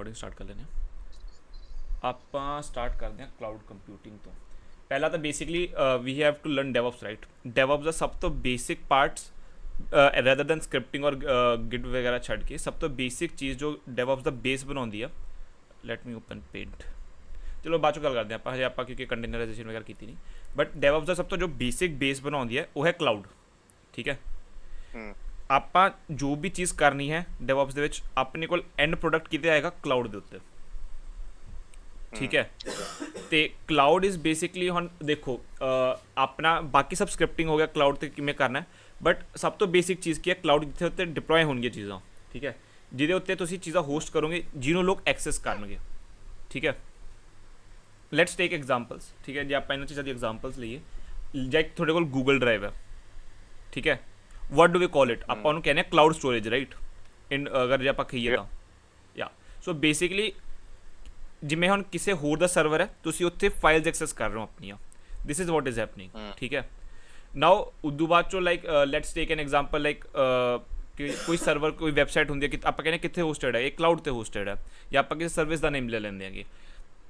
Recording start ਕਰ ਲੈਂਦੇ ਹਾਂ। ਆਪਾਂ ਸਟਾਰਟ ਕਰਦੇ ਹਾਂ ਕਲਾਊਡ ਕੰਪਿਊਟਿੰਗ ਤੋਂ। ਪਹਿਲਾਂ ਤਾਂ basically we have to learn DevOps, right. DevOps ਦਾ ਸਭ ਤੋਂ basic parts rather than scripting ਔਰ ਗਿਟ ਵਗੈਰਾ ਛੱਡ ਕੇ ਸਭ ਤੋਂ ਬੇਸਿਕ ਚੀਜ਼ ਜੋ ਡੈਵਅਪਸ ਦਾ ਬੇਸ ਬਣਾਉਂਦੀ ਆ, ਲੈਟ ਮੀ ਓਪਨ ਪੇਂਟ। ਚਲੋ ਬਾਅਦ ਚੋਂ ਗੱਲ ਕਰਦੇ ਹਾਂ ਹਜੇ ਆਪਾਂ, ਕਿਉਂਕਿ ਕੰਟੇਨਰਾਈਜੇਸ਼ਨ ਵਗੈਰਾ ਕੀਤੀ ਨਹੀਂ। ਬਟ ਡੈਵਅਪਸ ਦਾ ਸਭ ਤੋਂ ਜੋ ਬੇਸਿਕ ਬੇਸ ਬਣਾਉਂਦੀ ਹੈ ਉਹ ਹੈ ਕਲਾਊਡ, ਠੀਕ ਹੈ। ਆਪਾਂ ਜੋ ਵੀ ਚੀਜ਼ ਕਰਨੀ ਹੈ ਡੈਵਅਪਸ ਦੇ ਵਿੱਚ, ਆਪਣੇ ਕੋਲ ਐਂਡ ਪ੍ਰੋਡਕਟ ਕਿਤੇ ਆਏਗਾ ਕਲਾਊਡ ਦੇ ਉੱਤੇ, ਠੀਕ ਹੈ। ਤੇ ਕਲਾਊਡ ਇਜ਼ ਬੇਸਿਕਲੀ, ਹੁਣ ਦੇਖੋ ਆਪਣਾ ਬਾਕੀ ਸਭ ਸਕ੍ਰਿਪਟਿੰਗ ਹੋ ਗਿਆ, ਕਲਾਊਡ 'ਤੇ ਕਿਵੇਂ ਕਰਨਾ, ਬਟ ਸਭ ਤੋਂ ਬੇਸਿਕ ਚੀਜ਼ ਕੀ ਹੈ, ਕਲਾਊਡ ਜਿੱਥੇ ਉੱਤੇ ਡਿਪਲੋਏ ਹੋਣਗੀਆਂ ਚੀਜ਼ਾਂ, ਠੀਕ ਹੈ, ਜਿਹਦੇ ਉੱਤੇ ਤੁਸੀਂ ਚੀਜ਼ਾਂ ਹੋਸਟ ਕਰੋਗੇ ਜਿਹਨੂੰ ਲੋਕ ਐਕਸੈਸ ਕਰਨਗੇ, ਠੀਕ ਹੈ। ਲੈਟਸ ਟੇਕ ਐਗਜ਼ਾਮਪਲਸ, ਠੀਕ ਹੈ। ਜੇ ਆਪਾਂ ਇਹਨਾਂ ਚੀਜ਼ਾਂ ਦੀ ਐਗਜ਼ਾਮਪਲਸ ਲਈਏ, ਜੇ ਤੁਹਾਡੇ ਕੋਲ ਗੂਗਲ ਡਰਾਈਵ ਹੈ, ਠੀਕ ਹੈ, what do we call it, ਆਪਾਂ ਉਹਨੂੰ ਕਹਿੰਦੇ ਹਾਂ ਕਲਾਊਡ ਸਟੋਰੇਜ, ਰਾਈਟ। ਅਗਰ ਜੇ ਆਪਾਂ ਕਹੀਏ ਤਾਂ ਯਾ, ਸੋ ਬੇਸਿਕਲੀ ਜਿਵੇਂ ਹੁਣ ਕਿਸੇ ਹੋਰ ਦਾ ਸਰਵਰ ਹੈ, ਤੁਸੀਂ ਉੱਥੇ ਫਾਈਲਸ ਐਕਸੈਸ ਕਰ ਰਹੇ ਹੋ ਆਪਣੀਆਂ, this is what is happening, ਠੀਕ ਹੈ। ਨਾਓ ਉਦੋਂ ਬਾਅਦ ਚੋਂ like let's take N example, like ਕੋਈ ਸਰਵਰ, ਕੋਈ ਵੈਬਸਾਈਟ ਹੁੰਦੀ ਹੈ ਕਿ ਆਪਾਂ ਕਹਿੰਦੇ ਕਿੱਥੇ ਹੋਸਟਡ ਹੈ, ਇਹ ਕਲਾਊਡ 'ਤੇ ਹੋਸਟਡ ਹੈ, ਜਾਂ ਆਪਾਂ ਕਿਸੇ ਸਰਵਿਸ ਦਾ ਨੇਮ ਲੈ ਲੈਂਦੇ ਹੈਗੇ,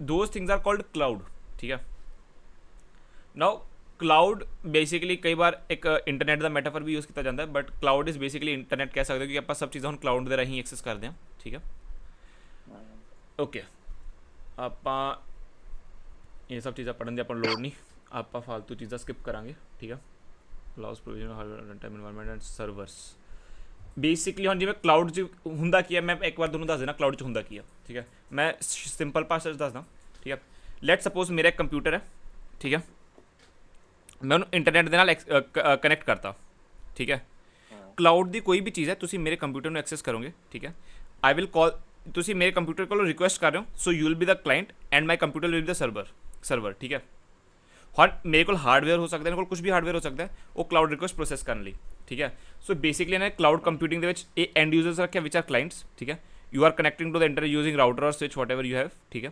those things are called cloud, ਠੀਕ ਹੈ। ਨਾਓ ਕਲਾਊਡ ਬੇਸਿਕਲੀ ਕਈ ਵਾਰ ਇੱਕ ਇੰਟਰਨੈਟ ਦਾ ਮੈਟਾਫਰ ਵੀ ਯੂਜ਼ ਕੀਤਾ ਜਾਂਦਾ ਹੈ, but cloud is basically internet ਕਹਿ ਸਕਦੇ ਹੋ, ਕਿ ਆਪਾਂ ਸਭ ਚੀਜ਼ਾਂ ਹੁਣ ਕਲਾਊਡ ਦੇ ਰਾਹੀਂ ਐਕਸੈਸ ਕਰਦੇ ਹਾਂ, ਠੀਕ ਹੈ। ਓਕੇ, ਆਪਾਂ ਇਹ ਸਭ ਚੀਜ਼ਾਂ ਪੜ੍ਹਨ ਦੀ ਆਪਾਂ ਨੂੰ ਲੋੜ ਨਹੀਂ, ਆਪਾਂ ਫालतू ਚੀਜ਼ਾਂ ਸਕਿਪ ਕਰਾਂਗੇ, ਠੀਕ ਹੈ। Cloud provision hardware run time environment and servers. Basically ਹੁਣ ਜਿਵੇਂ ਕਲਾਊਡ 'ਚ ਹੁੰਦਾ ਕੀ ਹੈ, ਮੈਂ ਇੱਕ ਵਾਰ ਤੁਹਾਨੂੰ ਦੱਸ ਦੇਣਾ ਕਲਾਊਡ 'ਚ ਹੁੰਦਾ ਕੀ ਹੈ, ਠੀਕ ਹੈ। ਮੈਂ ਸਿੰਪਲ ਭਾਸ਼ਾ 'ਚ ਦੱਸਦਾ, ਠੀਕ ਹੈ। ਲੈਟ ਸਪੋਜ਼ ਮੇਰਾ ਇੱਕ ਕੰਪਿਊਟਰ ਹੈ, ਠੀਕ ਹੈ, ਮੈਂ ਉਹਨੂੰ ਇੰਟਰਨੈਟ ਦੇ ਨਾਲ ਕਨੈਕਟ ਕਰਤਾ, ਠੀਕ ਹੈ। ਕਲਾਊਡ ਦੀ ਕੋਈ ਵੀ ਚੀਜ਼ ਹੈ, ਤੁਸੀਂ ਮੇਰੇ ਕੰਪਿਊਟਰ ਨੂੰ ਐਕਸੈਸ ਕਰੋਗੇ, ਠੀਕ ਹੈ। ਆਈ ਵਿਲ ਕਾਲ, ਤੁਸੀਂ ਮੇਰੇ ਕੰਪਿਊਟਰ ਕੋਲੋਂ ਰਿਕੁਐਸਟ ਕਰ ਰਹੇ ਹੋ, so you will be the client and my computer will be the server, ਠੀਕ ਹੈ। ਹੁਣ ਮੇਰੇ ਕੋਲ ਹਾਰਡਵੇਅਰ ਹੋ ਸਕਦਾ, ਮੇਰੇ ਕੋਲ ਕੁਝ ਵੀ ਹਾਰਡਵੇਅਰ ਹੋ ਸਕਦਾ ਹੈ, ਉਹ ਕਲਾਊਡ ਰਿਕੁਐਸਟ ਪ੍ਰੋਸੈਸ ਕਰਨ ਲਈ, ਠੀਕ ਹੈ। ਸੋ ਬੇਸਿਕਲੀ ਇਹਨਾਂ ਨੇ ਕਲਾਊਡ ਕੰਪਿਊਟਿੰਗ ਦੇ ਵਿੱਚ ਇਹ ਐਂਡ ਯੂਜ਼ਰਸ ਰੱਖਿਆ ਵਿਚ ਆਰ ਕਲਾਇੰਟਸ, ਠੀਕ ਹੈ। You are connecting to the internet using router ਔਰ switch, whatever you have, ਠੀਕ ਹੈ।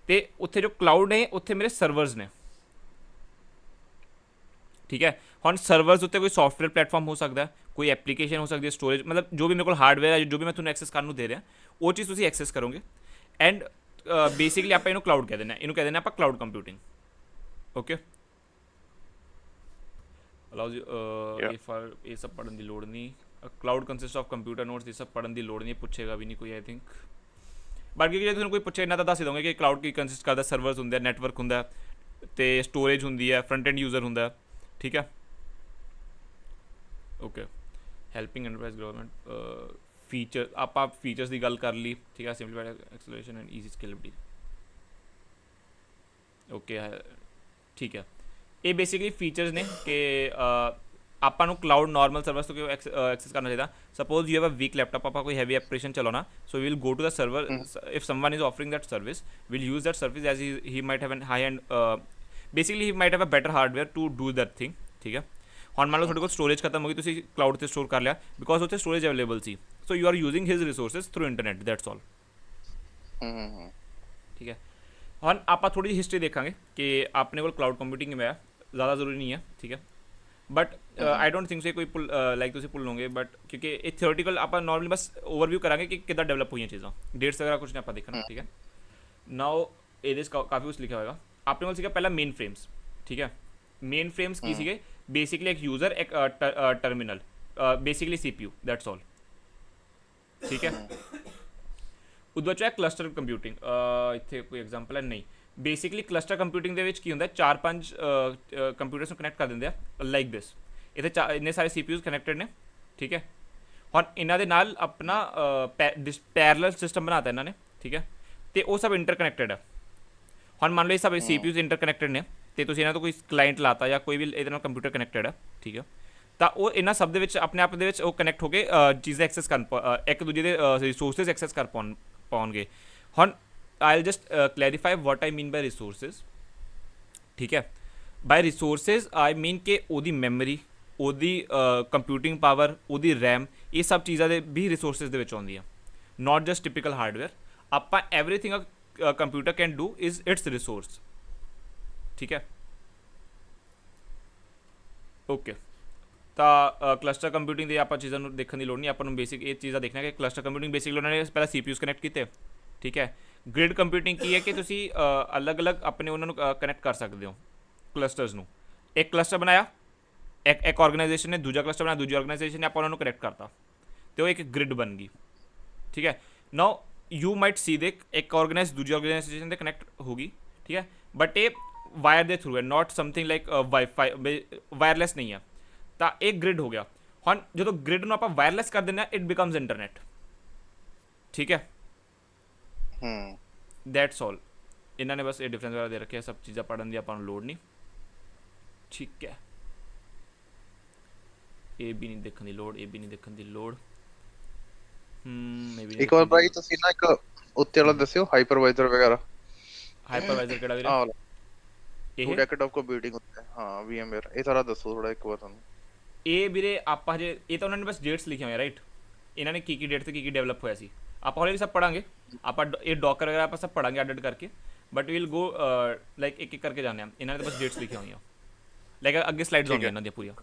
ਅਤੇ ਉੱਥੇ ਜੋ ਕਲਾਊਡ ਨੇ, ਉੱਥੇ ਮੇਰੇ ਸਰਵਰਸ ਨੇ, ਠੀਕ ਹੈ। ਹੁਣ ਸਰਵਰਸ ਉੱਤੇ ਕੋਈ ਸੌਫਟਵੇਅਰ ਪਲੇਟਫਾਰਮ ਹੋ ਸਕਦਾ, ਕੋਈ ਐਪਲੀਕੇਸ਼ਨ ਹੋ ਸਕਦੀ ਹੈ, ਸਟੋਰੇਜ, ਮਤਲਬ ਜੋ ਵੀ ਮੇਰੇ ਕੋਲ ਹਾਰਡਵੇਅਰ ਹੈ, ਜੋ ਵੀ ਮੈਂ ਤੁਹਾਨੂੰ ਐਕਸੈਸ ਕਰਨ ਨੂੰ ਦੇ ਰਿਹਾ, ਉਹ ਚੀਜ਼ ਤੁਸੀਂ ਐਕਸੈਸ ਕਰੋਗੇ। ਐਂਡ ਬੇਸਿਕਲੀ ਆਪਾਂ ਇਹਨੂੰ ਕਲਾਊਡ ਕਹਿ ਦਿੰਦੇ ਹਾਂ, ਇਹਨੂੰ ਕਹਿ ਦਿੰਦੇ ਆਪਾਂ ਕਲਾਊਡ ਕੰਪਿਊਟਿੰਗ, ਓਕੇ। ਅਲਾਉ ਇਹ ਸਭ ਪੜ੍ਹਨ ਦੀ ਲੋੜ ਨਹੀਂ। Cloud consist of computer notes, ਇਹ ਸਭ ਪੜ੍ਹਨ ਦੀ ਲੋੜ ਨਹੀਂ, ਪੁੱਛੇਗਾ ਵੀ ਨਹੀਂ ਕੋਈ, ਆਈ ਥਿੰਕ। ਬਾਕੀ ਜੇ ਤੁਹਾਨੂੰ ਕੋਈ ਪੁੱਛੇ, ਇਹਨਾਂ ਤਾਂ ਦੱਸ ਦਵਾਂਗੇ ਕਿ ਕਲਾਊਡ ਕੀ ਕੰਸਿਸਟ ਕਰਦਾ, ਸਰਵਰਸ ਹੁੰਦੇ, ਨੈਟਵਰਕ ਹੁੰਦਾ, ਅਤੇ ਸਟੋਰੇਜ ਹੁੰਦੀ ਹੈ, ਫਰੰਟ ਐਂਡ ਯੂਜ਼ਰ ਹੁੰਦਾ, ਠੀਕ ਹੈ। Okay, helping enterprise government feature, ਆਪਾਂ ਫੀਚਰਸ ਦੀ ਗੱਲ ਕਰ ਲਈ, ਠੀਕ ਹੈ। Simplified acceleration and easy scalability, okay, ਠੀਕ ਹੈ। ਇਹ ਬੇਸਿਕਲੀ ਫੀਚਰਸ ਨੇ ਕਿ ਆਪਾਂ ਨੂੰ ਕਲਾਊਡ ਨਾਰਮਲ ਸਰਵਿਸ ਤੋਂ ਕਿਉਂ ਐਕਸੈਸ ਕਰਨਾ ਚਾਹੀਦਾ। Suppose you have a weak laptop, ਆਪਾਂ ਕੋਈ ਹੈਵੀ ਐਪਲੀਕੇਸ਼ਨ ਚਲਾਉਣਾ, so will go to the server, if someone is offering that service, will use that service as he might have an high end, basically he might have a better hardware to do that thing, ਠੀਕ ਹੈ। ਹੁਣ ਮੰਨ ਲਓ ਤੁਹਾਡੇ ਕੋਲ storage ਖਤਮ ਹੋ ਗਈ, ਤੁਸੀਂ ਕਲਾਊਡ 'ਤੇ ਸਟੋਰ ਕਰ ਲਿਆ, ਬਿਕੋਜ਼ ਉੱਥੇ storage available C, so you are using his resources through internet, that's all, ਠੀਕ ਹੈ। ਹੁਣ ਆਪਾਂ ਥੋੜੀ ਜਿਹੀ ਹਿਸਟਰੀ ਦੇਖਾਂਗੇ ਕਿ ਆਪਣੇ ਕੋਲ ਕਲਾਊਡ ਕੰਪਿਊਟਿੰਗ ਕਿਵੇਂ ਆ, ਜ਼ਿਆਦਾ ਜ਼ਰੂਰੀ ਨਹੀਂ ਹੈ, ਠੀਕ ਹੈ। ਬਟ ਆਈ ਡੋਂਟ ਥਿੰਕ ਸੇ ਕੋਈ ਲਾਈਕ ਤੁਸੀਂ ਭੁੱਲ ਲਓਗੇ, ਬਟ ਕਿਉਂਕਿ ਇਹ ਥਿਓਰੀਟੀਕਲ ਆਪਾਂ ਨੋਰਮਲੀ ਬਸ ਓਵਰਵਿਊ ਕਰਾਂਗੇ ਕਿ ਕਿੱਦਾਂ ਡਿਵੈਲਪ ਹੋਈਆਂ ਚੀਜ਼ਾਂ, ਡੇਟਸ ਵਗੈਰਾ ਕੁਛ ਨਹੀਂ ਆਪਾਂ ਦੇਖਣਾ, ਠੀਕ ਹੈ। ਨਾਓ ਇਹਦੇ 'ਚ ਕਾਫੀ ਕੁਛ ਲਿਖਿਆ ਹੋਏਗਾ। ਆਪਣੇ ਕੋਲ ਸੀਗਾ ਪਹਿਲਾਂ ਮੇਨ ਫਰੇਮਸ, ਠੀਕ ਹੈ। ਮੇਨ ਫਰੇਮਸ ਕੀ ਸੀਗੇ, ਬੇਸਿਕਲੀ ਇੱਕ ਯੂਜ਼ਰ, ਇੱਕ terminal, basically CPU, that's all, ਠੀਕ ਹੈ। ਉਹਦੇ 'ਚ ਹੈ ਕਲਸਟਰ ਕੰਪਿਊਟਿੰਗ, ਇੱਥੇ ਕੋਈ ਐਗਜ਼ਾਮਪਲ ਹੈ ਨਹੀਂ। ਬੇਸਿਕਲੀ ਕਲਸਟਰ ਕੰਪਿਊਟਿੰਗ ਦੇ ਵਿੱਚ ਕੀ ਹੁੰਦਾ, 4-5 ਕੰਪਿਊਟਰਸ ਨੂੰ ਕਨੈਕਟ ਕਰ ਦਿੰਦੇ ਆ, ਲਾਈਕ ਦਿਸ। ਇੱਥੇ ਇੰਨੇ ਸਾਰੇ CPUs ਕਨੈਕਟਡ ਨੇ, ਠੀਕ ਹੈ। ਹੁਣ ਇਹਨਾਂ ਦੇ ਨਾਲ ਆਪਣਾ ਪੈਰਲਲ ਸਿਸਟਮ ਬਣਾਤਾ ਇਹਨਾਂ ਨੇ, ਠੀਕ ਹੈ, ਅਤੇ ਉਹ ਸਭ ਇੰਟਰਕਨੈਕਟਡ ਹੈ। ਹੁਣ ਮੰਨ ਲਓ ਇਹ ਸਭ CPUs ਇੰਟਰਕਨੈਕਟਡ ਨੇ, ਅਤੇ ਤੁਸੀਂ ਇਹਨਾਂ ਤੋਂ ਕੋਈ ਕਲਾਇੰਟ ਲਾਤਾ ਜਾਂ ਕੋਈ ਵੀ ਇਹਦੇ ਨਾਲ ਕੰਪਿਊਟਰ ਕਨੈਕਟਡ ਹੈ, ਠੀਕ ਹੈ, ਤਾਂ ਉਹ ਇਹਨਾਂ ਸਭ ਦੇ ਵਿੱਚ ਆਪਣੇ ਆਪ ਦੇ ਵਿੱਚ ਉਹ ਕਨੈਕਟ ਹੋ ਕੇ ਚੀਜ਼ਾਂ ਐਕਸੈਸ ਕਰਨ, ਇੱਕ ਦੂਜੇ ਦੇ ਰਿਸੋਰਸਿਸ ਐਕਸੈਸ ਕਰ ਪਾਉਣਗੇ। ਹੁਣ ਆਈਲ ਜਸਟ ਕਲੈਰੀਫਾਈ ਵਾਟ ਆਈ ਮੀਨ ਬਾਈ ਰਿਸੋਰਸਿਸ, ਠੀਕ ਹੈ। ਬਾਈ ਰਿਸੋਰਸਿਸ ਆਈ ਮੀਨ ਕਿ ਉਹਦੀ ਮੈਮਰੀ, ਉਹਦੀ ਕੰਪਿਊਟਿੰਗ ਪਾਵਰ, ਉਹਦੀ ਰੈਮ, ਇਹ ਸਭ ਚੀਜ਼ਾਂ ਦੇ ਵੀ ਰਿਸੋਰਸਿਸ ਦੇ ਵਿੱਚ ਆਉਂਦੀਆਂ, ਨਾਟ ਜਸਟ ਟਿਪੀਕਲ ਹਾਰਡਵੇਅਰ। ਆਪਾਂ everything a computer can do is its resource, ਠੀਕ ਹੈ। ਓਕੇ, ਤਾਂ ਕਲਸਟਰ ਕੰਪਿਊਟਿੰਗ ਦੀ ਆਪਾਂ ਚੀਜ਼ਾਂ ਨੂੰ ਦੇਖਣ ਦੀ ਲੋੜ ਨਹੀਂ, ਆਪਾਂ ਨੂੰ ਬੇਸਿਕ ਇਹ ਚੀਜ਼ਾਂ ਦੇਖਣਾ ਕਿ ਕਲਸਟਰ ਕੰਪਿਊਟਿੰਗ ਬੇਸਿਕਲੀ ਉਹਨਾਂ ਨੇ ਪਹਿਲਾਂ CPUs ਕਨੈਕਟ ਕੀਤੇ, ਠੀਕ ਹੈ। ਗ੍ਰਿਡ ਕੰਪਿਊਟਿੰਗ ਕੀ ਹੈ ਕਿ ਤੁਸੀਂ ਅਲੱਗ-ਅਲੱਗ ਆਪਣੇ ਉਹਨਾਂ ਨੂੰ ਕਨੈਕਟ ਕਰ ਸਕਦੇ ਹੋ ਕਲਸਟਰਸ ਨੂੰ। ਇੱਕ ਕਲਸਟਰ ਬਣਾਇਆ, ਇੱਕ ਆਰਗੇਨਾਈਜੇਸ਼ਨ ਨੇ ਦੂਜਾ ਕਲਸਟਰ ਬਣਾਇਆ, ਦੂਜੀ ਆਰਗੇਨਾਈਜੇਸ਼ਨ ਨੇ ਆਪਾਂ ਉਹਨਾਂ ਨੂੰ ਕਨੈਕਟ ਕਰਤਾ ਤੇ ਉਹ ਇੱਕ ਗ੍ਰਿਡ ਬਣ ਗਈ। ਠੀਕ ਹੈ। ਨਾਓ ਯੂ ਮਾਈਟ ਸੀ ਦੇ ਇੱਕ ਆਰਗੇਨਾਈਜ਼ ਦੂਜੀ ਆਰਗੇਨਾਈਜੇਸ਼ਨ ਦੇ ਕਨੈਕਟ ਹੋਗੀ। ਠੀਕ ਹੈ, ਬਟ ਇਹ ਵਾਇਰ ਦੇ ਥਰੂ ਹੈ, ਨਾਟ ਸਮਥਿੰਗ ਲਾਈਕ ਵਾਈਫਾਈ, ਵਾਇਰਲੈਸ ਨਹੀਂ ਹੈ। ਤਾਂ ਇਹ ਗ੍ਰਿਡ ਹੋ ਗਿਆ। ਹੁਣ ਜਦੋਂ ਗ੍ਰਿਡ ਨੂੰ ਆਪਾਂ ਵਾਇਰਲੈਸ ਕਰ ਦਿੰਦੇ ਹਾਂ, ਇਟ ਬਿਕਮਸ ਇੰਟਰਨੈਟ। ਠੀਕ ਹੈ, ਦੈਟਸ ਆਲ। ਇਹਨਾਂ ਨੇ ਬਸ ਇਹ ਡਿਫਰੈਂਸ ਵਗੈਰਾ ਦੇ ਰੱਖਿਆ, ਸਭ ਚੀਜ਼ਾਂ ਪੜ੍ਹਨ ਦੀ ਆਪਾਂ ਨੂੰ ਲੋੜ ਨਹੀਂ। ਠੀਕ ਹੈ, ਇਹ ਵੀ ਨਹੀਂ ਦੇਖਣ ਦੀ ਲੋੜ, ਇਹ ਵੀ ਨਹੀਂ ਦੇਖਣ ਦੀ ਲੋੜ। ਇੱਕ ਵਾਰ ਭਾਈ ਤੁਸੀਂ ਨਾ ਇੱਕ ਉੱਤੇ ਵਾਲਾ ਦੱਸਿਓ ਹਾਈਪਰਵਾਈਜ਼ਰ ਵਗੈਰਾ। ਹਾਈਪਰਵਾਈਜ਼ਰ ਕਿਹੜਾ ਵੀਰੇ? ਆਹ ਵਾਲਾ ਇਹ ਟੂ ਡੈਕੇਡ ਆਫ ਕੰਪਿਊਟਿੰਗ ਉੱਤੇ, ਹਾਂ VMware। ਇਹ ਸਾਰਾ ਦੱਸੋ ਥੋੜਾ ਇੱਕ ਵਾਰ ਤੁਹਾਨੂੰ। ਇਹ ਵੀਰੇ ਆਪਾਂ ਹਜੇ, ਇਹ ਤਾਂ ਉਹਨਾਂ ਨੇ ਬਸ ਡੇਟਸ ਲਿਖੀਆਂ ਹੋਈਆਂ, ਰਾਈਟ। ਇਹਨਾਂ ਨੇ ਕੀ ਕੀ ਡੇਟ ਤੇ ਕੀ ਕੀ ਡਿਵੈਲਪ ਹੋਇਆ ਸੀ, ਆਪਾਂ ਹੌਲੀ ਸਭ ਪੜਾਂਗੇ। ਆਪਾਂ ਇਹ ਡੋਕਰ ਵਗੈਰਾ ਆਪਾਂ ਸਭ ਪੜਾਂਗੇ ਅੱਡ ਕਰਕੇ, ਬਟ ਵੀਲ ਗੋ ਲਾਈਕ ਇੱਕ ਇੱਕ ਕਰਕੇ ਜਾਂਦੇ ਹਾਂ। ਇਹਨਾਂ ਨੇ ਤਾਂ ਬਸ ਡੇਟਸ ਲਿਖੀਆਂ ਹੋਈਆਂ, ਲਾਈਕ ਅੱਗੇ ਸਲਾਈਡਸ ਹੋਣਗੀਆਂ ਇਹਨਾਂ ਦੀਆਂ ਪੂਰੀਆਂ।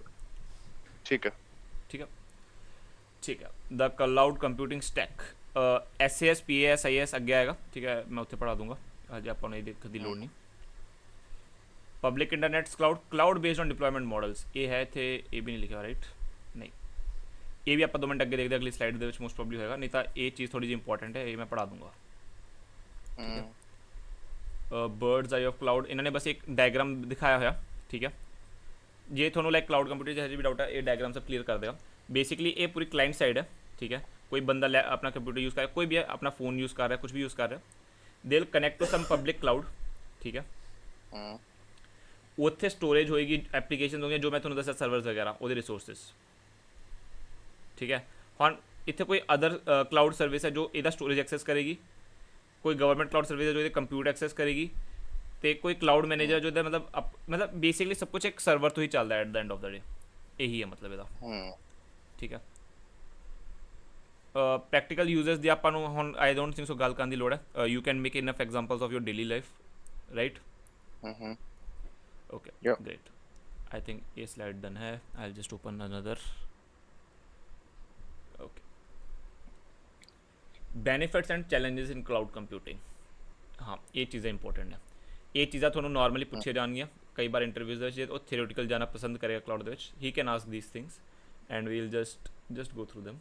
ਠੀਕ ਹੈ, ਠੀਕ ਹੈ, ਠੀਕ ਹੈ। The cloud computing stack, SAS PAS IAS ਅੱਗੇ ਆਏਗਾ। ਠੀਕ ਹੈ, ਮੈਂ ਉੱਥੇ ਪੜ੍ਹਾ ਦੂੰਗਾ, ਹਜੇ ਆਪਾਂ ਨੂੰ ਇਹ ਦੇਖਣ ਦੀ ਲੋੜ ਨਹੀਂ। Public internets cloud, cloud based on deployment models, ਇਹ ਹੈ ਇੱਥੇ, ਇਹ ਵੀ ਨਹੀਂ ਲਿਖਿਆ ਰਾਈਟ, ਨਹੀਂ। ਇਹ ਵੀ ਆਪਾਂ 2 ਮਿੰਟ ਅੱਗੇ ਦੇਖਦੇ, ਅਗਲੀ ਸਲਾਈਡ ਦੇ ਵਿੱਚ ਮੋਸਟ ਪ੍ਰੋਬਬਲੀ ਹੋਏਗਾ, ਨਹੀਂ ਤਾਂ ਇਹ ਚੀਜ਼ ਥੋੜੀ ਜਿਹੀ ਇੰਪੋਰਟੈਂਟ ਹੈ, ਇਹ ਮੈਂ ਪੜ੍ਹਾ ਦੂੰਗਾ। ਬਰਡਸ ਆਈ ਆਫ ਕਲਾਊਡ, ਇਹਨਾਂ ਨੇ ਬਸ ਇੱਕ ਡਾਇਗਰਾਮ ਦਿਖਾਇਆ ਹੋਇਆ। ਠੀਕ ਹੈ, ਜੇ ਤੁਹਾਨੂੰ ਲਾਈਕ ਕਲਾਊਡ ਕੰਪਿਊਟਰ 'ਚ ਹਜੇ ਵੀ ਡਾਊਟ ਹੈ, ਇਹ ਡਾਇਗਰਾਮ ਸਭ ਕਲੀਅਰ ਕਰ ਦੇਗਾ। ਬੇਸਿਕਲੀ ਇਹ ਪੂਰੀ ਕਲਾइंट ਸਾਈਡ ਹੈ। ਠੀਕ ਹੈ, ਕੋਈ ਬੰਦਾ ਆਪਣਾ ਕੰਪਿਊਟਰ यूज़ कर रहा है, कोई भी है अपना फ़ोन यूज़ कर रहा है, कुछ भी यूज़ कर रहा है, they will connect to some public cloud. ठीक है, ਉੱਥੇ ਸਟੋਰੇਜ ਹੋਏਗੀ, ਐਪਲੀਕੇਸ਼ਨ ਹੋਣਗੀਆਂ ਜੋ ਮੈਂ ਤੁਹਾਨੂੰ ਦੱਸਿਆ, ਸਰਵਰਸ ਵਗੈਰਾ, ਉਹਦੇ ਰਿਸੋਰਸਿਸ। ਠੀਕ ਹੈ, ਹੁਣ ਇੱਥੇ ਕੋਈ ਅਦਰ ਕਲਾਊਡ ਸਰਵਿਸ ਹੈ ਜੋ ਇਹਦਾ ਸਟੋਰੇਜ ਐਕਸੈਸ ਕਰੇਗੀ, ਕੋਈ ਗਵਰਨਮੈਂਟ ਕਲਾਊਡ ਸਰਵਿਸ ਹੈ ਜੋ ਇਹਦੇ ਕੰਪਿਊਟਰ ਐਕਸੈਸ ਕਰੇਗੀ, ਤੇ ਕੋਈ ਕਲਾਊਡ ਮੈਨੇਜਰ ਜੋ ਇਹਦਾ ਮਤਲਬ ਬੇਸਿਕਲੀ ਸਭ ਕੁਝ ਇੱਕ ਸਰਵਰ ਤੋਂ ਹੀ ਚੱਲਦਾ at the end of the day. ਇਹੀ ਹੈ ਮਤਲਬ ਇਹਦਾ। ਠੀਕ ਹੈ, ਪ੍ਰੈਕਟੀਕਲ ਯੂਜ਼ਰਸ ਦੀ ਆਪਾਂ ਨੂੰ ਹੁਣ ਆਈ ਡੋਂਟ ਥਿੰਕ ਸੋ ਗੱਲ ਕਰਨ ਦੀ ਲੋੜ ਹੈ। You can make enough examples of your daily life, right. Okay, yeah, great. I think ये slide done है, I'll just open another. Okay, benefits and challenges in cloud computing। हाँ, ये चीज़ें important है। ये चीज़ा ਤੁਹਾਨੂੰ नॉर्मली ਪੁੱਛੇ ਜਾਣਗੀਆਂ ਕਈ ਵਾਰ ਇੰਟਰਵਿਊਜ਼ ਦੇ ਵਿੱਚ। ਜੇ ਉਹ ਥਿਓਰੀਟੀਕਲ ਜਾਣਾ ਪਸੰਦ ਕਰੇਗਾ ਕਲਾਊਡ ਦੇ ਵਿੱਚ, he can ask these things and we'll just go through them.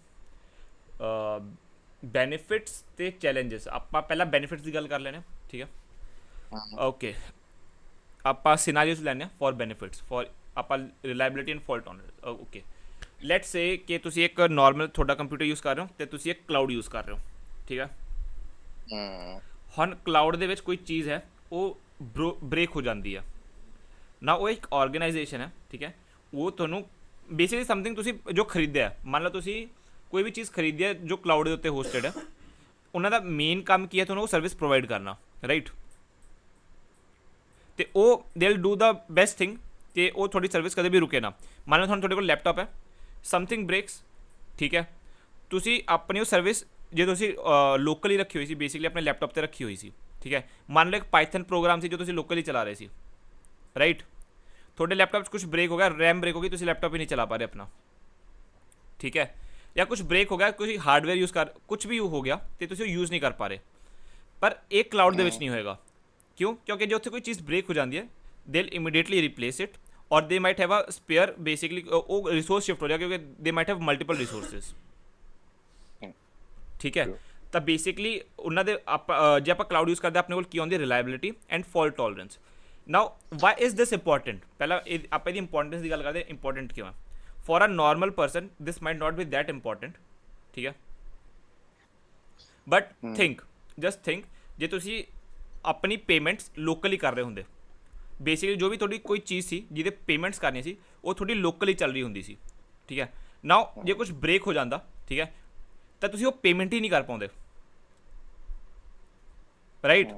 Benefits ਤੇ ਚੈਲੰਜਸ, ਆਪਾਂ ਪਹਿਲਾਂ ਬੈਨੀਫਿਟਸ ਦੀ ਗੱਲ ਕਰ ਲੈਣੇ। ਠੀਕ ਹੈ, ਓਕੇ। ਆਪਾਂ ਸਿਨਾਰੀਓਸ ਲੈਣੇ ਫॉर ਬੈਨੀਫਿਟਸ, ਫॉर ਆਪਾਂ reliability and fault tolerance. Okay, let's say ਕਿ ਤੁਸੀਂ ਇੱਕ ਨਾਰਮਲ ਤੁਹਾਡਾ ਕੰਪਿਊਟਰ ਯੂਜ਼ ਕਰ ਰਹੇ ਹੋ ਤੇ ਤੁਸੀਂ ਇੱਕ ਕਲਾਊਡ ਯੂਜ਼ ਕਰ ਰਹੇ ਹੋ। ਠੀਕ ਹੈ, ਹੁਣ ਕਲਾਊਡ ਦੇ ਵਿੱਚ ਕੋਈ ਚੀਜ਼ ਹੈ ਉਹ ਬ੍ਰੇਕ ਹੋ ਜਾਂਦੀ ਹੈ ਨਾ, ਉਹ ਇੱਕ ਆਰਗੇਨਾਈਜੇਸ਼ਨ ਹੈ। ਠੀਕ ਹੈ, ਉਹ ਤੁਹਾਨੂੰ ਬੇਸਿਕਲੀ ਸਮਥਿੰਗ ਤੁਸੀਂ ਜੋ ਖਰੀਦਿਆ, ਮੰਨ ਲਓ ਤੁਸੀਂ ਕੋਈ ਵੀ ਚੀਜ਼ ਖਰੀਦੀ ਹੈ ਜੋ ਕਲਾਊਡ ਦੇ ਉੱਤੇ ਹੋਸਟਡ ਹੈ, ਉਹਨਾਂ ਦਾ ਮੇਨ ਕੰਮ ਕੀ ਹੈ, ਤੁਹਾਨੂੰ ਉਹ ਸਰਵਿਸ ਪ੍ਰੋਵਾਈਡ ਕਰਨਾ, ਰਾਈਟ। ਤੇ ਉਹ they will do the best thing ਕਿ ਉਹ ਤੁਹਾਡੀ ਸਰਵਿਸ ਕਦੇ ਵੀ ਰੁਕੇ ਨਾ। ਮੰਨ ਲਓ ਤੁਹਾਡੇ ਕੋਲ ਲੈਪਟਾਪ ਹੈ, ਸਮਥਿੰਗ ਬ੍ਰੇਕਸ। ਠੀਕ ਹੈ, ਤੁਸੀਂ ਆਪਣੀ ਉਹ ਸਰਵਿਸ ਜੇ ਤੁਸੀਂ ਲੋਕਲੀ ਰੱਖੀ ਹੋਈ ਸੀ, ਬੇਸਿਕਲੀ ਆਪਣੇ ਲੈਪਟਾਪ 'ਤੇ ਰੱਖੀ ਹੋਈ ਸੀ। ਠੀਕ ਹੈ, ਮੰਨ ਲਓ ਇੱਕ ਪਾਈਥਨ ਪ੍ਰੋਗਰਾਮ ਸੀ ਜੋ ਤੁਸੀਂ ਲੋਕਲੀ ਚਲਾ ਰਹੇ ਸੀ, ਰਾਈਟ। ਤੁਹਾਡੇ ਲੈਪਟਾਪ 'ਚ ਕੁਝ ਬ੍ਰੇਕ ਹੋ ਗਿਆ, ਰੈਮ ਬ੍ਰੇਕ ਹੋ ਗਈ, ਤੁਸੀਂ ਲੈਪਟਾਪ ਹੀ ਨਹੀਂ ਚਲਾ ਪਾ ਰਹੇ ਆਪਣਾ। ਠੀਕ ਹੈ, ਜਾਂ ਕੁਝ ਬ੍ਰੇਕ ਹੋ ਗਿਆ, ਕੋਈ ਹਾਰਡਵੇਅਰ ਯੂਜ਼ ਕਰ, ਕੁਝ ਵੀ ਹੋ ਗਿਆ ਤੇ ਤੁਸੀਂ ਉਹ ਯੂਜ਼ ਨਹੀਂ ਕਰ ਪਾ ਰਹੇ। ਪਰ ਇਹ ਕਲਾਊਡ ਦੇ ਵਿੱਚ ਨਹੀਂ ਹੋਏਗਾ। ਕਿਉਂ? ਕਿਉਂਕਿ ਜੇ ਉੱਥੇ ਕੋਈ ਚੀਜ਼ ਬ੍ਰੇਕ ਹੋ ਜਾਂਦੀ ਹੈ, they will immediately replace it, or they might have a spare, basically ਉਹ ਰਿਸੋਰਸ ਸ਼ਿਫਟ ਹੋ ਜਾਏਗਾ ਕਿਉਂਕਿ ਦੇ ਮਾਈਟ ਹੈਵ ਮਲਟੀਪਲ ਰਿਸੋਰਸਿਸ। ਠੀਕ ਹੈ, ਤਾਂ ਬੇਸਿਕਲੀ ਉਹਨਾਂ ਦੇ ਜੇ ਆਪਾਂ ਕਲਾਊਡ ਯੂਜ਼ ਕਰਦੇ ਆਪਣੇ ਕੋਲ ਕੀ ਆਉਂਦੀ, reliability and fault tolerance. Now why is this important? ਪਹਿਲਾਂ ਆਪਾਂ ਇਹਦੀ ਇੰਪੋਰਟੈਂਸ ਦੀ ਗੱਲ ਕਰਦੇ, ਇੰਪੋਰਟੈਂਟ ਕਿਉਂ ਹੈ? For a normal person this might not be that important. ठीक है, बट थिंक, जस्ट थिंक, जे तुसी अपनी पेमेंट्स लोकली कर रहे होंगे, बेसिकली जो भी थोड़ी कोई चीज़ सी जिहदे पेमेंट्स करनी सी वो थोड़ी लोकली चल रही होंदी सी। ठीक है, नाउ जे कुछ ब्रेक हो जाता, ठीक है, तो तुसी वो पेमेंट ही नहीं कर पाते, राइट।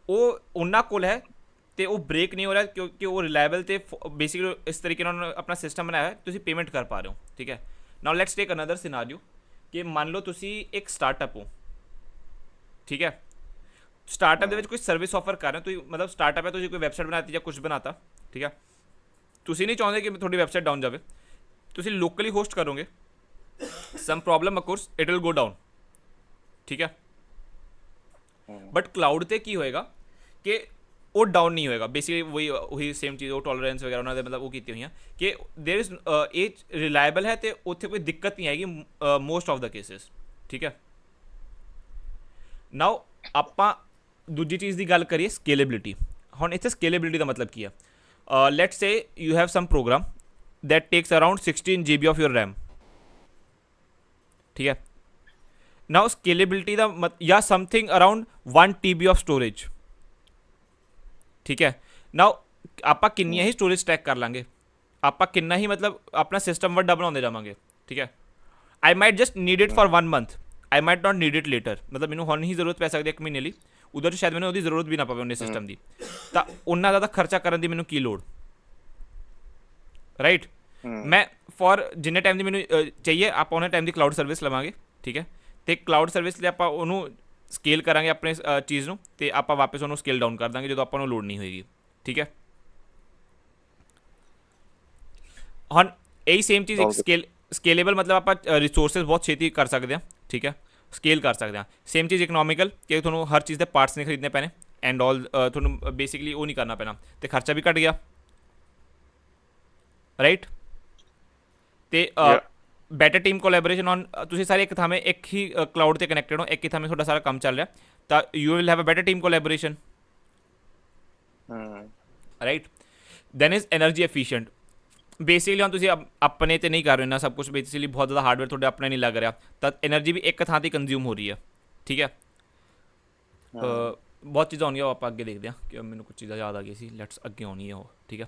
वो उन्होंने कोल है ਤੇ ਉਹ ਬ੍ਰੇਕ ਨਹੀਂ ਹੋ ਰਿਹਾ ਕਿਉਂਕਿ ਉਹ ਰਿਲਾਇਬਲ ਤੇ ਬੇਸਿਕਲੀ ਇਸ ਤਰੀਕੇ ਨਾਲ ਆਪਣਾ ਸਿਸਟਮ ਬਣਾਇਆ ਹੈ, ਤੁਸੀਂ ਪੇਮੈਂਟ ਕਰ ਪਾ ਰਹੇ ਹੋ। ਠੀਕ ਹੈ, ਨਾਓ ਲੈਟਸ ਟੇਕ ਅਨਦਰ ਸਿਨਾਰੀਓ ਕਿ ਮੰਨ ਲਓ ਤੁਸੀਂ ਇੱਕ ਸਟਾਰਟਅਪ ਹੋ। ਠੀਕ ਹੈ, ਸਟਾਰਟਅਪ ਦੇ ਵਿੱਚ ਕੋਈ ਸਰਵਿਸ ਆਫਰ ਕਰ ਰਹੇ ਹੋ, ਤੁਸੀਂ ਮਤਲਬ ਸਟਾਰਟਅਪ ਹੈ, ਤੁਸੀਂ ਕੋਈ ਵੈਬਸਾਈਟ ਬਣਾਤੀ ਜਾਂ ਕੁਝ ਬਣਾਤਾ। ਠੀਕ ਹੈ, ਤੁਸੀਂ ਨਹੀਂ ਚਾਹੁੰਦੇ ਕਿ ਤੁਹਾਡੀ ਵੈਬਸਾਈਟ ਡਾਊਨ ਜਾਵੇ, ਤੁਸੀਂ ਲੋਕਲੀ ਹੋਸਟ ਕਰੋਗੇ, some problem occurs it will go down. ਠੀਕ ਹੈ, बट क्लाउड ਤੇ ਕੀ ਹੋਏਗਾ ਕਿ ਉਹ ਡਾਊਨ ਨਹੀਂ ਹੋਏਗਾ ਬੇਸਿਕਲੀ ਉਹੀ ਸੇਮ ਚੀਜ਼ ਉਹ ਟੋਲਰੈਂਸ ਵਗੈਰਾ ਉਹਨਾਂ ਦੇ ਮਤਲਬ ਉਹ ਕੀਤੀ ਹੋਈਆਂ ਕਿ देयर इज ਇਹ ਰਿਲਾਇਬਲ ਹੈ ਤੇ ਉੱਥੇ ਕੋਈ ਦਿੱਕਤ ਨਹੀਂ ਆਏਗੀ ਮੋਸਟ ਆਫ ਦਾ ਕੇਸਿਸ ਠੀਕ ਹੈ ਨਾਓ ਆਪਾਂ ਦੂਜੀ ਚੀਜ਼ ਦੀ ਗੱਲ ਕਰੀਏ ਸਕੇਲੇਬਿਲਿਟੀ ਹੁਣ ਇੱਥੇ ਸਕੇਲੇਬਿਲਿਟੀ ਦਾ ਮਤਲਬ ਕੀ ਹੈ let's say you have some program that takes around 16 GB of your RAM ठीक है now scalability ਦਾ या something around 1 TB of storage ठीक है now ਆਪਾਂ ਕਿੰਨੀਆਂ ਹੀ ਸਟੋਰੇਜ ਸਟੈਕ ਕਰ ਲਾਂਗੇ ਆਪਾਂ ਕਿੰਨਾ ਹੀ ਮਤਲਬ ਆਪਣਾ ਸਿਸਟਮ ਵੱਡਾ ਬਣਾਉਂਦੇ ਜਾਵਾਂਗੇ ਠੀਕ ਹੈ I might just need it for 1 month I might not need it later ਮਤਲਬ ਮੈਨੂੰ ਹੁਣ ਹੀ ਜ਼ਰੂਰਤ ਪੈ ਸਕਦੀ ਹੈ 1 ਮਹੀਨੇ ਲਈ ਉਧਰ ਸ਼ਾਇਦ ਮੈਨੂੰ ਉਹਦੀ ਜ਼ਰੂਰਤ ਵੀ ਨਾ ਪਵੇ ਉਹਨੇ ਸਿਸਟਮ ਦੀ ਤਾਂ ਉਹਨਾਂ ਜ਼ਿਆਦਾ ਖਰਚਾ ਕਰਨ ਦੀ ਮੈਨੂੰ ਕੀ ਲੋੜ ਰਾਈਟ ਮੈਂ ਫॉर ਜਿੰਨੇ ਟਾਈਮ ਦੀ ਮੈਨੂੰ ਚਾਹੀਏ ਆਪਾਂ ਉਹਨੇ ਟਾਈਮ ਦੀ ਕਲਾਊਡ ਸਰਵਿਸ ਲਵਾਂਗੇ ਠੀਕ ਹੈ ਅਤੇ ਕਲਾਊਡ ਸਰਵਿਸ ਲਈ ਆਪਾਂ ਉਹਨੂੰ ਸਕੇਲ ਕਰਾਂਗੇ ਆਪਣੇ ਚੀਜ਼ ਨੂੰ ਅਤੇ ਆਪਾਂ ਵਾਪਸ ਉਹਨੂੰ ਸਕੇਲ ਡਾਊਨ ਕਰ ਦਾਂਗੇ ਜਦੋਂ ਆਪਾਂ ਨੂੰ ਲੋੜ ਨਹੀਂ ਹੋਏਗੀ ਠੀਕ ਹੈ ਹੁਣ ਇਹੀ ਸੇਮ ਚੀਜ਼ ਇੱਕ ਸਕੇਲੇਬਲ ਮਤਲਬ ਆਪਾਂ ਰਿਸੋਰਸਿਸ ਬਹੁਤ ਛੇਤੀ ਕਰ ਸਕਦੇ ਹਾਂ ਠੀਕ ਹੈ ਸਕੇਲ ਕਰ ਸਕਦੇ ਹਾਂ ਸੇਮ ਚੀਜ਼ ਇਕਨੋਮਿਕਲ ਕਿ ਤੁਹਾਨੂੰ ਹਰ ਚੀਜ਼ ਦੇ ਪਾਰਟਸ ਨਹੀਂ ਖਰੀਦਣੇ ਪੈਣੇ ਐਂਡ ਆਲ ਤੁਹਾਨੂੰ ਬੇਸਿਕਲੀ ਉਹ ਨਹੀਂ ਕਰਨਾ ਪੈਣਾ ਅਤੇ ਖਰਚਾ ਵੀ ਘੱਟ ਗਿਆ ਰਾਈਟ ਤੇ ਬੈਟਰ ਟੀਮ ਕੋਲੈਬੋਰੇਸ਼ਨ ਔਨ ਤੁਸੀਂ ਸਾਰੇ ਇੱਕ ਥਾਵੇਂ ਇੱਕ ਹੀ ਕਲਾਊਡ 'ਤੇ ਕਨੈਕਟਡ ਹੋ ਇੱਕ ਹੀ ਥਾਵੇਂ ਤੁਹਾਡਾ ਸਾਰਾ ਕੰਮ ਚੱਲ ਰਿਹਾ ਤਾਂ you will have a better team collaboration right then is energy efficient basically ਹੁਣ ਤੁਸੀਂ ਆਪਣੇ 'ਤੇ ਨਹੀਂ ਕਰ ਰਹੇ ਨਾ ਸਭ ਕੁਛ ਬੇਸਿਕਲੀ ਬਹੁਤ ਜ਼ਿਆਦਾ ਹਾਰਡਵੇਅਰ ਤੁਹਾਡੇ ਆਪਣੇ ਨਹੀਂ ਲੱਗ ਰਿਹਾ ਤਾਂ ਐਨਰਜੀ ਵੀ ਇੱਕ ਥਾਂ 'ਤੇ ਕੰਜ਼ਿਊਮ ਹੋ ਰਹੀ ਹੈ ਠੀਕ ਹੈ ਬਹੁਤ ਚੀਜ਼ਾਂ ਆਉਣੀਆਂ ਉਹ ਆਪਾਂ ਅੱਗੇ ਦੇਖਦੇ ਹਾਂ ਕਿ ਮੈਨੂੰ ਕੁਛ ਚੀਜ਼ਾਂ ਯਾਦ ਆ ਗਈ ਸੀ ਲੈਟਸ ਅੱਗੇ ਆਉਣੀ ਹੈ ਉਹ ਠੀਕ ਹੈ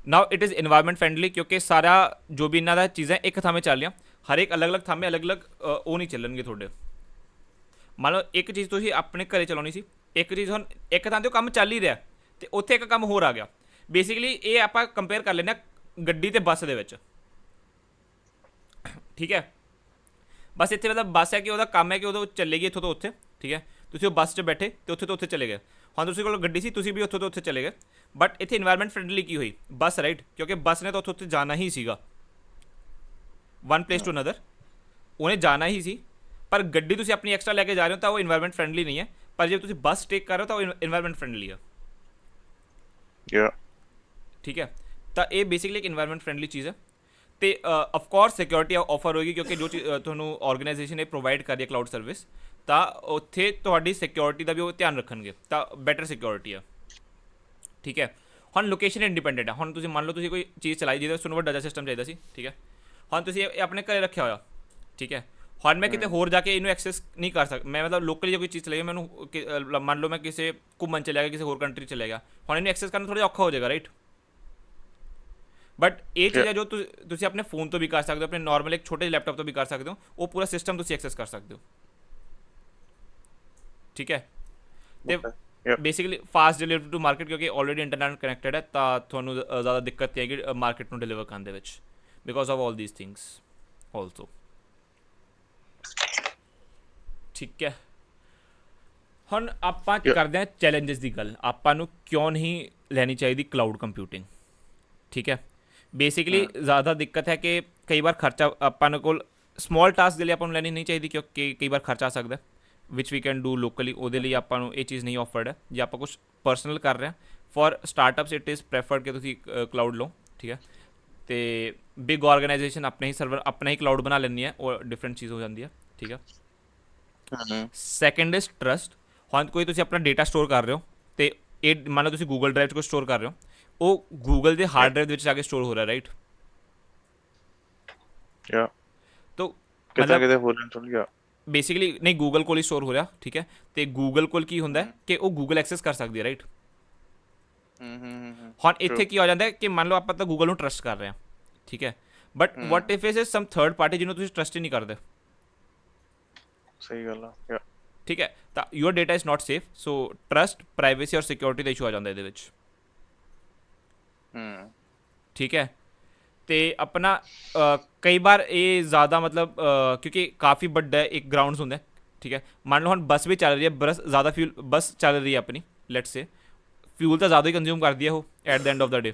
ਨਾਓ ਇਟ ਇਜ਼ ਇਨਵਾਇਰਮੈਂਟ ਫਰੈਂਡਲੀ ਕਿਉਂਕਿ ਸਾਰਾ ਜੋ ਵੀ ਇਹਨਾਂ ਦਾ ਚੀਜ਼ਾਂ ਇੱਕ ਥਾਵੇਂ ਚੱਲ ਰਹੀਆਂ ਹਰ ਇੱਕ ਅਲੱਗ ਅਲੱਗ ਥਾਵੇਂ ਅਲੱਗ ਅਲੱਗ ਉਹ ਨਹੀਂ ਚੱਲਣਗੇ ਤੁਹਾਡੇ ਮੰਨ ਲਓ ਇੱਕ ਚੀਜ਼ ਤੁਸੀਂ ਆਪਣੇ ਘਰੇ ਚਲਾਉਣੀ ਸੀ ਇੱਕ ਚੀਜ਼ ਹੁਣ ਇੱਕ ਥਾਂ 'ਤੇ ਉਹ ਕੰਮ ਚੱਲ ਹੀ ਰਿਹਾ ਅਤੇ ਉੱਥੇ ਇੱਕ ਕੰਮ ਹੋਰ ਆ ਗਿਆ ਬੇਸਿਕਲੀ ਇਹ ਆਪਾਂ ਕੰਪੇਅਰ ਕਰ ਲੈਂਦੇ ਹਾਂ ਗੱਡੀ ਅਤੇ ਬੱਸ ਦੇ ਵਿੱਚ ਠੀਕ ਹੈ ਬਸ ਇੱਥੇ ਮਤਲਬ ਬੱਸ ਹੈ ਕਿ ਉਹਦਾ ਕੰਮ ਹੈ ਕਿ ਉਦੋਂ ਚੱਲੇਗੀ ਇੱਥੋਂ ਤੋਂ ਉੱਥੇ ਠੀਕ ਹੈ ਤੁਸੀਂ ਉਹ ਬੱਸ 'ਚ ਬੈਠੇ ਅਤੇ ਉੱਥੇ ਤੋਂ ਉੱਥੇ ਚਲੇ ਗਏ ਹੁਣ ਤੁਸੀਂ ਕੋਲ ਗੱਡੀ ਸੀ ਤੁਸੀਂ ਵੀ ਉੱਥੋਂ ਤੋਂ ਉੱਥੇ ਚਲੇ ਗਏ ਬਟ ਇੱਥੇ ਇਨਵਾਇਰਮੈਂਟ ਫਰੈਂਡਲੀ ਕੀ ਹੋਈ ਬੱਸ ਰਾਈਟ ਕਿਉਂਕਿ ਬੱਸ ਨੇ ਤਾਂ ਉੱਥੋਂ ਉੱਥੇ ਜਾਣਾ ਹੀ ਸੀਗਾ ਵਨ ਪਲੇਸ ਟੂ ਅਨਦਰ ਉਹਨੇ ਜਾਣਾ ਹੀ ਸੀ ਪਰ ਗੱਡੀ ਤੁਸੀਂ ਆਪਣੀ ਐਕਸਟਰਾ ਲੈ ਕੇ ਜਾ ਰਹੇ ਹੋ ਤਾਂ ਉਹ ਇਨਵਾਇਰਮੈਂਟ ਫਰੈਂਡਲੀ ਨਹੀਂ ਹੈ ਪਰ ਜੇ ਤੁਸੀਂ ਬੱਸ ਟੇਕ ਕਰ ਰਹੇ ਹੋ ਤਾਂ ਉਹ ਇਨਵਾਇਰਮੈਂਟ ਫਰੈਂਡਲੀ ਹੈ ਠੀਕ ਹੈ ਤਾਂ ਇਹ ਬੇਸਿਕਲੀ ਇੱਕ ਇਨਵਾਇਰਮੈਂਟ ਫਰੈਂਡਲੀ ਚੀਜ਼ ਹੈ ਅਤੇ ਅਫਕੋਰਸ ਸਿਕਿਉਰਿਟੀ ਆਫਰ ਹੋਏਗੀ ਕਿਉਂਕਿ ਜੋ ਚੀਜ਼ ਤੁਹਾਨੂੰ ਔਰਗਨਾਈਜੇਸ਼ਨ ਇਹ ਪ੍ਰੋਵਾਈਡ ਕਰ ਰਹੀ ਹੈ ਕਲਾਊਡ ਸਰਵਿਸ ਤਾਂ ਉੱਥੇ ਤੁਹਾਡੀ ਸਿਕਿਉਰਿਟੀ ਦਾ ਵੀ ਉਹ ਧਿਆਨ ਰੱਖਣਗੇ ਤਾਂ ਬੈਟਰ ਸਿਕਿਉਰਿਟੀ ਆ ਠੀਕ ਹੈ ਹੁਣ ਲੋਕੇਸ਼ਨ ਇੰਡੀਪੈਂਡੈਂਟ ਹੈ ਹੁਣ ਤੁਸੀਂ ਮੰਨ ਲਓ ਤੁਸੀਂ ਕੋਈ ਚੀਜ਼ ਚਲਾਈ ਜਿਹਦੇ ਤੁਹਾਨੂੰ ਵੱਡਾ ਜਿਹਾ ਸਿਸਟਮ ਚਾਹੀਦਾ ਸੀ ਠੀਕ ਹੈ ਹੁਣ ਤੁਸੀਂ ਇਹ ਆਪਣੇ ਘਰੇ ਰੱਖਿਆ ਹੋਇਆ ਠੀਕ ਹੈ ਹੁਣ ਮੈਂ ਕਿਤੇ ਹੋਰ ਜਾ ਕੇ ਇਹਨੂੰ ਐਕਸੈਸ ਨਹੀਂ ਕਰ ਸਕਦਾ ਮੈਂ ਮਤਲਬ ਲੋਕਲੀ ਜੇ ਕੋਈ ਚੀਜ਼ ਚਲਾਈ ਮੈਨੂੰ ਮੰਨ ਲਓ ਮੈਂ ਕਿਸੇ ਘੁੰਮਣ ਚਲਿਆ ਗਿਆ ਕਿਸੇ ਹੋਰ ਕੰਟਰੀ ਚਲੇ ਗਿਆ ਹੁਣ ਇਹਨੂੰ ਐਕਸੈਸ ਕਰਨਾ ਥੋੜ੍ਹਾ ਜਿਹਾ ਔਖਾ ਹੋ ਜਾਏਗਾ ਰਾਈਟ ਬਟ ਇਹ ਚੀਜ਼ ਹੈ ਜੋ ਤੁਸੀਂ ਆਪਣੇ ਫੋਨ ਤੋਂ ਵੀ ਕਰ ਸਕਦੇ ਹੋ ਆਪਣੇ ਨਾਰਮਲ ਇੱਕ ਛੋਟੇ ਜਿਹੇ ਲੈਪਟਾਪ ਤੋਂ ਵੀ ਕਰ ਸਕਦੇ ਹੋ ਉਹ ਪੂਰਾ ਸਿਸਟਮ ਤੁਸੀਂ ਐਕਸੈਸ ਕਰ ਸਕਦੇ ਹੋ ਠੀਕ ਹੈ ਅਤੇ basically fast delivery to market ਕਿਉਂਕਿ ਆਲਰੇਡੀ ਇੰਟਰਨੈਟ ਕਨੈਕਟਡ ਹੈ ਤਾਂ ਤੁਹਾਨੂੰ ਜ਼ਿਆਦਾ ਦਿੱਕਤ ਨਹੀਂ ਆਏਗੀ ਮਾਰਕੀਟ ਨੂੰ ਡਿਲੀਵਰ ਕਰਨ ਦੇ ਵਿੱਚ because of all ਦੀਸ things also ਠੀਕ ਹੈ ਹੁਣ ਆਪਾਂ ਕਰਦੇ ਹਾਂ ਚੈਲੰਜਸ ਦੀ ਗੱਲ ਆਪਾਂ ਨੂੰ ਕਿਉਂ ਨਹੀਂ ਲੈਣੀ ਚਾਹੀਦੀ ਕਲਾਊਡ ਕੰਪਿਊਟਿੰਗ ਠੀਕ ਹੈ ਬੇਸਿਕਲੀ ਜ਼ਿਆਦਾ ਦਿੱਕਤ ਹੈ ਕਿ ਕਈ ਵਾਰ ਖਰਚਾ ਆਪਾਂ ਕੋਲ ਸਮਾਲ ਟਾਸਕ ਦੇ ਲਈ ਆਪਾਂ ਨੂੰ ਲੈਣੀ ਨਹੀਂ ਚਾਹੀਦੀ ਕਿਉਂਕਿ ਕਈ ਵਾਰ ਖਰਚਾ ਆ ਸਕਦਾ ਵਿਚ ਵੀ ਕੈਨ ਡੂ ਲੋਕਲੀ ਉਹਦੇ ਲਈ ਆਪਾਂ ਨੂੰ ਇਹ ਚੀਜ਼ ਨਹੀਂ ਆਫਰਡ ਹੈ ਜੇ ਆਪਾਂ ਕੁਛ ਪਰਸਨਲ ਕਰ ਰਹੇ ਹਾਂ for startups it is preferred ਕਿ ਤੁਸੀਂ ਕਲਾਊਡ ਲਓ ਠੀਕ ਹੈ ਅਤੇ ਬਿਗ ਆਰਗੇਨਾਈਜੇਸ਼ਨ ਆਪਣੇ ਹੀ ਸਰਵਰ ਆਪਣਾ ਹੀ ਕਲਾਊਡ ਬਣਾ ਲੈਂਦੀ ਹੈ ਉਹ ਡਿਫਰੈਂਟ ਚੀਜ਼ ਹੋ ਜਾਂਦੀ ਹੈ ਠੀਕ ਹੈ ਸੈਕਿੰਡ ਇਜ਼ ਟਰਸਟ ਹੁਣ ਕੋਈ ਤੁਸੀਂ ਆਪਣਾ ਡੇਟਾ ਸਟੋਰ ਕਰ ਰਹੇ ਹੋ ਅਤੇ ਇਹ ਮੰਨ ਲਓ ਤੁਸੀਂ ਗੂਗਲ ਡਰਾਈਵ 'ਚ ਕੋਈ ਸਟੋਰ ਕਰ ਰਹੇ ਹੋ ਉਹ ਗੂਗਲ ਦੇ ਹਾਰਡ ਡਰਾਈਵ ਦੇ ਵਿੱਚ ਜਾ ਕੇ ਸਟੋਰ ਹੋ ਰਿਹਾ ਰਾਈਟ ਤੋ ਮਤਲਬ ਬੇਸਿਕਲੀ ਨਹੀਂ ਗੂਗਲ ਕੋਲ ਹੀ ਸਟੋਰ ਹੋ ਰਿਹਾ ਠੀਕ ਹੈ ਅਤੇ ਗੂਗਲ ਕੋਲ ਕੀ ਹੁੰਦਾ ਕਿ ਉਹ ਗੂਗਲ ਐਕਸੈਸ ਕਰ ਸਕਦੀ ਹੈ ਰਾਈਟ ਹੁਣ ਇੱਥੇ ਕੀ ਹੋ ਜਾਂਦਾ ਕਿ ਮੰਨ ਲਓ ਆਪਾਂ ਤਾਂ ਗੂਗਲ ਨੂੰ ਟਰਸਟ ਕਰ ਰਹੇ ਹਾਂ ਠੀਕ ਹੈ but what if is sum third party ਜਿਹਨੂੰ ਤੁਸੀਂ ਟਰਸਟ ਹੀ ਨਹੀਂ ਕਰਦੇ ਸਹੀ ਗੱਲ ਆ ਠੀਕ ਹੈ ਤਾਂ your data is not safe so trust privacy ਔਰ ਸਿਕਿਉਰਿਟੀ ਦਾ ਇਸ਼ੂ ਆ ਜਾਂਦਾ ਇਹਦੇ ਵਿੱਚ ਠੀਕ ਹੈ ਅਤੇ ਆਪਣਾ ਕਈ ਵਾਰ ਇਹ ਜ਼ਿਆਦਾ ਮਤਲਬ ਕਿਉਂਕਿ ਕਾਫੀ ਵੱਡਾ ਇੱਕ ਗਰਾਊਂਡਸ ਹੁੰਦਾ ਠੀਕ ਹੈ ਮੰਨ ਲਓ ਹੁਣ ਬੱਸ ਵੀ ਚੱਲ ਰਹੀ ਹੈ ਜ਼ਿਆਦਾ ਫਿਊਲ ਬੱਸ ਚੱਲ ਰਹੀ ਹੈ ਆਪਣੀ ਲੈਟਸ ਸੇ ਫਿਊਲ ਤਾਂ ਜ਼ਿਆਦਾ ਹੀ ਕੰਜ਼ਿਊਮ ਕਰਦੀ ਹੈ ਉਹ at the end of the day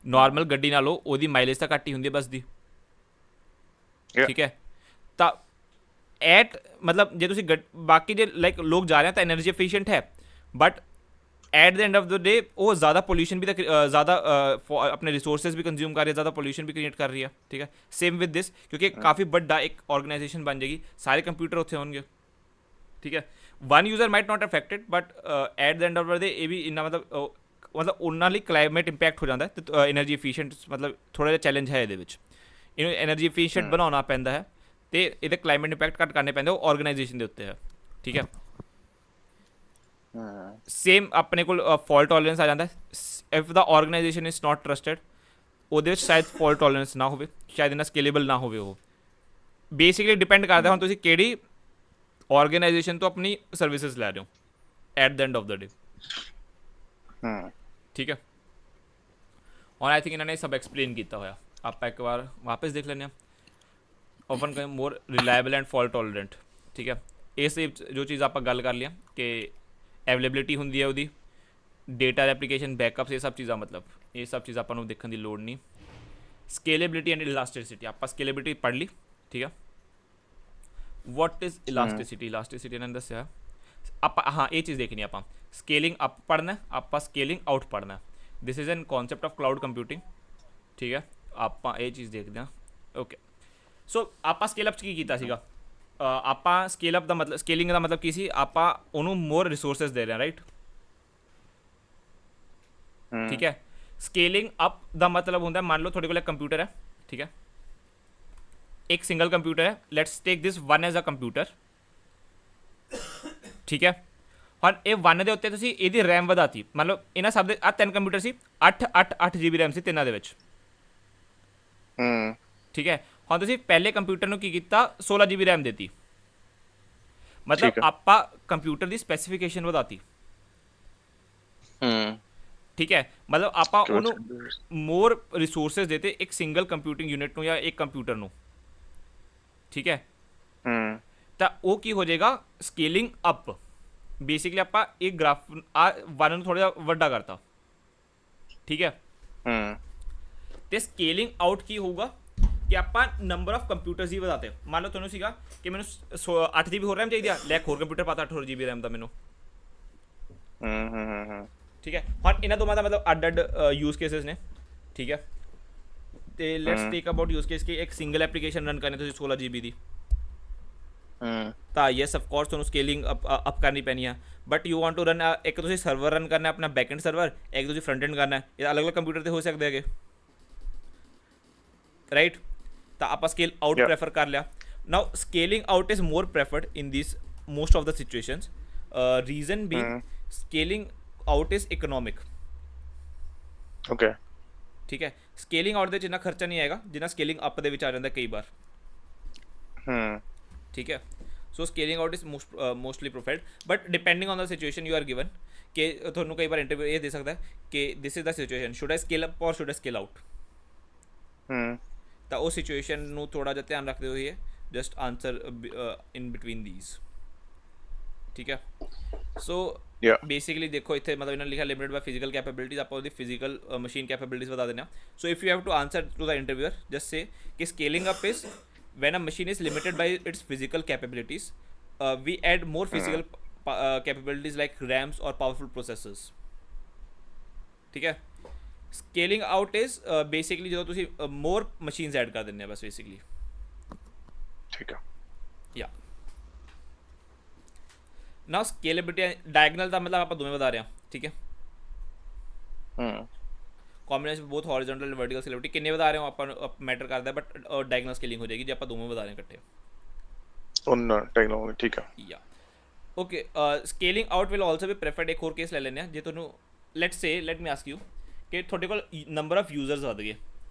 normal ਗੱਡੀ ਨਾਲੋਂ ਉਹਦੀ ਮਾਈਲੇਜ ਤਾਂ ਘੱਟ ਹੀ ਹੁੰਦੀ ਹੈ ਬੱਸ ਦੀ ਠੀਕ ਹੈ ਤਾਂ ਐਟ ਮਤਲਬ ਜੇ ਤੁਸੀਂ ਬਾਕੀ ਜੇ ਲਾਈਕ ਲੋਕ ਜਾ ਰਹੇ ਤਾਂ એનર્ਜੀ ਐਫੀਸ਼ੀਐਂਟ ਹੈ, but at the end of the day ਉਹ ਜ਼ਿਆਦਾ ਪੋਲਿਊਸ਼ਨ ਵੀ ਤਾਂ ਜ਼ਿਆਦਾ ਆਪਣੇ ਰਿਸੋਰसेज ਵੀ ਕੰਜ਼ਿਊਮ ਕਰ ਰਹੀ ਹੈ, ਜ਼ਿਆਦਾ ਪੋਲਿਊਸ਼ਨ ਵੀ ਕ੍ਰੀਏਟ ਕਰ ਰਹੀ ਹੈ, ਠੀਕ ਹੈ। ਸੇਮ ਵਿਦ ਦਿਸ, ਕਿਉਂਕਿ ਕਾਫੀ ਵੱਡਾ ਇੱਕ ਆਰਗੇਨਾਈਜੇਸ਼ਨ ਬਣ ਜਾਏਗੀ, ਸਾਰੇ ਕੰਪਿਊਟਰ ਉੱਥੇ ਹੋਣਗੇ, ਠੀਕ ਹੈ। One user might not affected, but at the end of the day ਇਹ ਵੀ ਇੰਨਾ ਮਤਲਬ ਉਹਨਾਂ ਲਈ ਕਲਾਈਮੇਟ ਇੰਪੈਕਟ ਹੋ ਜਾਂਦਾ, ਅਤੇ એનર્ਜੀ ਐਫੀਸ਼ੀਐਂਟ ਮਤਲਬ ਥੋੜ੍ਹਾ ਜਿਹਾ ਚੈਲੰਜ ਹੈ ਇਹਦੇ ਵਿੱਚ। ਇਹਨੂੰ એનર્ਜੀ ਐਫੀਸ਼ੀਐਂਟ ਬਣਾਉਣਾ ਪੈਂਦਾ ਹੈ, ਅਤੇ ਇਹਦੇ ਕਲਾਈਮੇਟ ਇੰਪੈਕਟ ਘੱਟ ਕਰਨੇ ਪੈਂਦੇ, ਉਹ ਆਰਗੇਨਾਈਜੇਸ਼ਨ ਦੇ ਉੱਤੇ ਹੈ, ਠੀਕ ਹੈ। ਸੇਮ ਆਪਣੇ ਕੋਲ ਫਾਲਟ ਟੋਲਰੈਂਸ ਆ ਜਾਂਦਾ, if the organisation is not trusted, ਉਹਦੇ ਵਿੱਚ ਸ਼ਾਇਦ ਫਾਲਟ ਟੋਲਰੈਂਸ ਨਾ ਹੋਵੇ, ਸ਼ਾਇਦ ਇਹਨਾਂ ਸਕੇਲੇਬਲ ਨਾ ਹੋਵੇ। ਉਹ ਬੇਸਿਕਲੀ ਡਿਪੈਂਡ ਕਰਦਾ ਹੁਣ ਤੁਸੀਂ ਕਿਹੜੀ ਆਰਗੇਨਾਈਜੇਸ਼ਨ ਤੋਂ ਆਪਣੀ ਸਰਵਿਸਿਜ਼ ਲੈ ਰਹੇ ਹੋ at the end of the day, ਠੀਕ ਹੈ। ਔਰ ਆਈ ਥਿੰਕ ਇਹਨਾਂ ਨੇ ਸਭ ਐਕਸਪਲੇਨ ਕੀਤਾ ਹੋਇਆ, ਆਪਾਂ ਇੱਕ ਵਾਰ ਵਾਪਸ ਦੇਖ ਲੈਂਦੇ ਹਾਂ। ਓਪਨ ਕरें more reliable and fault tolerant, ਠੀਕ ਹੈ। ਇਸ ਜੋ ਚੀਜ਼ ਆਪਾਂ ਗੱਲ ਕਰ ਲਿਆ ਕਿ ਅਵੇਲੇਬਿਲਿਟੀ ਹੁੰਦੀ ਹੈ ਉਹਦੀ, ਡੇਟਾ ਐਪਲੀਕੇਸ਼ਨ ਬੈਕਅਪਸ, ਇਹ ਸਭ ਚੀਜ਼ਾਂ, ਮਤਲਬ ਇਹ ਸਭ ਚੀਜ਼ਾਂ ਆਪਾਂ ਨੂੰ ਦੇਖਣ ਦੀ ਲੋੜ ਨਹੀਂ। ਸਕੇਲੇਬਿਲਿਟੀ ਐਂਡ ਇਲਾਸਟਿਸਿਟੀ, ਆਪਾਂ ਸਕੇਲੇਬਿਲਿਟੀ ਪੜ੍ਹ ਲਈ, ਠੀਕ ਹੈ। What is ਇਲਾਸਟਿਸਿਟੀ? ਇਲਾਸਟਿਸਿਟੀ ਇਹਨਾਂ ਨੇ ਦੱਸਿਆ ਆਪਾਂ, ਹਾਂ ਇਹ ਚੀਜ਼ ਦੇਖਣੀ ਆਪਾਂ। ਸਕੇਲਿੰਗ ਅਪ ਪੜ੍ਹਨਾ, ਆਪਾਂ ਸਕੇਲਿੰਗ ਆਊਟ ਪੜ੍ਹਨਾ। This is an concept of cloud computing, ਠੀਕ ਹੈ। ਆਪਾਂ ਇਹ ਚੀਜ਼ ਦੇਖਦੇ ਹਾਂ, ਓਕੇ। ਸੋ ਆਪਾਂ ਸਕੇਲ ਅਪ 'ਚ ਕੀ ਕੀਤਾ ਸੀਗਾ, ਆਪਾਂ ਸਕੇਲ ਅਪ ਦਾ ਮਤਲਬ, ਸਕੇਲਿੰਗ ਦਾ ਮਤਲਬ ਕੀ ਸੀ, ਆਪਾਂ ਉਹਨੂੰ ਮੋਰ ਰਿਸੋਰਸਿਸ ਦੇ ਰਹੇ ਹਾਂ, ਰਾਈਟ, ਠੀਕ ਹੈ। ਸਕੇਲਿੰਗ ਅਪ ਦਾ ਮਤਲਬ ਹੁੰਦਾ, ਮੰਨ ਲਓ ਤੁਹਾਡੇ ਕੋਲ ਇੱਕ ਕੰਪਿਊਟਰ ਹੈ, ਠੀਕ ਹੈ, ਇੱਕ ਸਿੰਗਲ ਕੰਪਿਊਟਰ ਹੈ, let's take this one as a computer, ਠੀਕ ਹੈ। ਹੁਣ ਇਹ ਵਨ ਦੇ ਉੱਤੇ ਤੁਸੀਂ ਇਹਦੀ ਰੈਮ ਵਧਾਤੀ, ਮੰਨ ਲਓ ਇਹਨਾਂ ਸਭ ਦੇ, ਆਹ 3 ਕੰਪਿਊਟਰ ਸੀ, 8 GB ਰੈਮ ਸੀ ਤਿੰਨਾਂ ਦੇ ਵਿੱਚ, ਠੀਕ ਹੈ। ਹੁਣ ਤੁਸੀਂ ਪਹਿਲੇ ਕੰਪਿਊਟਰ ਨੂੰ ਕੀ ਕੀਤਾ, 16 GB ਰੈਮ ਦੇਤੀ, ਮਤਲਬ ਆਪਾਂ ਕੰਪਿਊਟਰ ਦੀ ਸਪੈਸੀਫਿਕੇਸ਼ਨ ਵਧਾਤੀ, ਠੀਕ ਹੈ। ਮਤਲਬ ਆਪਾਂ ਉਹਨੂੰ ਮੋਰ ਰਿਸੋਰਸਿਸ ਦੇਤੇ ਇੱਕ ਸਿੰਗਲ ਕੰਪਿਊਟਿੰਗ ਯੂਨਿਟ ਨੂੰ ਜਾਂ ਇੱਕ ਕੰਪਿਊਟਰ ਨੂੰ, ਠੀਕ ਹੈ। ਤਾਂ ਉਹ ਕੀ ਹੋ ਜਾਏਗਾ, ਸਕੇਲਿੰਗ ਅਪ। ਬੇਸਿਕਲੀ ਆਪਾਂ ਇਹ ਗ੍ਰਾਫ ਆ ਵਨ ਨੂੰ ਥੋੜ੍ਹਾ ਜਿਹਾ ਵੱਡਾ ਕਰਤਾ, ਠੀਕ ਹੈ। ਤੇ ਸਕੇਲਿੰਗ ਆਊਟ ਕੀ ਹੋਊਗਾ ਕਿ ਆਪਾਂ ਨੰਬਰ ਆਫ ਕੰਪਿਊਟਰਸ ਹੀ ਵਧਾਤੇ। ਮੰਨ ਲਓ ਤੁਹਾਨੂੰ ਸੀਗਾ ਕਿ ਮੈਨੂੰ 8 GB ਹੋਰ ਰੈਮ ਚਾਹੀਦੀ ਆ, ਲੈ ਹੋਰ ਕੰਪਿਊਟਰ ਪਾਤਾ 8 GB ਰੈਮ ਦਾ ਮੈਨੂੰ, ਠੀਕ ਹੈ। ਹੁਣ ਇਹਨਾਂ ਦੋਵਾਂ ਦਾ ਮਤਲਬ ਅੱਡ ਯੂਜ਼ ਕੇਸਿਸ ਨੇ, ਠੀਕ ਹੈ। ਤੇ let's take about use case ਕਿ ਇੱਕ ਸਿੰਗਲ ਐਪਲੀਕੇਸ਼ਨ ਰਨ ਕਰਨੀ ਤੁਸੀਂ 16 GB ਦੀ, ਤਾਂ ਯੈਸ ਆਫ ਕੋਰਸ ਤੁਹਾਨੂੰ ਸਕੇਲਿੰਗ ਅਪ ਕਰਨੀ ਪੈਣੀ ਆ। But you want to run, ਇੱਕ ਤੁਸੀਂ ਸਰਵਰ ਰਨ ਕਰਨਾ ਆਪਣਾ ਬੈਕਐਂਡ ਸਰਵਰ, ਇੱਕ ਤੁਸੀਂ ਫਰੰਟ ਐਂਡ ਕਰਨਾ, ਇਹ ਅਲੱਗ ਅਲੱਗ ਕੰਪਿਊਟਰ 'ਤੇ ਹੋ ਸਕਦੇ ਹੈਗੇ, ਰਾਈਟ। ਤਾਂ ਆਪਾਂ ਸਕੇਲ ਆਊਟ ਪ੍ਰੈਫਰ ਕਰ ਲਿਆ। Now scaling out is more preferred in this most of the situations, reason being scaling out is economic, okay, ਠੀਕ ਹੈ। ਸਕੇਲਿੰਗ ਆਊਟ ਦੇ ਵਿੱਚ ਇੰਨਾ ਖਰਚਾ ਨਹੀਂ ਆਏਗਾ ਜਿੰਨਾ ਸਕੇਲਿੰਗ ਅਪ ਦੇ ਵਿੱਚ ਆ ਜਾਂਦਾ ਕਈ ਵਾਰ, ਠੀਕ ਹੈ। So scaling out is mostly preferred, but depending on the situation you are given, ਕਿ ਤੁਹਾਨੂੰ ਕਈ ਵਾਰ ਇੰਟਰਵਿਊ ਇਹ ਦੇ ਸਕਦਾ ਕਿ this is the situation, should I scale up or should I scale out. ਤਾਂ ਉਹ ਸਿਚੁਏਸ਼ਨ ਨੂੰ ਥੋੜ੍ਹਾ ਜਿਹਾ ਧਿਆਨ ਰੱਖਦੇ ਹੋਏ just answer in between these, ਠੀਕ ਹੈ। ਸੋ ਬੇਸਿਕਲੀ ਦੇਖੋ ਇੱਥੇ ਮਤਲਬ ਇਹਨਾਂ ਨੇ ਲਿਖਿਆ ਲਿਮਿਟਡ ਬਾਈ ਫਿਜ਼ੀਕਲ ਕੈਪੇਬਿਲਿਟੀਜ਼, ਆਪਾਂ ਉਹਦੀ ਫਿਜ਼ੀਕਲ ਮਸ਼ੀਨ ਕੈਪੇਬਿਲਿਟੀਜ਼ ਵਧਾ ਦਿੰਦੇ ਹਾਂ। So if you have to answer to the interviewer, just say ਕਿ scaling up is when a machine is limited by its physical capabilities, we add more physical capabilities like RAMs or powerful processors, ठीक है। scaling out is basically ਜਦੋਂ ਤੁਸੀਂ more machines add ਕਰ ਦਿੰਦੇ ਆ ਬਸ basically, ਠੀਕ ਹੈ। yeah now scalability diagonal ਦਾ ਮਤਲਬ ਆਪਾਂ ਦੋਵੇਂ ਵਧਾ ਰਹੇ ਹਾਂ, ਠੀਕ ਹੈ। combination of both horizontal and vertical scalability ਕਿੰਨੇ ਵਧਾ ਰਹੇ ਹੋ ਆਪਾਂ ਮੈਟਰ ਕਰਦਾ, ਬਟ ਡਾਇਗਨਲ ਸਕੇਲਿੰਗ ਹੋ ਜਾਏਗੀ ਜੇ ਆਪਾਂ ਦੋਵੇਂ ਵਧਾ ਰਹੇ ਇਕੱਠੇ, ਉਹਨਾਂ ਟੈਕਨੋਲੋਜੀ, ਠੀਕ ਹੈ। Yeah okay, scaling out will also be preferred. ਇੱਕ ਹੋਰ ਕੇਸ ਲੈ ਲੈਂਦੇ ਹਾਂ, ਜੇ ਤੁਹਾਨੂੰ ਲੈਟ ਮੀ ਆਸਕ ਯੂ ਕਿ ਤੁਹਾਡੇ ਕੋਲ ਨੰਬਰ ਆਫ ਯੂਜ਼ਰਸ ਵਧ ਗਏ,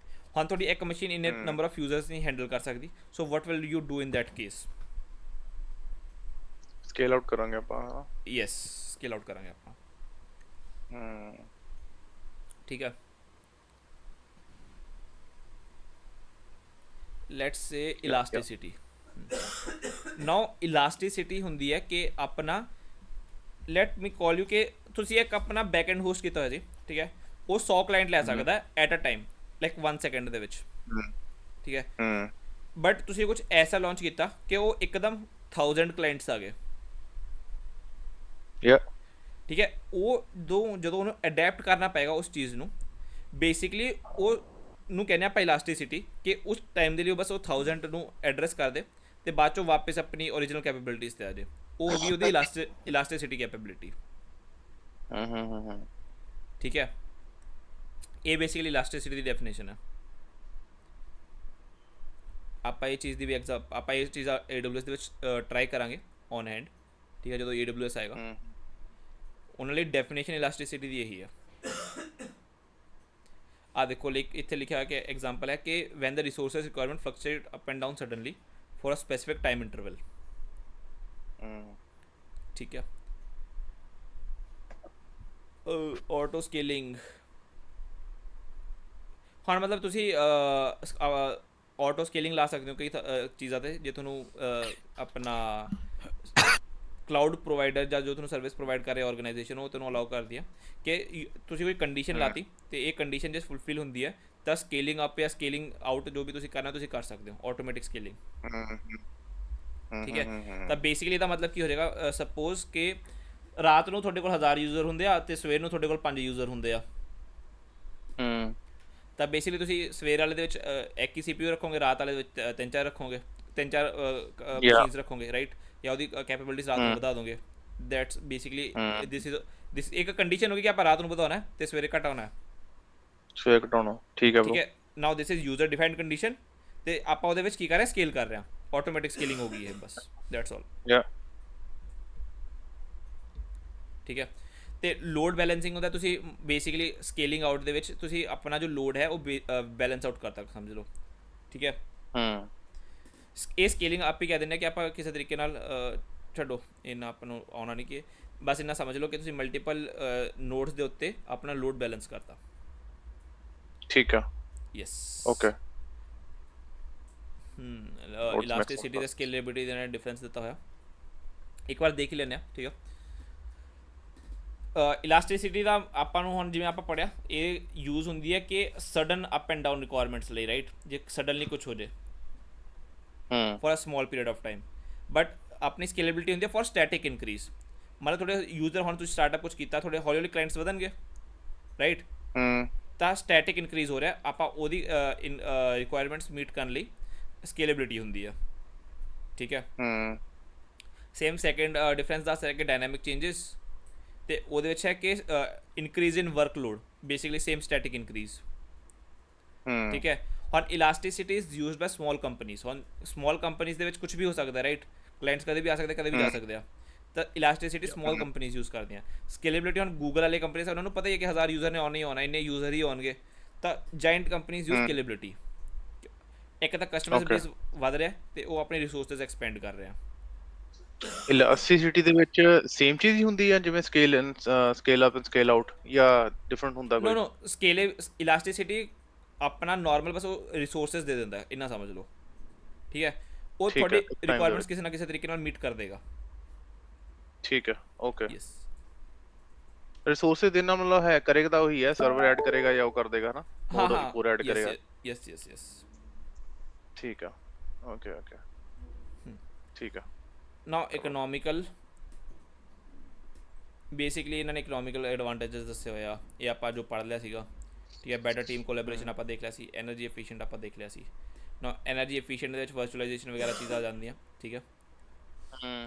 ਹੁਣ ਤੁਹਾਡੀ ਇੱਕ ਮਸ਼ੀਨ ਇੰਨੇ ਨੰਬਰ ਆਫ ਯੂਜ਼ਰਸ ਨਹੀਂ ਹੈਂਡਲ ਕਰ ਸਕਦੀ, so what will you do in that case? Scale out ਕਰਾਂਗੇ ਆਪਾਂ, ਯੈਸ ਸਕੇਲ ਆਊਟ ਕਰਾਂਗੇ ਆਪਾਂ, ਠੀਕ ਹੈ। ਲੈਟਸ ਸੇ ਇਲਾਸਟਿਸਿਟੀ, ਨਾਓ ਇਲਾਸਟਿਸਿਟੀ ਹੁੰਦੀ ਹੈ ਕਿ ਆਪਣਾ, ਲੈਟ ਮੀ ਕਾਲ ਯੂ ਕਿ ਤੁਸੀਂ ਇੱਕ ਆਪਣਾ ਬੈਕ ਐਂਡ ਹੋਸਟ ਕੀਤਾ ਹੋਇਆ ਜੀ, ਠੀਕ ਹੈ। ਉਹ 100 ਕਲਾਇੰਟ ਲੈ ਸਕਦਾ at a time, like 1 second ਦੇ ਵਿੱਚ, ਠੀਕ ਹੈ। ਬਟ ਤੁਸੀਂ ਕੁਝ ਐਸਾ ਲਾਂਚ ਕੀਤਾ ਕਿ ਉਹ ਇੱਕਦਮ 1000 ਕਲਾਇੰਟਸ ਆ ਗਏ, ਯਾ ਠੀਕ ਹੈ। ਉਹ ਜਦੋਂ ਉਹਨੂੰ ਅਡੈਪਟ ਕਰਨਾ ਪਏਗਾ ਉਸ ਚੀਜ਼ ਨੂੰ, ਬੇਸਿਕਲੀ ਉਹ ਨੂੰ ਕਹਿੰਦੇ ਆਪਾਂ ਇਲਾਸਟਿਸਿਟੀ, ਕਿ ਉਸ ਟਾਈਮ ਦੇ ਲਈ ਉਹ ਬਸ ਉਹ 1000 ਨੂੰ ਐਡਰੈਸ ਕਰ ਦੇ ਤੇ ਬਾਅਦ ਚੋਂ ਵਾਪਸ ਆਪਣੀ ਓਰੀਜਨਲ ਕੈਪੇਬਿਲਿਟੀਜ਼ ਤੇ ਆ ਜਾਏ। ਉਹ ਹੋ ਗਈ ਉਹਦੀ ਇਲਾਸਟਿਸਿਟੀ ਕੈਪੇਬਿਲਿਟੀ, ਠੀਕ ਹੈ। ਇਹ ਬੇਸਿਕਲੀ ਇਲਾਸਟਿਸਿਟੀ ਦੀ ਡੈਫੀਨੇਸ਼ਨ ਹੈ। ਆਪਾਂ ਇਹ ਚੀਜ਼ ਦੀ ਵੀ ਆਪਾਂ ਇਹ ਚੀਜ਼ AWS ਦੇ ਵਿੱਚ ਟਰਾਈ ਕਰਾਂਗੇ ਔਨ ਹੈਂਡ, ਠੀਕ ਹੈ, ਜਦੋਂ AWS ਆਏਗਾ। ਉਹਨਾਂ ਲਈ ਡੈਫੀਨੇਸ਼ਨ ਇਲਾਸਟਿਸਿਟੀ ਦੀ ਇਹੀ ਹੈ। ਆ ਦੇਖੋ ਇੱਥੇ ਲਿਖਿਆ ਕਿ ਐਗਜ਼ਾਮਪਲ ਹੈ ਕਿ when the resources requirement fluctuate up and down suddenly for a specific time interval, ਠੀਕ ਹੈ। ਆਟੋ ਸਕੇਲਿੰਗ, ਹੁਣ ਮਤਲਬ ਤੁਸੀਂ ਆਟੋ ਸਕੇਲਿੰਗ ਲਾ ਸਕਦੇ ਹੋ ਕਈ ਚੀਜ਼ਾਂ 'ਤੇ, ਜੇ ਤੁਹਾਨੂੰ ਆਪਣਾ ਕਲਾਊਡ ਪ੍ਰੋਵਾਈਡਰ ਜਾਂ ਜੋ ਤੁਹਾਨੂੰ ਸਰਵਿਸ ਪ੍ਰੋਵਾਈਡ ਕਰ ਰਿਹਾ ਆਰਗੇਨਾਈਜੇਸ਼ਨ, ਉਹ ਤੁਹਾਨੂੰ ਅਲਾਉ ਕਰਦੀ ਹੈ ਕਿ ਤੁਸੀਂ ਕੋਈ ਕੰਡੀਸ਼ਨ ਲਾਤੀ ਅਤੇ ਇਹ ਕੰਡੀਸ਼ਨ ਜੇ ਫੁਲਫਿਲ ਹੁੰਦੀ ਹੈ ਤਾਂ ਸਕੇਲਿੰਗ ਅਪ ਜਾਂ ਸਕੇਲਿੰਗ ਆਊਟ ਜੋ ਵੀ ਤੁਸੀਂ ਕਰਨਾ ਤੁਸੀਂ ਕਰ ਸਕਦੇ ਹੋ, ਆਟੋਮੈਟਿਕ ਸਕੇਲਿੰਗ, ਠੀਕ ਹੈ। ਤਾਂ ਬੇਸਿਕਲੀ ਇਹਦਾ ਮਤਲਬ ਕੀ ਹੋ ਜਾਏਗਾ, ਸਪੋਜ਼ ਕਿ ਰਾਤ ਨੂੰ ਤੁਹਾਡੇ ਕੋਲ 1000 ਯੂਜ਼ਰ ਹੁੰਦੇ ਆ ਅਤੇ ਸਵੇਰ ਨੂੰ ਤੁਹਾਡੇ ਕੋਲ 5 ਯੂਜ਼ਰ ਹੁੰਦੇ ਆ, ਤਾਂ ਬੇਸਿਕਲੀ ਤੁਸੀਂ ਸਵੇਰ ਵਾਲੇ ਦੇ ਵਿੱਚ ਇੱਕ ਹੀ CPU ਰੱਖੋਗੇ, ਰਾਤ ਵਾਲੇ ਦੇ ਵਿੱਚ 3-4 ਰੱਖੋਗੇ, 3-4 ਮਸ਼ੀਨਸ ਰੱਖੋਗੇ, ਰਾਈਟ, ਜਾਂ ਉਹਦੀ ਕੈਪੇਬਿਲਿਟੀਜ਼ ਰਾਤ ਨੂੰ ਵਧਾ ਦੋਗੇ। ਦੈਟਸ ਬੇਸਿਕਲੀ ਦਿਸ ਇੱਕ ਕੰਡੀਸ਼ਨ ਹੋਗੀ ਕਿ ਆਪਾਂ ਰਾਤ ਨੂੰ ਵਧਾਉਣਾ ਹੈ ਤੇ ਸਵੇਰੇ ਘਟਾਉਣਾ ਹੈ, ਸਵੇਰ ਘਟਾਉਣਾ, ਠੀਕ ਹੈ ਠੀਕ ਹੈ। Now this is user defined condition, ਤੇ ਆਪਾਂ ਉਹਦੇ ਵਿੱਚ ਕੀ ਕਰ ਰਹੇ, ਸਕੇਲ ਕਰ ਰਹੇ ਹਾਂ, ਆਟੋਮੈਟਿਕ ਸਕੇਲਿੰਗ ਹੋ ਗਈ ਹੈ ਬਸ, ਦੈਟਸ ਆਲ, ਯਾ ਠੀਕ ਹੈ। ਤੇ ਲੋਡ ਬੈਲੈਂਸਿੰਗ ਹੁੰਦਾ, ਤੁਸੀਂ ਬੇਸਿਕਲੀ ਸਕੇਲਿੰਗ ਆਊਟ ਦੇ ਵਿੱਚ ਤੁਸੀਂ ਆਪਣਾ ਜੋ ਲੋਡ ਹੈ ਉਹ ਬੈਲੈਂਸ ਆਊਟ ਕਰਤਾ ਸਮਝ ਲਓ, ਠੀਕ ਹੈ। ਇਹ ਸਕੇਲਿੰਗ ਆਪ ਹੀ ਕਹਿ ਦਿੰਦੇ ਕਿ ਆਪਾਂ ਕਿਸੇ ਤਰੀਕੇ ਨਾਲ ਛੱਡੋ, ਇੰਨਾ ਆਪਾਂ ਨੂੰ ਆਉਣਾ ਨਹੀਂ, ਕਿ ਬਸ ਇੰਨਾ ਸਮਝ ਲਓ ਕਿ ਤੁਸੀਂ ਮਲਟੀਪਲ ਨੋਡਸ ਦੇ ਉੱਤੇ ਆਪਣਾ ਲੋਡ ਬੈਲੈਂਸ ਕਰਤਾ, ਠੀਕ ਆ, ਯੈਸ, ਓਕੇ। ਇਲਾਸਟਿਸਿਟੀ ਤੇ ਸਕੇਲੇਬਿਲਿਟੀ ਦੇ ਨਾਲ ਡਿਫਰੈਂਸ ਦਿੱਤਾ ਹੋਇਆ, ਇੱਕ ਵਾਰ ਦੇਖ ਹੀ ਲੈਂਦੇ ਹਾਂ, ਠੀਕ ਹੈ। ਇਲਾਸਟਿਸਿਟੀ ਦਾ ਆਪਾਂ ਨੂੰ ਹੁਣ ਜਿਵੇਂ ਆਪਾਂ ਪੜ੍ਹਿਆ, ਇਹ ਯੂਜ਼ ਹੁੰਦੀ ਹੈ ਕਿ sudden up and down requirements ਲਈ, ਰਾਈਟ, ਜੇ ਸਡਨਲੀ ਕੁਛ ਹੋ ਜਾਏ for a small period of time. But ਆਪਣੀ ਸਕੇਲੇਬਿਲਿਟੀ ਹੁੰਦੀ ਹੈ ਫॉर ਸਟੈਟਿਕ ਇਨਕਰੀਜ਼, ਮਤਲਬ ਤੁਹਾਡੇ ਯੂਜ਼ਰ ਹੁਣ ਤੁਸੀਂ ਸਟਾਰਟਅਪ ਕੁਛ ਕੀਤਾ, ਤੁਹਾਡੇ ਹੌਲੀ ਹੌਲੀ ਕਲਾਇੰਟਸ ਵਧਣਗੇ, ਰਾਈਟ, ਤਾਂ ਸਟੈਟਿਕ ਇਨਕਰੀਜ਼ ਹੋ ਰਿਹਾ, ਆਪਾਂ ਉਹਦੀ ਰਿਕੁਆਇਰਮੈਂਟਸ ਮੀਟ ਕਰਨ ਲਈ ਸਕੇਲੇਬਿਲਿਟੀ ਹੁੰਦੀ ਆ, ਠੀਕ ਹੈ। ਸੇਮ ਸੈਕਿੰਡ ਡਿਫਰੈਂਸ ਦੱਸ ਰਿਹਾ ਕਿ ਡਾਇਨਾਮਿਕ ਚੇਂਜਸ, ਤੇ ਉਹਦੇ ਵਿੱਚ ਹੈ ਕਿ increase in workload, basically same static increase, ਠੀਕ ਹੈ। ਹੁਣ elasticity is used by small companies, ਹੁਣ ਸਮੋਲ ਕੰਪਨੀਜ਼ ਦੇ ਵਿੱਚ ਕੁਛ ਵੀ ਹੋ ਸਕਦਾ, ਰਾਈਟ, ਕਲਾਇੰਟਸ ਕਦੇ ਵੀ ਆ ਸਕਦੇ, ਕਦੇ ਵੀ ਜਾ ਸਕਦੇ ਆ, ਤਾਂ ਇਲਾਸਟਿਸਿਟੀ ਸਮੋਲ ਕੰਪਨੀਜ਼ ਯੂਜ਼ ਕਰਦੀਆਂ। ਸਕੇਲੇਬਿਲਿਟੀ ਹੁਣ ਗੂਗਲ ਵਾਲੇ ਕੰਪਨੀਜ਼ ਉਹਨਾਂ ਨੂੰ ਪਤਾ ਹੀ ਹੈ ਕਿ 1000 ਯੂਜ਼ਰ ਨੇ ਆਉਣਾ ਹੀ ਆਉਣਾ, ਇੰਨੇ ਯੂਜ਼ਰ ਹੀ ਆਉਣਗੇ, ਤਾਂ ਜਾਇੰਟ ਕੰਪਨੀਜ਼ ਯੂਜ਼ ਸਕੇਲੇਬਿਲਿਟੀ। ਇੱਕ ਤਾਂ ਕਸਟਮਰ ਬੇਸ ਵਧ ਰਿਹਾ ਤੇ ਉਹ ਆਪਣੇ ਰਿਸੋਰਸਿਸ ਐਕਸਪੈਂਡ ਕਰ ਰਹੇ ਆ। ਇਲਾਸਟਿਸਿਟੀ ਦੇ ਵਿੱਚ ਸੇਮ ਚੀਜ਼ ਹੀ ਹੁੰਦੀ ਹੈ ਜਿਵੇਂ scale up and scale out, ਜਾਂ ਡਿਫਰੈਂਟ ਹੁੰਦਾ ਕੋਈ? ਨੋ ਇਲਾਸਟਿਸਿਟੀ ਆਪਣਾ ਨਾਰਮਲ ਬਸ ਉਹ ਰਿਸੋਰਸਿਸ ਦੇ ਦਿੰਦਾ, ਇੰਨਾ ਸਮਝ ਲਓ, ਠੀਕ ਹੈ। ਉਹ ਤੁਹਾਡੀ ਰਿਕੁਆਇਰਮੈਂਟਸ ਕਿਸੇ ਨਾ ਕਿਸੇ ਤਰੀਕੇ ਨਾਲ ਮੀਟ ਕਰ ਦੇਗਾ, ਠੀਕ ਹੈ, ਓਕੇ। ਯੈਸ, ਰਿਸੋਰਸਿਸ ਦੇਣਾ ਮਤਲਬ ਹੈ ਕਰੇਗਾ ਤਾਂ ਉਹੀ ਹੈ, ਸਰਵਰ ਐਡ ਕਰੇਗਾ ਜਾਂ ਉਹ ਕਰ ਦੇਗਾ ਨਾ, ਨੋਡ ਪੂਰਾ ਐਡ ਕਰੇਗਾ, ਯੈਸ ਯੈਸ ਯੈਸ, ਠੀਕ ਆ, ਓਕੇ ਓਕੇ, ਠੀਕ ਆ। ਨਾਓ ਇਕਨੋਮਿਕਲ, ਬੇਸਿਕਲੀ ਇਹਨਾਂ ਨੇ ਇਕਨੋਮਿਕਲ ਐਡਵਾਂਟੇਜਸ ਦੱਸੇ ਹੋਏ ਆ, ਇਹ ਆਪਾਂ ਜੋ ਪੜ੍ਹ ਲਿਆ ਸੀਗਾ, ਠੀਕ ਹੈ। ਬੈਟਰ ਟੀਮ ਕੋਲੈਬੋਰੇਸ਼ਨ ਆਪਾਂ ਦੇਖ ਲਿਆ ਸੀ, ਐਨਰਜੀ ਐਫੀਸ਼ੀਐਂਟ ਆਪਾਂ ਦੇਖ ਲਿਆ ਸੀ। ਨਾ ਐਨਰਜੀ ਐਫੀਸ਼ੀਐਂਟ ਦੇ ਵਿੱਚ ਵਰਚੁਅਲਾਈਜੇਸ਼ਨ ਵਗੈਰਾ ਚੀਜ਼ਾਂ ਆ ਜਾਂਦੀਆਂ, ਠੀਕ ਹੈ।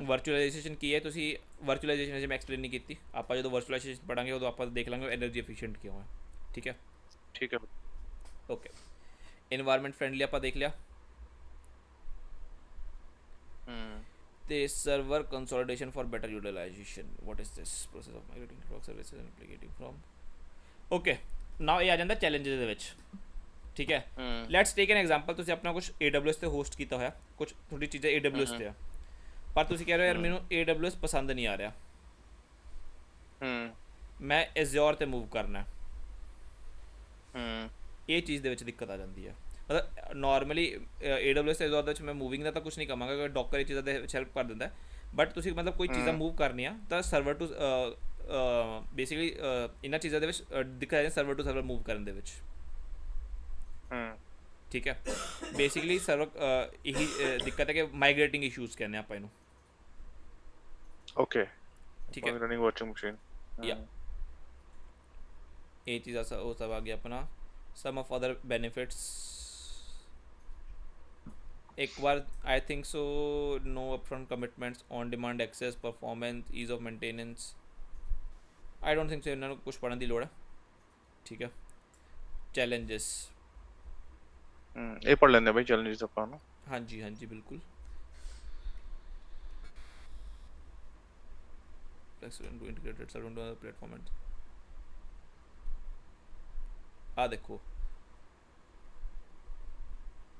ਵਰਚੁਅਲਾਈਜੇਸ਼ਨ ਕੀ ਹੈ, ਤੁਸੀਂ ਵਰਚੁਅਲਾਈਜੇਸ਼ਨ ਜਿਵੇਂ ਐਕਸਪਲੇਨ ਨਹੀਂ ਕੀਤੀ, ਆਪਾਂ ਜਦੋਂ ਵਰਚੁਅਲਾਈਜੇਸ਼ਨ ਪੜਾਂਗੇ ਉਦੋਂ ਆਪਾਂ ਦੇਖ ਲਾਂਗੇ ਐਨਰਜੀ ਐਫੀਸ਼ੀਐਂਟ ਕਿਉਂ ਹੈ, ਠੀਕ ਹੈ, ਠੀਕ ਹੈ, ਓਕੇ। ਇਨਵਾਇਰਮੈਂਟ ਫਰੈਂਡਲੀ ਆਪਾਂ ਦੇਖ ਲਿਆ, ਤੇ server consolidation for better utilization, what is this process of migrating network services and applicating from, okay. Now ਇਹ ਆ ਜਾਂਦਾ ਚੈਲੰਜਸ ਦੇ ਵਿੱਚ, ਠੀਕ ਹੈ। ਲੈਟਸ ਟੇਕ ਐਨ ਐਗਜ਼ਾਮਪਲ, ਤੁਸੀਂ ਆਪਣਾ ਕੁਛ AWS ਤੇ ਹੋਸਟ ਕੀਤਾ ਹੋਇਆ, ਕੁਛ ਤੁਹਾਡੀ ਚੀਜ਼ਾਂ AWS ਤੇ ਆ, ਪਰ ਤੁਸੀਂ ਕਹਿ ਰਹੇ ਹੋ ਯਾਰ ਮੈਨੂੰ AWS ਪਸੰਦ ਨਹੀਂ ਆ ਰਿਹਾ, ਮੈਂ Azure ਤੇ ਮੂਵ ਕਰਨਾ, ਇਹ ਚੀਜ਼ ਦੇ ਵਿੱਚ ਦਿੱਕਤ ਆ ਜਾਂਦੀ ਹੈ। ਮਤਲਬ ਨਾਰਮਲੀ AWS Azure ਦੇ ਵਿੱਚ ਮੈਂ ਮੂਵਿੰਗ ਦਾ ਤਾਂ ਕੁਛ ਨਹੀਂ ਕਹਾਂਗਾ, ਕਿ ਡੋਕਰ ਇਹ ਚੀਜ਼ਾਂ ਦੇ ਵਿੱਚ ਹੈਲਪ ਕਰ ਦਿੰਦਾ, ਬਟ ਤੁਸੀਂ ਮਤਲਬ ਕੋਈ ਚੀਜ਼ਾਂ ਮੂਵ ਕਰਨੀਆਂ ਤਾਂ ਸਰਵਰ ਟੂ ਬੇਸਿਕਲੀ ਇਹਨਾਂ ਚੀਜ਼ਾਂ ਦੇ ਵਿੱਚ ਦਿੱਕਤ ਆ ਜਾਂਦੀ, ਸਰਵਰ ਟੂ ਸਰਵਰ ਮੂਵ ਕਰਨ ਦੇ ਵਿੱਚ, ਠੀਕ ਹੈ। ਬੇਸਿਕਲੀ ਸਰਵਰ ਇਹੀ ਦਿੱਕਤ ਹੈ ਕਿ ਮਾਈਗ੍ਰੇਟਿੰਗ ਇਸ਼ੂਜ਼ ਕਹਿੰਦੇ ਆਪਾਂ ਇਹਨੂੰ, ਓਕੇ ਠੀਕ ਹੈ ਰਨਿੰਗ ਵਾਸ਼ਿੰਗ ਮਸ਼ੀਨ या ये चीज़ ऐसा वो सब आ गया अपना सम ऑफ अदर बेनिफिट्स एक बार I think so no upfront commitments on demand access performance ease of maintenance I don't think so इन्होंने कुछ पढ़ने की लोड़ है ठीक है चैलेंजेस ਇਹ ਪੜ ਲੈਂਦੇ ਆ ਬਾਈ ਚੈलेंजेस ਆਪਾਂ ਨੂੰ हाँ जी बिल्कुल इंटीग्रेटेड सर्वर प्लेटफॉर्म आ देखो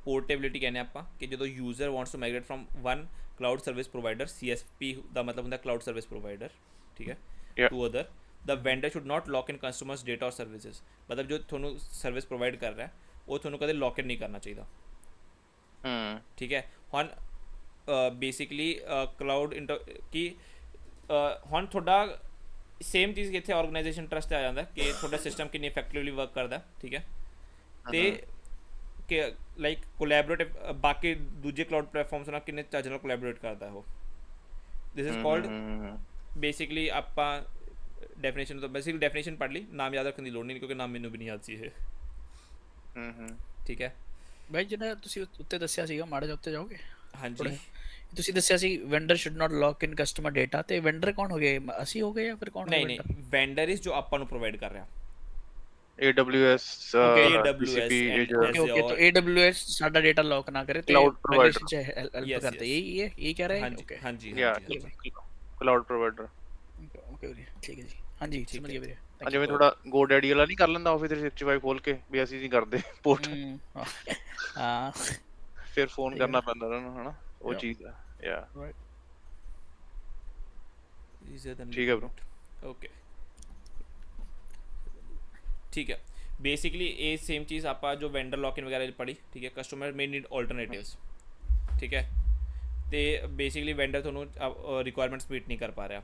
पोर्टेबिलिटी कहने ਆਪਾਂ ਕਿ ਜਦੋਂ user wants to migrate from one cloud service provider CSP ਦਾ ਮਤਲਬ ਹੁੰਦਾ ਕਲਾਊਡ ਸਰਵਿਸ ਪ੍ਰੋਵਾਈਡਰ ਠੀਕ ਹੈ to other the vendor should not lock in customers data or services ਮਤਲਬ ਜੋ ਤੁਹਾਨੂੰ ਸਰਵਿਸ ਪ੍ਰੋਵਾਈਡ ਕਰ ਰਿਹਾ ਉਹ ਤੁਹਾਨੂੰ ਕਦੇ ਲੌਕ ਇਨ ਨਹੀਂ ਕਰਨਾ ਚਾਹੀਦਾ ਠੀਕ ਹੈ ਹੁਣ ਬੇਸਿਕਲੀ ਕਲਾਊਡ ਕਿ ਹੁਣ ਤੁਹਾਡਾ ਸੇਮ ਚੀਜ਼ ਕਿੱਥੇ ਆਰਗੇਨਾਈਜੇਸ਼ਨ ਟਰਸਟ ਆ ਜਾਂਦਾ ਕਿ ਤੁਹਾਡਾ ਸਿਸਟਮ ਕਿੰਨੀ ਇਫੈਕਟਿਵਲੀ ਵਰਕ ਕਰਦਾ ਠੀਕ ਹੈ ਤੇ ਕਿ ਲਾਈਕ ਕੋਲੈਬੋਰੇਟਿਵ ਬਾਕੀ ਦੂਜੇ ਕਲਾਊਡ ਪਲੇਟਫਾਰਮਸ ਨਾਲ ਕਿੰਨੇ ਚੱਜ ਨਾਲ ਕੋਲੈਬੋਰੇਟ ਕਰਦਾ ਉਹ ਦਿਸ ਇਜ਼ ਕਾਲਡ ਬੇਸਿਕਲੀ ਆਪਾਂ ਡੈਫੀਨੇਸ਼ਨ ਤੋਂ ਬੇਸਿਕਲੀ ਡੈਫੀਨੇਸ਼ਨ ਪੜ੍ਹ ਲਈ ਨਾਮ ਯਾਦ ਰੱਖਣ ਦੀ ਲੋੜ ਨਹੀਂ ਕਿਉਂਕਿ ਨਾਮ ਮੈਨੂੰ ਵੀ ਨਹੀਂ ਯਾਦ ਸੀ ਇਹ ਠੀਕ ਹੈ ਬਾਈ ਜਿਹੜਾ ਤੁਸੀਂ ਉੱਤੇ ਦੱਸਿਆ ਸੀਗਾ ਮਾੜਾ ਜਿਹਾ ਉੱਤੇ ਜਾਓਗੇ ਹਾਂਜੀ ਤੁਸੀਂ ਦੱਸਿਆ ਸੀ vendor should not lock in customer data ਤੇ ਵੈਂਡਰ ਕੌਣ ਹੋ ਗਏ ਅਸੀਂ ਹੋ ਗਏ ਜਾਂ ਫਿਰ ਕੌਣ ਨਹੀਂ ਨਹੀਂ ਵੈਂਡਰ ਇਜ਼ ਜੋ ਆਪਾਂ ਨੂੰ ਪ੍ਰੋਵਾਈਡ ਕਰ ਰਿਹਾ AWS GCP ओके तो AWS साਡਾ ਡੇਟਾ ਲੌਕ ਨਾ ਕਰੇ ਤੇ Cloud provider ਚ ਹੈਲਪ ਕਰਦੇ ਇਹ ਕਹਿ ਰਹੇ ਹਾਂਜੀ ਹਾਂਜੀ ਕਲਾਊਡ ਪ੍ਰੋਵਾਈਡਰ ਓਕੇ ਵੀਰੇ ਠੀਕ ਹੈ ਜੀ ਹਾਂਜੀ ਸਮਝ ਗਿਆ ਵੀਰੇ ਜਿਵੇਂ ਥੋੜਾ GoDaddy ਵਾਲਾ ਨਹੀਂ ਕਰ ਲੈਂਦਾ Office 365 ਖੋਲ ਕੇ ਵੀ ਅਸੀਂ ਨਹੀਂ ਕਰਦੇ ਪੋਰਟ ਹਾਂ ਫਿਰ ਫੋਨ ਕਰਨਾ ਪੈਂਦਾ ਉਹਨਾਂ ਨੂੰ ਹਨਾ ਉਹ ਚੀਜ਼ ਆ ਯਾ ਠੀਕ ਹੈ bro ਓਕੇ ਠੀਕ ਹੈ ਬੇਸਿਕਲੀ ਇਹ ਸੇਮ ਚੀਜ਼ ਆਪਾਂ ਜੋ ਵੈਂਡਰ ਲੌਕ ਇਨ ਵਗੈਰਾ ਪੜ੍ਹੀ ਠੀਕ ਹੈ ਕਸਟਮਰ ਮੇ ਨੀਡ ਆਲਟਰਨੇਟਿਵਸ ਠੀਕ ਹੈ ਤੇ ਬੇਸਿਕਲੀ ਵੈਂਡਰ ਤੁਹਾਨੂੰ ਰਿਕੁਆਇਰਮੈਂਟਸ ਮੀਟ ਨਹੀਂ ਕਰ ਪਾ ਰਿਹਾ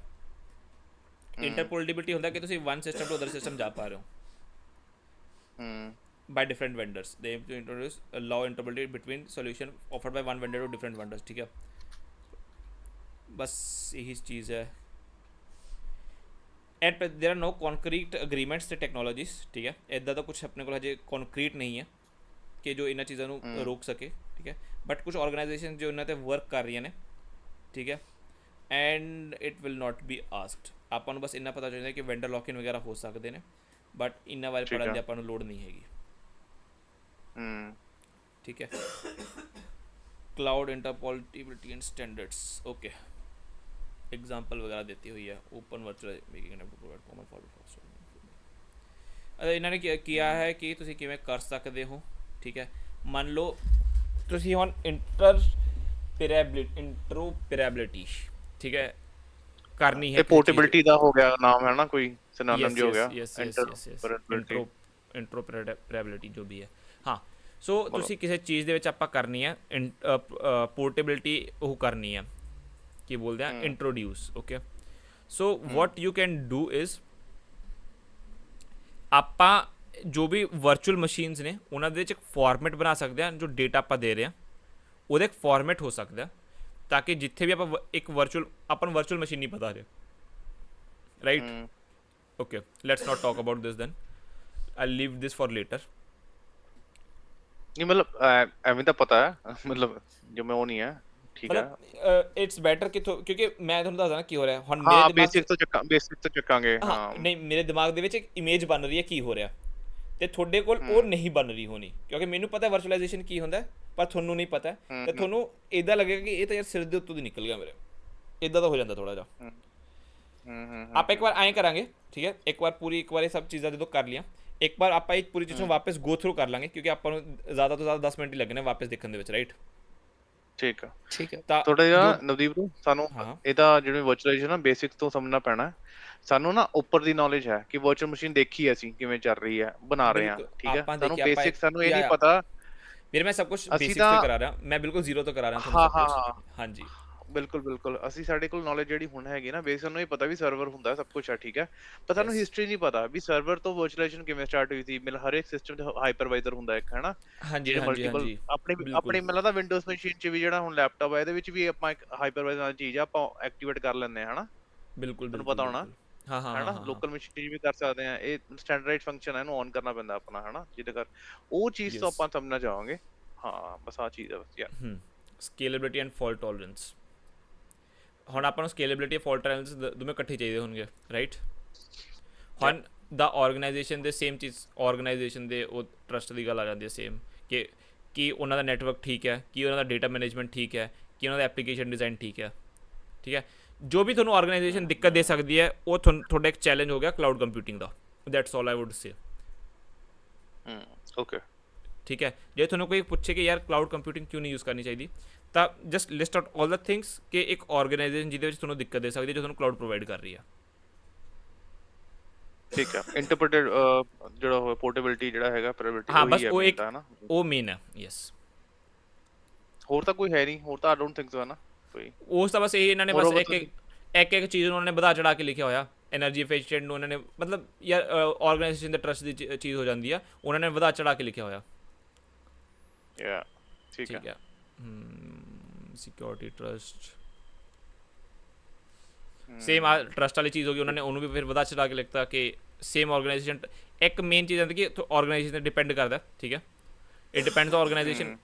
ਇੰਟਰਪੋਰਟੇਬਿਲਿਟੀ ਹੁੰਦਾ ਕਿ ਤੁਸੀਂ ਵਨ ਸਿਸਟਮ ਤੋਂ ਅਦਰ ਸਿਸਟਮ ਜਾ ਪਾ ਰਹੇ ਹੋ by different vendors they aim to introduce allow interoperability between solution offered by one vendor to different vendors ठीक है बस यही चीज़ है and there are no concrete agreements ਤੇ ਟੈਕਨੋਲੋਜੀਜ਼ ਠੀਕ ਹੈ ਇੱਦਾਂ ਦਾ ਕੁਝ ਆਪਣੇ ਕੋਲ ਹਜੇ ਕੌਨਕਰੀਟ ਨਹੀਂ ਹੈ ਕਿ ਜੋ ਇਹਨਾਂ ਚੀਜ਼ਾਂ ਨੂੰ ਰੋਕ ਸਕੇ ਠੀਕ ਹੈ ਬਟ ਕੁਝ ਆਰਗੇਨਾਈਜੇਸ਼ਨ ਜੋ ਇਹਨਾਂ ਤੇ ਵਰਕ ਕਰ ਰਹੀਆਂ ਨੇ ਠੀਕ ਹੈ and it will not be asked ਆਪਾਂ ਨੂੰ ਬਸ ਇੰਨਾ ਪਤਾ ਚਾਹੀਦਾ ਕਿ ਵੈਂਡਰ ਲੌਕ ਇਨ ਵਗੈਰਾ ਹੋ ਸਕਦੇ ਨੇ ਬਟ ਇੰਨਾ ਬਾਰੇ ਪੜ੍ਹਨ ਦੀ ਆਪਾਂ ਨੂੰ ਲੋੜ ਨਹੀਂ ਹੈਗੀ ठीक है cloud interoperability and standards okay example वगैरह देती हुई है open virtual making and provide common forward अरे इन्होंने किया है कि ਤੁਸੀਂ ਕਿਵੇਂ ਕਰ ਸਕਦੇ ਹੋ ਠੀਕ ਹੈ ਮੰਨ ਲਓ ਤੁਸੀਂ ਹੁਣ ਇੰਟਰੋਪਰੇਬਿਲਿਟੀ ਠੀਕ ਹੈ ਕਰਨੀ ਹੈ ਇਹ ਪੋਰਟੇਬਿਲਿਟੀ ਦਾ ਹੋ ਗਿਆ ਨਾਮ ਹੈ ਨਾ ਕੋਈ ਸਿਨੋਨਿਮ ਜੋ ਹੋ ਗਿਆ ਇੰਟਰੋਪਰੇਬਿਲਿਟੀ ਜੋ ਵੀ ਹੈ ਹਾਂ ਸੋ ਤੁਸੀਂ ਕਿਸੇ ਚੀਜ਼ ਦੇ ਵਿੱਚ ਆਪਾਂ ਕਰਨੀ ਹੈ ਪੋਰਟੇਬਿਲਿਟੀ ਉਹ ਕਰਨੀ ਹੈ ਕੀ ਬੋਲਦੇ ਆ introduce okay so what you can do is ਆਪਾਂ ਜੋ ਵੀ ਵਰਚੁਅਲ ਮਸ਼ੀਨਸ ਨੇ ਉਹਨਾਂ ਦੇ ਵਿੱਚ ਇੱਕ ਫਾਰਮੈਟ ਬਣਾ ਸਕਦੇ ਹਾਂ ਜੋ ਡੇਟਾ ਆਪਾਂ ਦੇ ਰਹੇ ਹਾਂ ਉਹਦਾ ਇੱਕ ਫਾਰਮੈਟ ਹੋ ਸਕਦਾ ਤਾਂ ਕਿ ਜਿੱਥੇ ਵੀ ਆਪਾਂ ਇੱਕ ਆਪਾਂ ਨੂੰ ਵਰਚੁਅਲ ਮਸ਼ੀਨ ਨਹੀਂ ਪਤਾ ਹਜੇ right okay let's not talk about this then I'll leave this for later. ਨਹੀਂ ਮਤਲਬ ਐਵੇਂ ਤਾਂ ਪਤਾ ਹੈ ਮਤਲਬ ਜੋ ਮੈਂ ਉਹ ਨਹੀਂ ਹੈ ਠੀਕ ਹੈ ਇਟਸ ਬੈਟਰ ਕਿ ਕਿਉਂਕਿ ਮੈਂ ਤੁਹਾਨੂੰ ਦੱਸਦਾ ਨਾ ਕੀ ਹੋ ਰਿਹਾ ਹੁਣ ਮੇਰੇ ਬੇਸਿਕ ਤੋਂ ਚੱਕਾਂਗੇ ਹਾਂ ਨਹੀਂ ਮੇਰੇ ਦਿਮਾਗ ਦੇ ਵਿੱਚ ਇੱਕ ਇਮੇਜ ਬਣ ਰਹੀ ਹੈ ਕੀ ਹੋ ਰਿਹਾ ਤੇ ਤੁਹਾਡੇ ਕੋਲ ਉਹ ਨਹੀਂ ਬਣ ਰਹੀ ਹੋਣੀ ਕਿਉਂਕਿ ਮੈਨੂੰ ਪਤਾ ਵਰਚੁਅਲਾਈਜੇਸ਼ਨ ਕੀ ਹੁੰਦਾ ਪਰ ਤੁਹਾਨੂੰ ਨਹੀਂ ਪਤਾ ਤੇ ਤੁਹਾਨੂੰ ਇਦਾਂ ਲੱਗੇਗਾ ਕਿ ਇਹ ਤਾਂ ਯਾਰ ਸਿਰ ਦੇ ਉੱਤੋਂ ਦੀ ਨਿਕਲ ਗਿਆ ਮੇਰੇ ਇਦਾਂ ਦਾ ਹੋ ਜਾਂਦਾ ਥੋੜਾ ਜਿਹਾ ਆਪਾਂ ਇੱਕ ਵਾਰ ਐਂ ਕਰਾਂਗੇ ਠੀਕ ਹੈ ਇੱਕ ਵਾਰ ਇਹ ਸਭ ਚੀਜ਼ਾਂ ਜਦੋਂ ਕਰ ਲਿਆ ਇੱਕ ਵਾਰ ਆਪਾਂ ਇਹ ਪੂਰੀ ਚੀਜ਼ ਨੂੰ ਵਾਪਸ ਗੋ ਥਰੂ ਕਰ ਲਾਂਗੇ ਕਿਉਂਕਿ ਆਪਾਂ ਨੂੰ ਜ਼ਿਆਦਾ ਤੋਂ ਜ਼ਿਆਦਾ 10 ਮਿੰਟ ਹੀ ਲੱਗਣੇ ਵਾਪਸ ਦੇਖਣ ਦੇ ਵਿੱਚ ਰਾਈਟ ਠੀਕ ਹੈ ਤਾਂ ਥੋੜਾ ਜਿਹਾ ਨਵਦੀਪ ਨੂੰ ਸਾਨੂੰ ਇਹਦਾ ਜਿਵੇਂ ਵਰਚੁਅਲਾਈਜੇਸ਼ਨ ਨਾ ਬੇਸਿਕ ਤੋਂ ਸਮਝਣਾ ਪੈਣਾ ਸਾਨੂੰ ਨਾ ਉੱਪਰ ਦੀ ਨੌਲੇਜ ਹੈ ਕਿ ਵਰਚੁਅਲ ਮਸ਼ੀਨ ਦੇਖੀ ਅਸੀਂ ਕਿਵੇਂ ਚੱਲ ਰਹੀ ਹੈ ਬਣਾ ਰਹੇ ਹਾਂ ਠੀਕ ਹੈ ਸਾਨੂੰ ਬੇਸਿਕ ਸਾਨੂੰ ਇਹ ਨਹੀਂ ਪਤਾ ਵੀਰੇ ਮੈਂ ਸਭ ਕੁਝ ਬੇਸਿਕ ਤੋਂ ਕਰਾ ਰਿਹਾ ਮੈਂ ਬਿਲਕੁਲ ਜ਼ੀਰੋ ਤੋਂ ਕਰਾ ਰਿਹਾ ਤੁਹਾਨੂੰ ਸਭ ਕੁਝ ਹਾਂਜੀ ਬਿਲਕੁਲ ਅਸੀਂ ਸਾਡੇ ਕੋਲ ਨੌਲੇਜ ਜਿਹੜੀ ਹੁਣ ਹੈਗੀ ਨਾ ਬੇਸਿਕ ਨੂੰ ਇਹ ਪਤਾ ਵੀ ਸਰਵਰ ਹੁੰਦਾ ਸਭ ਕੁਝ ਆ ਠੀਕ ਹੈ ਪਰ ਸਾਨੂੰ ਹਿਸਟਰੀ ਨਹੀਂ ਪਤਾ ਵੀ ਸਰਵਰ ਤੋਂ ਵਰਚੁਅਲਾਈਜੇਸ਼ਨ ਕਿਵੇਂ ਸਟਾਰਟ ਹੋਈ ਸੀ ਮਤਲਬ ਹਰ ਇੱਕ ਸਿਸਟਮ ਤੇ ਹਾਈਪਰਵਾਈਜ਼ਰ ਹੁੰਦਾ ਇੱਕ ਹੈਨਾ ਹਾਂਜੀ ਆਪਣੀ ਮਤਲਬ ਤਾਂ ਵਿੰਡੋਜ਼ ਮਸ਼ੀਨ 'ਚ ਵੀ ਜਿਹੜਾ ਹੁਣ ਲੈਪਟਾਪ ਆ ਇਹਦੇ ਵਿੱਚ ਵੀ ਆਪਾਂ ਇੱਕ ਹਾਈਪਰਵਾਈਜ਼ਰ ਚੀਜ਼ ਆ ਆਪਾਂ ਐਕਟੀਵੇਟ ਕਰ ਲੈਂਦੇ ਹਾਂ ਹਨਾ ਬਿਲਕੁਲ ਤੁਹਾਨੂੰ ਬਿਲਕੁਲ ਪਤਾ ਹੋਣਾ ਬਿਲकुल हाँ हाँ ਹੈ हाँ ਨਾ, हाँ हाँ ਲੋਕਲ ਮਸ਼ੀਨ ਵੀ ਕਰ ਸਕਦੇ ਆ, ਇਹ ਸਟੈਂਡਰਡਾਈਜ਼ ਫੰਕਸ਼ਨ ਹੈ, ਇਹਨੂੰ ਔਨ ਕਰਨਾ ਪੈਂਦਾ ਆਪਣਾ, ਹੈ ਨਾ, ਜਿਹਦੇ ਕਰ ਉਹ ਚੀਜ਼ ਤੋਂ यस ਆਪਾਂ ਸਮਝਣਾ ਚਾਹਾਂਗੇ। ਹਾਂ ਬਸ ਆਹ ਚੀਜ਼ ਹੈ ਬਸ ਯਾਰ। ਸਕੇਲੇਬਿਲਿਟੀ ਐਂਡ ਫਾਲਟ ਟੋਲਰੈਂਸ। ਹੁਣ ਆਪਾਂ ਨੂੰ ਸਕੇਲੇਬਿਲਿਟੀ ਫਾਲਟ ਟੋਲਰੈਂਸ ਦੋਵੇਂ ਇਕੱਠੇ ਚਾਹੀਦੇ ਹੋਣਗੇ, ਰਾਈਟ। ਹੁਣ ਦਾ ਆਰਗੇਨਾਈਜੇਸ਼ਨ ਦੇ ਸੇਮ ਚੀਜ਼, ਆਰਗੇਨਾਈਜੇਸ਼ਨ ਦੇ ਉਹ ਟਰਸਟ ਦੀ ਗੱਲ ਆ ਜਾਂਦੀ ਹੈ ਸੇਮ, ਕਿ ਉਹਨਾਂ ਦਾ ਨੈਟਵਰਕ ਠੀਕ ਹੈ, ਕਿ ਉਹਨਾਂ ਦਾ ਡੇਟਾ ਮੈਨੇਜਮੈਂਟ ਠੀਕ ਹੈ, ਕਿ ਉਹਨਾਂ ਦਾ ਐਪਲੀਕੇਸ਼ਨ ਡਿਜ਼ਾਈਨ ਠੀਕ ਹੈ। ਠੀਕ ਹੈ, ਜੋ ਵੀ ਤੁਹਾਨੂੰ ਆਰਗੇਨਾਈਜੇਸ਼ਨ ਦਿੱਕਤ ਦੇ ਸਕਦੀ ਹੈ ਉਹ ਤੁਹਾਡਾ ਇੱਕ ਚੈਲੰਜ ਹੋ ਗਿਆ cloud computing the. That's all I wood say. Okay ਠੀਕ ਹੈ, ਜੇ ਤੁਹਾਨੂੰ ਕੋਈ ਪੁੱਛੇ ਕਿ ਯਾਰ ਕਲਾਊਡ ਕੰਪਿਊਟਿੰਗ ਕਿਉਂ ਨਹੀਂ ਯੂਜ਼ ਕਰਨੀ ਚਾਹੀਦੀ, ਤਾਂ ਜਸਟ ਲਿਸਟ ਆਊਟ ਆਲ ਦ ਥਿੰਗਸ ਕਿ ਇੱਕ ਆਰਗੇਨਾਈਜੇਸ਼ਨ ਜਿਹਦੇ ਵਿੱਚ ਤੁਹਾਨੂੰ ਦਿੱਕਤ ਦੇ ਸਕਦੀ ਹੈ ਜੋ ਤੁਹਾਨੂੰ ਕਲਾਊਡ ਪ੍ਰੋਵਾਈਡ ਕਰ ਰਹੀ ਹੈ। ਠੀਕ ਹੈ, ਇੰਟਰਪ੍ਰੀਟਡ ਜਿਹੜਾ ਹੋਇਆ ਪੋਰਟੇਬਿਲਿਟੀ ਜਿਹੜਾ ਹੈਗਾ ਪ੍ਰੋਬੇਬਿਲਿਟੀ ਹਾਂ ਬਸ ਉਹੀ ਹੈ ਉਹ ਮੇਨ ਇੱਕ ਤਾਂ, ਹੈ ਨਾ। ਉਹ ਮੇਨ ਹੈ। ਯੈਸ, ਹੋਰ ਤਾਂ ਕੋਈ ਹੈ ਨਹੀਂ, ਹੋਰ ਤਾਂ ਆਈ ਡੋਂਟ ਥਿੰਕ ਸੋ, ਹੈ ਨਾ ਕੋਈ। ਉਸ ਤਾਂ ਬਸ ਇਹ ਇਹਨਾਂ ਨੇ ਬਸ ਮੋਰਓਵਰ ਇੱਕ ਚੀਜ਼ ਨੂੰ ਉਹਨਾਂ ਨੇ ਵਧਾ ਚੜਾ ਕੇ ਲਿਖਿਆ ਹੋਇਆ। ਐਨਰਜੀ ਐਫੀਸ਼ੀਐਂਟ ਨੂੰ ਉਹਨਾਂ ਨੇ, ਮਤਲਬ ਯਾਰ ਆਰਗੇਨਾਈਜੇਸ਼ਨ ਦੇ ਟਰਸਟ ਦੀ ਚੀਜ਼ ਹੋ ਜਾਂਦੀ ਆ, ਉਹਨਾਂ ਨੇ ਵਧਾ ਚੜਾ ਕੇ ਲਿਖਿਆ ਹੋਇਆ। ਯਾ ਠੀਕ ਠੀਕ ਹੈ। ਹੈ, ਸਿਕਿਉਰਿਟੀ ਟਰਸਟ ਸੇਮ ਆ ਟਰਸਟ ਵਾਲੀ ਚੀਜ਼ ਹੋ ਗਈ, ਉਹਨਾਂ ਨੇ ਉਹਨੂੰ ਵੀ ਫਿਰ ਵਧਾ ਚੜਾ ਕੇ ਲਿਖਤਾ ਕਿ ਸੇਮ ਆਰਗੇਨਾਈਜੇਸ਼ਨ। ਇੱਕ ਮੇਨ ਚੀਜ਼ ਆਉਂਦੀ ਕਿ ਆਰਗੇਨਾਈਜੇਸ਼ਨ 'ਤੇ ਡਿਪੈਂਡ ਕਰਦਾ, ਠੀਕ ਹੈ, ਇਟ ਡਿਪੈਂਡਸ ਆਰਗੇਨਾਈਜੇਸ਼ਨ।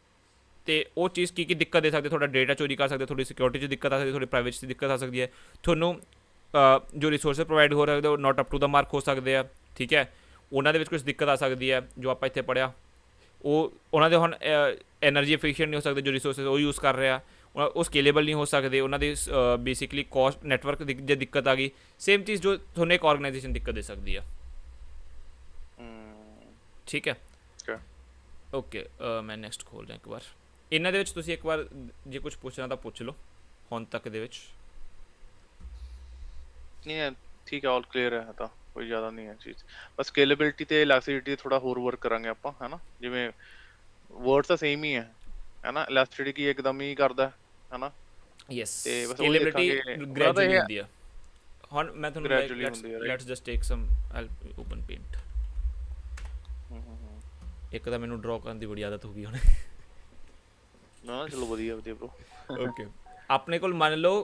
ਤੇ ਉਹ ਚੀਜ਼ ਕੀ ਦਿੱਕਤ ਦੇ ਸਕਦੀ, ਤੁਹਾਡਾ ਡੇਟਾ ਚੋਰੀ ਕਰ ਸਕਦੇ, ਤੁਹਾਡੀ ਸਿਕਿਉਰਿਟੀ 'ਚ ਦਿੱਕਤ ਆ ਸਕਦੀ, ਤੁਹਾਡੀ ਪ੍ਰਾਈਵੇਸੀ 'ਚ ਦਿੱਕਤ ਆ ਸਕਦੀ ਹੈ, ਤੁਹਾਨੂੰ ਜੋ ਰਿਸੋਰਸ ਪ੍ਰੋਵਾਈਡ ਹੋ ਰਹੇ ਉਹ ਨਾਟ ਅਪ ਟੂ ਦਾ ਮਾਰਕ ਹੋ ਸਕਦੇ ਆ। ਠੀਕ ਹੈ, ਉਹਨਾਂ ਦੇ ਵਿੱਚ ਕੁਝ ਦਿੱਕਤ ਆ ਸਕਦੀ ਹੈ ਜੋ ਆਪਾਂ ਇੱਥੇ ਪੜ੍ਹਿਆ। ਉਹ ਉਹਨਾਂ ਦੇ ਹੁਣ ਐਨਰਜੀ ਐਫੀਸ਼ੀਐਂਟ ਨਹੀਂ ਹੋ ਸਕਦੇ, ਜੋ ਰਿਸੋਰਸਿਸ ਉਹ ਯੂਜ਼ ਕਰ ਰਿਹਾ ਉਹ ਸਕੇਲੇਬਲ ਨਹੀਂ ਹੋ ਸਕਦੇ, ਉਹਨਾਂ ਦੇ ਬੇਸਿਕਲੀ ਕੋਸਟ ਨੈਟਵਰਕ ਦੀ ਜੇ ਦਿੱਕਤ ਆ ਗਈ, ਸੇਮ ਚੀਜ਼ ਜੋ ਤੁਹਾਨੂੰ ਇੱਕ ਆਰਗੇਨਾਈਜੇਸ਼ਨ ਦਿੱਕਤ ਦੇ ਸਕਦੀ ਆ। ਠੀਕ ਹੈ, ਓਕੇ, ਮੈਂ ਨੈਕਸਟ ਖੋਲ ਰਿਹਾ ਇੱਕ ਵਾਰ। ਇਹਨਾਂ ਦੇ ਵਿੱਚ ਤੁਸੀਂ ਇੱਕ ਵਾਰ ਜੇ ਕੁਝ ਪੁੱਛਣਾ ਤਾਂ ਪੁੱਛ ਲਓ ਹੁਣ ਤੱਕ ਦੇ ਵਿੱਚ। ਨਹੀਂ ਹੈ, ਠੀਕ ਹੈ, ਆਲ ਕਲੀਅਰ ਹੈ, ਤਾਂ ਕੋਈ ਜ਼ਿਆਦਾ ਨਹੀਂ ਹੈ ਚੀਜ਼। ਬਸ ਸਕੇਲੇਬਿਲਿਟੀ ਤੇ ਇਲਾਸਟੀਸਿਟੀ ਥੋੜਾ ਹੋਰ ਵਰਕ ਕਰਾਂਗੇ ਆਪਾਂ, ਹੈ ਨਾ, ਜਿਵੇਂ ਵਰਡਸ ਤਾਂ ਸੇਮ ਹੀ ਹੈ ਨਾ, ਇਲਾਸਟੀਸਿਟੀ ਕੀ ਇੱਕਦਮ ਹੀ ਕਰਦਾ, ਹੈ ਨਾ। ਯੈਸ, ਤੇ ਬਸ ਉਹ ਸਕੇਲੇਬਿਲਿਟੀ ਦੇਖਾਂਗੇ ਗ੍ਰੈਜੂਅਲੀ ਹੁੰਦੀ ਆ। ਹੁਣ ਮੈਂ Gradually ਤੁਹਾਨੂੰ ਹੁੰਦੀ ਹੈ, right? Let's just take some open paint. ਇੱਕ ਤਾਂ ਮੈਨੂੰ ਡਰਾ ਕਰਨ ਦੀ ਬੜੀ ਆਦਤ ਹੋ ਗਈ ਹੁਣ। ਨਾ ਚਲੋ ਵਧੀਆ ਵਧੀਆ ਬ్రో। ਓਕੇ, ਆਪਣੇ ਕੋਲ ਮੰਨ ਲਓ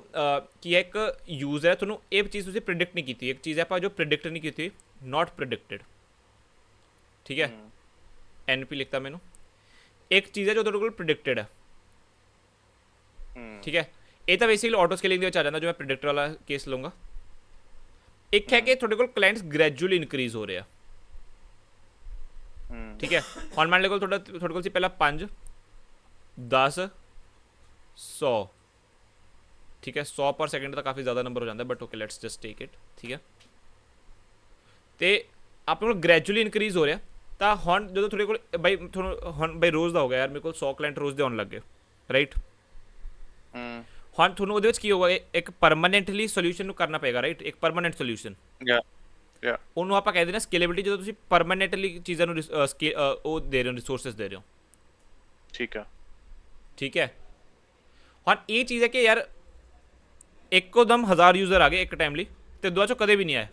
ਕਿ ਇੱਕ ਯੂਜ਼ਰ ਹੈ, ਤੁਹਾਨੂੰ ਇਹ ਚੀਜ਼ ਤੁਸੀਂ ਪ੍ਰਿਡਿਕਟ ਨਹੀਂ ਕੀਤੀ, ਇੱਕ ਚੀਜ਼ ਹੈ ਆਪਾਂ ਜੋ ਪ੍ਰਿਡਿਕਟ ਨਹੀਂ ਕੀਤੀ, ਨਾਟ ਪ੍ਰਿਡਿਕਟਡ। ਠੀਕ ਹੈ, ਐਨਪੀ ਲਿਖਤਾ ਮੈਨੂੰ। ਇੱਕ ਚੀਜ਼ ਹੈ ਜੋ ਤੁਹਾਡੇ ਕੋਲ ਪ੍ਰਿਡਿਕਟਡ ਹੈ। ਠੀਕ ਹੈ, ਇਹ ਤਾਂ ਬੇਸਿਕਲੀ ਆਟੋ ਸਕੇਲਿੰਗ ਦੇ ਵਿੱਚ ਆ ਜਾਂਦਾ, ਜੋ ਮੈਂ ਪ੍ਰਿਡਿਕਟਰ ਵਾਲਾ ਕੇਸ ਲਊਂਗਾ। ਇੱਕ ਹੈ ਕਿ ਤੁਹਾਡੇ ਕੋਲ ਕਲਾਇੰਟਸ ਗ੍ਰੈਜੂਅਲੀ ਇਨਕਰੀਜ਼ ਹੋ ਰਿਹਾ। ਠੀਕ ਹੈ, ਹੁਣ ਮੰਨ ਲਓ ਤੁਹਾਡੇ ਕੋਲ ਸੀ ਪਹਿਲਾਂ 5 10 100। ਠੀਕ ਹੈ, 100 ਪਰ ਸੈਕਿੰਡ ਤਾਂ ਕਾਫੀ ਜ਼ਿਆਦਾ ਨੰਬਰ ਹੋ ਜਾਂਦਾ, but okay let's just take it. ਠੀਕ ਹੈ, ਤੇ ਆਪਣੇ ਕੋਲ ਗ੍ਰੈਜੂਅਲੀ ਇਨਕਰੀਜ਼ ਹੋ ਰਿਹਾ। ਤਾਂ ਹੁਣ ਜਦੋਂ ਤੁਹਾਡੇ ਕੋਲ ਬਾਈ ਤੁਹਾਨੂੰ ਹੁਣ ਬਾਈ ਰੋਜ਼ ਦਾ ਹੋ ਗਿਆ ਯਾਰ, ਮੇਰੇ ਕੋਲ 100 ਕਲਾਇੰਟ ਰੋਜ਼ ਦੇ ਆਉਣ ਲੱਗ ਗਏ, ਰਾਈਟ। ਹੁਣ ਤੁਹਾਨੂੰ ਉਹਦੇ ਵਿੱਚ ਕੀ ਹੋਗਾ, ਇੱਕ ਪਰਮਾਨੈਂਟਲੀ ਸੋਲਿਊਸ਼ਨ ਨੂੰ ਕਰਨਾ ਪਏਗਾ, ਰਾਈਟ, ਇੱਕ ਪਰਮਾਨੈਂਟ ਸੋਲਿਊਸ਼ਨ। ਉਹਨੂੰ ਆਪਾਂ ਕਹਿੰਦੇ ਨੇ ਸਕੇਲੇਬਿਲਿਟੀ, ਜਦੋਂ ਤੁਸੀਂ ਪਰਮਾਨੈਂਟਲੀ ਚੀਜ਼ਾਂ ਨੂੰ ਉਹ ਦੇ ਰਹੇ ਹੋ, ਰਿਸੋਰਸਿਸ ਦੇ ਰਹੇ ਹੋ। ਠੀਕ ਹੈ, ਠੀਕ ਹੈ, ਹੁਣ ਇਹ ਚੀਜ਼ ਹੈ ਕਿ ਯਾਰ ਇੱਕੋ ਦਮ 1000 ਯੂਜ਼ਰ ਆ ਗਏ ਇੱਕ ਟਾਈਮ ਲਈ, ਤੇ ਦੁਆ ਚੋਂ ਕਦੇ ਵੀ ਨਹੀਂ ਆਏ।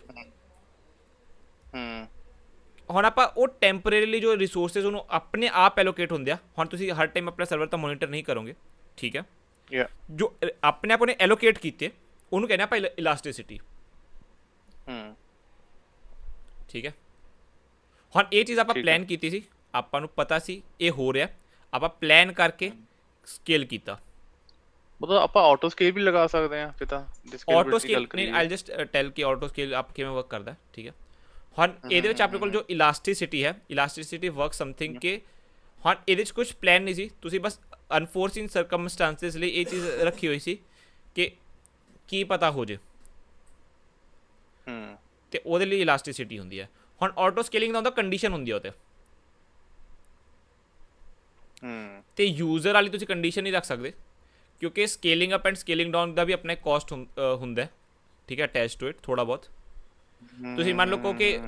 ਹੁਣ ਆਪਾਂ ਉਹ ਟੈਂਪਰੇਰੀਲੀ ਜੋ ਰਿਸੋਰਸਿਸ ਉਹਨੂੰ ਆਪਣੇ ਆਪ ਐਲੋਕੇਟ ਹੁੰਦੇ ਆ। ਹੁਣ ਤੁਸੀਂ ਹਰ ਟਾਈਮ ਆਪਣਾ ਸਰਵਰ ਤਾਂ ਮੋਨੀਟਰ ਨਹੀਂ ਕਰੋਗੇ, ਠੀਕ ਹੈ, ਜੋ ਆਪਣੇ ਆਪ ਉਹਨੇ ਐਲੋਕੇਟ ਕੀਤੇ ਉਹਨੂੰ ਕਹਿੰਦੇ ਆਪਾਂ ਇਲਾਸਟਿਸਿਟੀ। ਠੀਕ ਹੈ, ਹੁਣ ਇਹ ਚੀਜ਼ ਆਪਾਂ ਪਲਾਨ ਕੀਤੀ ਸੀ, ਆਪਾਂ ਨੂੰ ਪਤਾ ਸੀ ਇਹ ਹੋ ਰਿਹਾ, ਆਪਾਂ ਪਲਾਨ ਕਰਕੇ ਸਕੇਲ ਕੀਤਾ। ਮਤਲਬ ਆਪਾਂ ਆਟੋ ਸਕੇਲ ਵੀ ਲਗਾ ਸਕਦੇ ਹਾਂ ਫਿਰ ਤਾਂ। ਆਟੋ ਸਕੇਲ ਨਹੀਂ, ਆਈ ਜਸਟ ਟੈਲ ਕਿ ਆਟੋ ਸਕੇਲ ਆਪ ਕਿਵੇਂ ਵਰਕ ਕਰਦਾ। ਠੀਕ ਹੈ, ਹੁਣ ਇਹਦੇ ਵਿੱਚ ਆਪਣੇ ਕੋਲ ਜੋ ਇਲਾਸਟਿਸਿਟੀ ਹੈ, ਇਲਾਸਟਿਸਿਟੀ ਵਰਕ ਸਮਥਿੰਗ ਕਿ ਹੁਣ ਇਹਦੇ 'ਚ ਕੁਝ ਪਲਾਨ ਨਹੀਂ ਸੀ, ਤੁਸੀਂ ਬਸ ਅਨਫੋਰਚੂਨੇਟ ਸਰਕਮਸਟੈਂਸਿਸ ਲਈ ਇਹ ਚੀਜ਼ ਰੱਖੀ ਹੋਈ ਸੀ ਕਿ ਕੀ ਪਤਾ ਹੋ ਜੇ, ਤੇ ਉਹਦੇ ਲਈ ਇਲਾਸਟਿਸਿਟੀ ਹੁੰਦੀ ਹੈ। ਹੁਣ ਆਟੋ ਸਕੇਲਿੰਗ ਦਾ ਹੁੰਦਾ ਕੰਡੀਸ਼ਨ ਹੁੰਦੀ ਹੈ ਉਹਤੇ, ਤੇ ਯੂਜ਼ਰ ਵਾਲੀ ਤੁਸੀਂ ਕੰਡੀਸ਼ਨ ਨਹੀਂ ਰੱਖ ਸਕਦੇ, ਕਿਉਂਕਿ ਸਕੇਲਿੰਗ ਅਪ ਐਂਡ ਸਕੇਲਿੰਗ ਡਾਊਨ ਦਾ ਵੀ ਆਪਣਾ ਕੋਸਟ ਹੁੰਦਾ। ਠੀਕ ਹੈ, ਅਟੈਚ ਟੂ ਇਟ ਥੋੜਾ ਬਹੁਤ। ਤੁਸੀਂ ਮੰਨ ਲਓ ਕਹੋ ਕਿ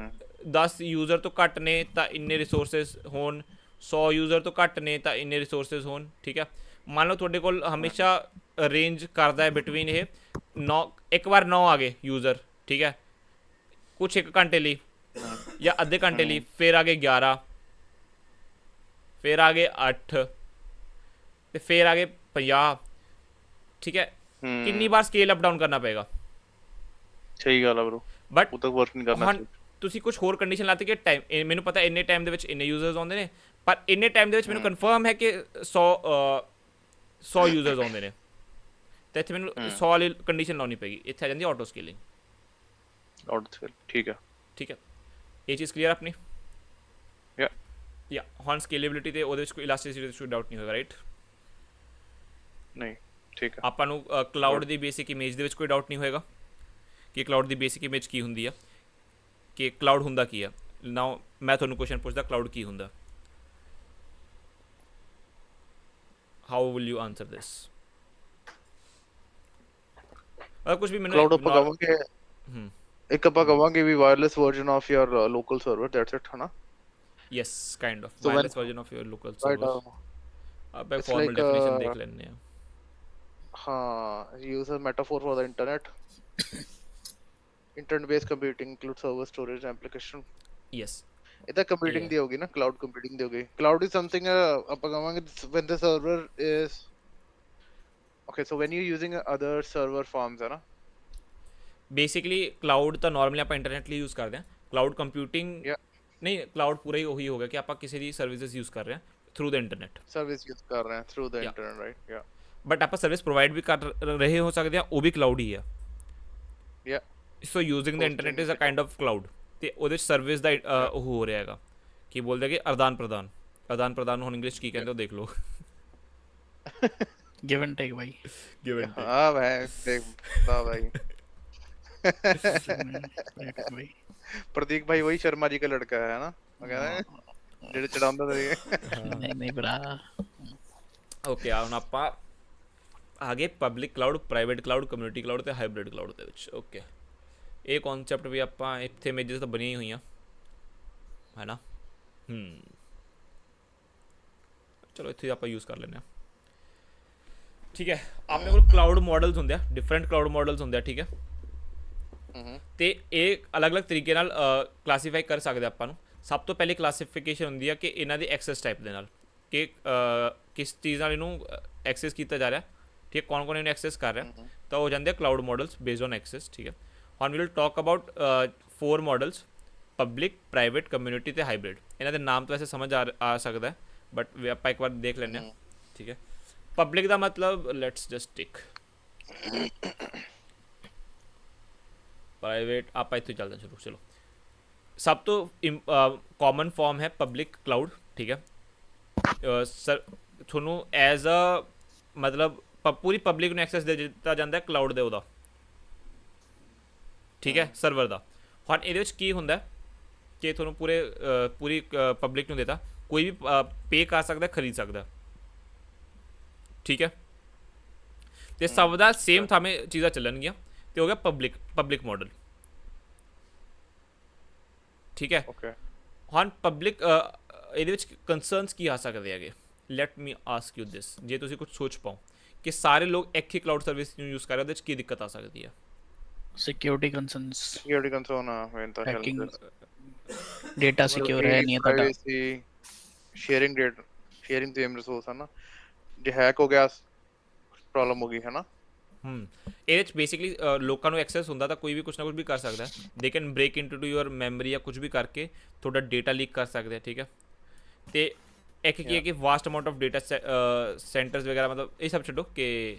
10 ਯੂਜ਼ਰ ਤੋਂ ਘੱਟ ਨੇ ਤਾਂ ਇੰਨੇ ਰਿਸੋਰਸਿਸ ਹੋਣ, 100 ਯੂਜ਼ਰ ਤੋਂ ਘੱਟ ਨੇ ਤਾਂ ਇੰਨੇ ਰਿਸੋਰਸਿਸ ਹੋਣ। ਠੀਕ ਹੈ, ਮੰਨ ਲਓ ਤੁਹਾਡੇ ਕੋਲ ਹਮੇਸ਼ਾ ਰੇਂਜ ਕਰਦਾ ਹੈ ਬਿਟਵੀਨ ਇਹ 9, ਇੱਕ ਵਾਰ 9 ਆ ਗਏ ਯੂਜ਼ਰ, ਠੀਕ ਹੈ, ਕੁਛ 1 ਘੰਟੇ ਲਈ ਜਾਂ ਅੱਧੇ ਘੰਟੇ ਲਈ, ਫਿਰ ਆ ਗਏ 11, ਫਿਰ ਆ ਗਏ 8, ਤੇ ਫਿਰ ਆ ਗਏ 50। ਠੀਕ ਹੈ, ਕਿੰਨੀ ਵਾਰ ਸਕੇਲ ਅਪ ਡਾਊਨ ਕਰਨਾ ਪਏਗਾ? ਸਹੀ ਗੱਲ ਆ bro, ਬਟ ਉਹ ਤੱਕ ਵਰਕ ਨਹੀਂ ਕਰਨਾ ਹੁਣ ਸੀ। ਤੁਸੀਂ ਕੁਝ ਹੋਰ ਕੰਡੀਸ਼ਨ ਲਾਤੀ ਕਿ ਟਾਈਮ, ਮੈਨੂੰ ਪਤਾ ਇੰਨੇ ਟਾਈਮ ਦੇ ਵਿੱਚ ਇੰਨੇ ਯੂਜ਼ਰਸ ਆਉਂਦੇ ਨੇ, ਪਰ ਇੰਨੇ ਟਾਈਮ ਦੇ ਵਿੱਚ ਮੈਨੂੰ ਕਨਫਰਮ ਹੈ ਕਿ 100 ਯੂਜ਼ਰਸ ਆਉਂਦੇ ਨੇ, ਤੇ ਇੱਥੇ ਮੈਨੂੰ 100 ਵਾਲੀ ਕੰਡੀਸ਼ਨ ਲਾਉਣੀ ਪਏਗੀ। ਇੱਥੇ ਆ ਜਾਂਦੀ ਆਟੋ ਸਕੇਲਿੰਗ। ਆਊਟ ਠੀਕ ਹੈ। ਠੀਕ ਹੈ, ਇਹ ਚੀਜ਼ ਕਲੀਅਰ ਆਪਣੀ। ਯਾ ਯਾ ਹੁਣ ਸਕੇਲੇਬਿਲਿਟੀ ਤੇ ਉਹਦੇ ਵਿੱਚ ਕੋਈ ਇਲਾਸਟਿਸਿਟੀ ਦਾ ਡਾਊਟ ਨਹੀਂ ਹੋਏਗਾ, ਰਾਈਟ? ਨਹੀਂ ਠੀਕ ਹੈ। ਆਪਾਂ ਨੂੰ ਕਲਾਊਡ ਦੀ ਬੇਸਿਕ ਇਮੇਜ ਦੇ ਵਿੱਚ ਕੋਈ ਡਾਊਟ ਨਹੀਂ ਹੋਏਗਾ ਕਿ ਕਲਾਊਡ ਦੀ ਬੇਸਿਕ ਇਮੇਜ ਕੀ ਹੁੰਦੀ ਆ, ਕਿ ਕਲਾਊਡ ਹੁੰਦਾ ਕੀ ਆ। ਨਾਓ ਮੈਂ ਤੁਹਾਨੂੰ ਕੁਐਸਚਨ ਪੁੱਛਦਾ, ਕਲਾਊਡ ਕੀ ਹੁੰਦਾ? ਹਾਊ ਵਿਲ ਯੂ ਆਨਸਰ ਦਿਸ? ਅਗਰ ਕੁਝ ਵੀ ਮੈਨੂੰ ਕਲਾਊਡ ਆਪਾਂ ਕਵਾਂਗੇ, ਹੂੰ, ਇੱਕ ਆਪਾਂ ਕਵਾਂਗੇ ਵੀ wireless version of your local server, that's it, ਹਨਾ? Yes, kind of So when- wireless version of your local Right, server. ਆਪਾਂ it's ਫਾਰਮਲ like, ਡੈਫੀਨੇਸ਼ਨ ਦੇਖ ਲੈਂਦੇ ਆ। ਹਾਂ, use a metaphor for the internet. Internet based computing includes server, storage, application. Yes, ਇਹ ਤਾਂ computing Yeah. ਦੀ ਹੋਗੀ ਨਾ, cloud computing ਦੀ ਹੋਗੀ। ਕਲਾਊਡ ਇਜ਼ ਸਮਥਿੰਗ ਆਪਾਂ ਕਹਾਂਗੇ when the server is okay, so when you're using other server farms, ਹੈ ਨਾ? Basically cloud ਤਾਂ ਨਾਰਮਲੀ ਆਪਾਂ ਇੰਟਰਨੈਟ ਲਈ ਯੂਜ਼ ਕਰਦੇ ਹਾਂ। Cloud computing Yeah. ਨਹੀਂ, ਕਲਾਊਡ ਪੂਰਾ ਹੀ ਉਹੀ ਹੋ ਗਿਆ ਕਿ ਆਪਾਂ ਕਿਸੇ ਦੀ ਸਰਵਿਸਿਜ਼ ਯੂਜ਼ ਕਰ ਰਹੇ ਹਾਂ ਥਰੂ ਦ ਇੰਟਰਨੈਟ। ਸਰਵਿਸ ਯੂਜ਼ ਕਰ ਰਹੇ ਹਾਂ through the Yeah. internet, right? Yeah. But ਆਪਾਂ ਸਰਵਿਸ ਪ੍ਰੋਵਾਈਡ ਵੀ ਕਰ ਰਹੇ ਹੋ ਸਕਦੇ ਹਾਂ, ਉਹ ਵੀ ਕਲਾਊਡ ਹੀ ਆ। Yeah. So using the internet is a kind of cloud, ਤੇ ਉਹਦੇ 'ਚ ਸਰਵਿਸ ਦਾ ਉਹ ਹੋ ਰਿਹਾ ਹੈਗਾ, ਕੀ ਬੋਲਦੇ ਕਿ ਆਦਾਨ ਪ੍ਰਦਾਨ। ਆਦਾਨ ਪ੍ਰਦਾਨ ਨੂੰ ਹੁਣ ਇੰਗਲਿਸ਼ ਕੀ ਕਹਿੰਦੇ ਉਹ ਦੇਖ ਲਓ। गिव एंड टेक भाई। Give and take. हाँ भाई, देख वाह भाई। भाई प्रतीक भाई वही शर्मा जी का लड़का है ना? वो कह रहे हैं जेड़े चढ़ांदा था। नहीं नहीं भरा। ਓਕੇ, ਆ ਹੁਣ ਆਪਾਂ ਆ ਗਏ public cloud, private cloud, community cloud ਤੇ ਹਾਈਬ੍ਰਿਡ ਕਲਾਊਡ ਦੇ ਵਿੱਚ। ਓਕੇ, ਇਹ ਕਨਸੈਪਟ ਵੀ ਆਪਾਂ ਇੱਥੇ ਇਮੇਜਸ ਤਾਂ ਬਣੀਆਂ ਹੀ ਹੋਈਆਂ ਹੈ ਨਾ। ਚਲੋ ਇੱਥੇ ਆਪਾਂ ਯੂਜ਼ ਕਰ ਲੈਂਦੇ ਹਾਂ। ਠੀਕ ਹੈ, ਆਪਣੇ ਕੋਲ ਕਲਾਊਡ ਮਾਡਲਸ ਹੁੰਦੇ ਆ, ਡਿਫਰੈਂਟ ਕਲਾਊਡ ਮਾਡਲਸ ਹੁੰਦੇ ਆ। ਠੀਕ ਹੈ, ਤੇ ਇਹ ਅਲੱਗ-ਅਲੱਗ ਤਰੀਕੇ ਨਾਲ ਕਲਾਸੀਫਾਈ ਕਰ ਸਕਦੇ ਆਪਾਂ ਨੂੰ। ਸਭ ਤੋਂ ਪਹਿਲੇ ਕਲਾਸੀਫਿਕੇਸ਼ਨ ਹੁੰਦੀ ਆ ਕਿ ਇਹਨਾਂ ਦੀ ਐਕਸੈਸ ਟਾਈਪ ਦੇ ਨਾਲ, ਕਿ ਕਿਸ ਚੀਜ਼ ਨਾਲ ਇਹਨੂੰ ਐਕਸੈਸ ਕੀਤਾ ਜਾ ਰਿਹਾ। ਠੀਕ ਹੈ, ਕੌਣ ਇਹਨੂੰ ਐਕਸੈਸ ਕਰ ਰਿਹਾ, ਤਾਂ ਹੋ ਜਾਂਦੇ ਆ cloud models based on access. ਠੀਕ ਹੈ, ਹੁਣ ਵੀ will talk about 4 models, public, private, community ਤੇ ਹਾਈਬ੍ਰਿਡ। ਇਹਨਾਂ ਦੇ ਨਾਮ ਤਾਂ ਵੈਸੇ ਸਮਝ ਆ ਸਕਦਾ ਹੈ, ਬਟ ਆਪਾਂ ਇੱਕ ਵਾਰ ਦੇਖ ਲੈਂਦੇ ਹਾਂ। ਠੀਕ ਹੈ, ਪਬਲਿਕ ਦਾ ਮਤਲਬ ਲੈਟਸ ਜਸਟ ਟੇਕ, ਪ੍ਰਾਈਵੇਟ ਆਪਾਂ ਇੱਥੇ ਚੱਲਦੇ ਹਾਂ। ਚਲੋ ਸਭ ਤੋਂ ਕਾਮਨ ਫਾਰਮ ਹੈ ਪਬਲਿਕ ਕਲਾਊਡ। ਠੀਕ ਹੈ ਸਰ, ਤੁਹਾਨੂੰ ਐਜ਼ ਅ ਮਤਲਬ ਪੂਰੀ ਪਬਲਿਕ ਨੂੰ ਐਕਸੈਸ ਦੇ ਦਿੱਤਾ ਜਾਂਦਾ ਕਲਾਊਡ ਦੇ ਉਹਦਾ। ਠੀਕ ਹੈ, ਸਰਵਰ ਦਾ। ਹੁਣ ਇਹਦੇ ਵਿੱਚ ਕੀ ਹੁੰਦਾ ਕਿ ਤੁਹਾਨੂੰ ਪੂਰੀ ਪਬਲਿਕ ਨੂੰ ਦੇਤਾ, ਕੋਈ ਵੀ ਪੇ ਕਰ ਸਕਦਾ, ਖਰੀਦ ਸਕਦਾ। ਠੀਕ ਹੈ, ਤੇ ਸਭ ਦਾ ਸੇਮ ਥਾਵੇਂ ਚੀਜ਼ਾਂ ਚੱਲਣਗੀਆਂ, ਤੇ ਹੋ ਗਿਆ ਪਬਲਿਕ ਮਾਡਲ। ਠੀਕ ਹੈ, Okay. ਹੁਣ ਪਬਲਿਕ ਇਹਦੇ ਵਿੱਚ ਕੰਸਰਨਸ ਕੀ ਆ ਸਕਦੇ ਹੈਗੇ? ਲੈਟ ਮੀ ਆਸਕ ਯੂ ਦਿਸ, ਜੇ ਤੁਸੀਂ ਕੁਝ ਸੋਚ ਪਾਓ ਕਿ ਸਾਰੇ ਲੋਕ ਇੱਕ ਹੀ ਕਲਾਊਡ ਸਰਵਿਸ ਨੂੰ ਯੂਜ਼ ਕਰ ਰਹੇ, ਉਹਦੇ ਵਿੱਚ ਕੀ ਦਿੱਕਤ ਆ ਸਕਦੀ ਹੈ? Security concerns, Security concern when the hell hacking, is data secure है नहीं है ਤੁਹਾਡਾ। Sharing data, sharing same resource है ना, ਜੇ ਹੈਕ ਹੋ ਗਿਆ ਪ੍ਰੋਬਲਮ ਹੋ ਗਈ ਹੈ ਨਾ। ਇਹਦੇ ਵਿੱਚ ਬੇਸਿਕਲੀ ਲੋਕਾਂ ਨੂੰ ਐਕਸੈਸ ਹੁੰਦਾ ਤਾਂ ਕੋਈ ਵੀ ਕੁਛ ਨਾ ਕੁਛ ਵੀ ਕਰ ਸਕਦਾ। They can break into to your memory ਜਾਂ ਕੁਝ ਵੀ ਕਰਕੇ ਤੁਹਾਡਾ ਡੇਟਾ ਲੀਕ ਕਰ ਸਕਦੇ ਆ। ਠੀਕ ਹੈ, ਤੇ ਇੱਕ ਕੀ ਹੈ ਕਿ vast amount of data centres ਵਗੈਰਾ, ਮਤਲਬ ਇਹ ਸਭ ਛੱਡੋ ਕਿ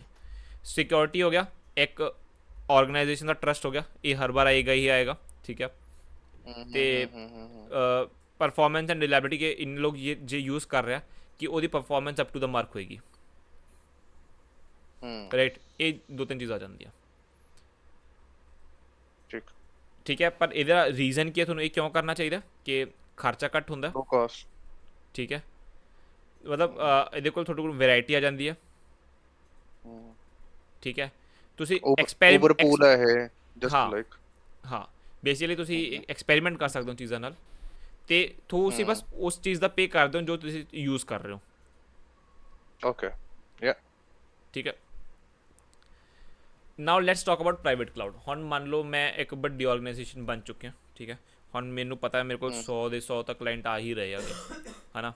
ਸਿਕਿਉਰਿਟੀ ਹੋ ਗਿਆ, ਇੱਕ ਆਰਗੇਨਾਈਜੇਸ਼ਨ ਦਾ ਟਰਸਟ ਹੋ ਗਿਆ, ਇਹ ਹਰ ਵਾਰ ਆਏਗਾ ਹੀ ਆਏਗਾ। ਠੀਕ ਹੈ, ਤੇ ਪਰਫਾਰਮੈਂਸ ਐਂਡ ਰਿਲਾਇਬਿਲਿਟੀ ਕੇ ਇਨ ਲੋਕ ਜੇ ਯੂਜ਼ ਕਰ ਰਿਹਾ ਕਿ ਉਹਦੀ performance up to the mark ਹੋਏਗੀ। ਰਾਈਟ, ਇਹ 2-3 ਚੀਜ਼ਾਂ ਆ ਜਾਂਦੀਆਂ। ਠੀਕ ਹੈ, ਪਰ ਇਹਦਾ ਰੀਜ਼ਨ ਕੀ ਹੈ? ਤੁਹਾਨੂੰ ਇਹ ਕਿਉਂ ਕਰਨਾ ਚਾਹੀਦਾ ਕਿ ਖਰਚਾ ਘੱਟ ਹੁੰਦਾ। ਲੋ ਕਾਸਟ। ਠੀਕ ਹੈ, ਮਤਲਬ ਇਹਦੇ ਕੋਲ ਤੁਹਾਡੇ ਕੋਲ ਵੈਰਾਈਟੀ ਆ ਜਾਂਦੀ ਹੈ। ਠੀਕ ਹੈ, ਤੁਸੀਂ ਓਵਰ ਪੂਲ ਹੈ ਇਹ, ਜਸਟ ਲਾਈਕ। ਹਾਂ, ਬੇਸਿਕਲੀ ਤੁਸੀਂ ਐਕਸਪੈਰੀਮੈਂਟ ਕਰ ਸਕਦੇ ਹੋ ਚੀਜ਼ਾਂ ਨਾਲ, ਤੇ ਤੁਸੀਂ ਬਸ ਉਸ ਚੀਜ਼ ਦਾ ਪੇ ਕਰਦੇ ਹੋ ਜੋ ਤੁਸੀਂ ਯੂਜ਼ ਕਰ ਰਹੇ ਹੋ। ਓਕੇ, ਯਾ, ਠੀਕ ਹੈ। ਨਾਓ let's talk about private cloud. ਹੁਣ ਮੰਨ ਲਓ ਮੈਂ ਇੱਕ ਵੱਡੀ ਆਰਗੇਨਾਈਜੇਸ਼ਨ ਬਣ ਚੁੱਕਿਆ। ਠੀਕ ਹੈ, ਹੁਣ ਮੈਨੂੰ ਪਤਾ ਹੈ ਮੇਰੇ ਕੋਲ 100 ਦੇ 100 ਤੱਕ ਕਲਾਇੰਟ ਆ ਹੀ ਰਹੇ ਹੈਗੇ, ਹੈ ਨਾ।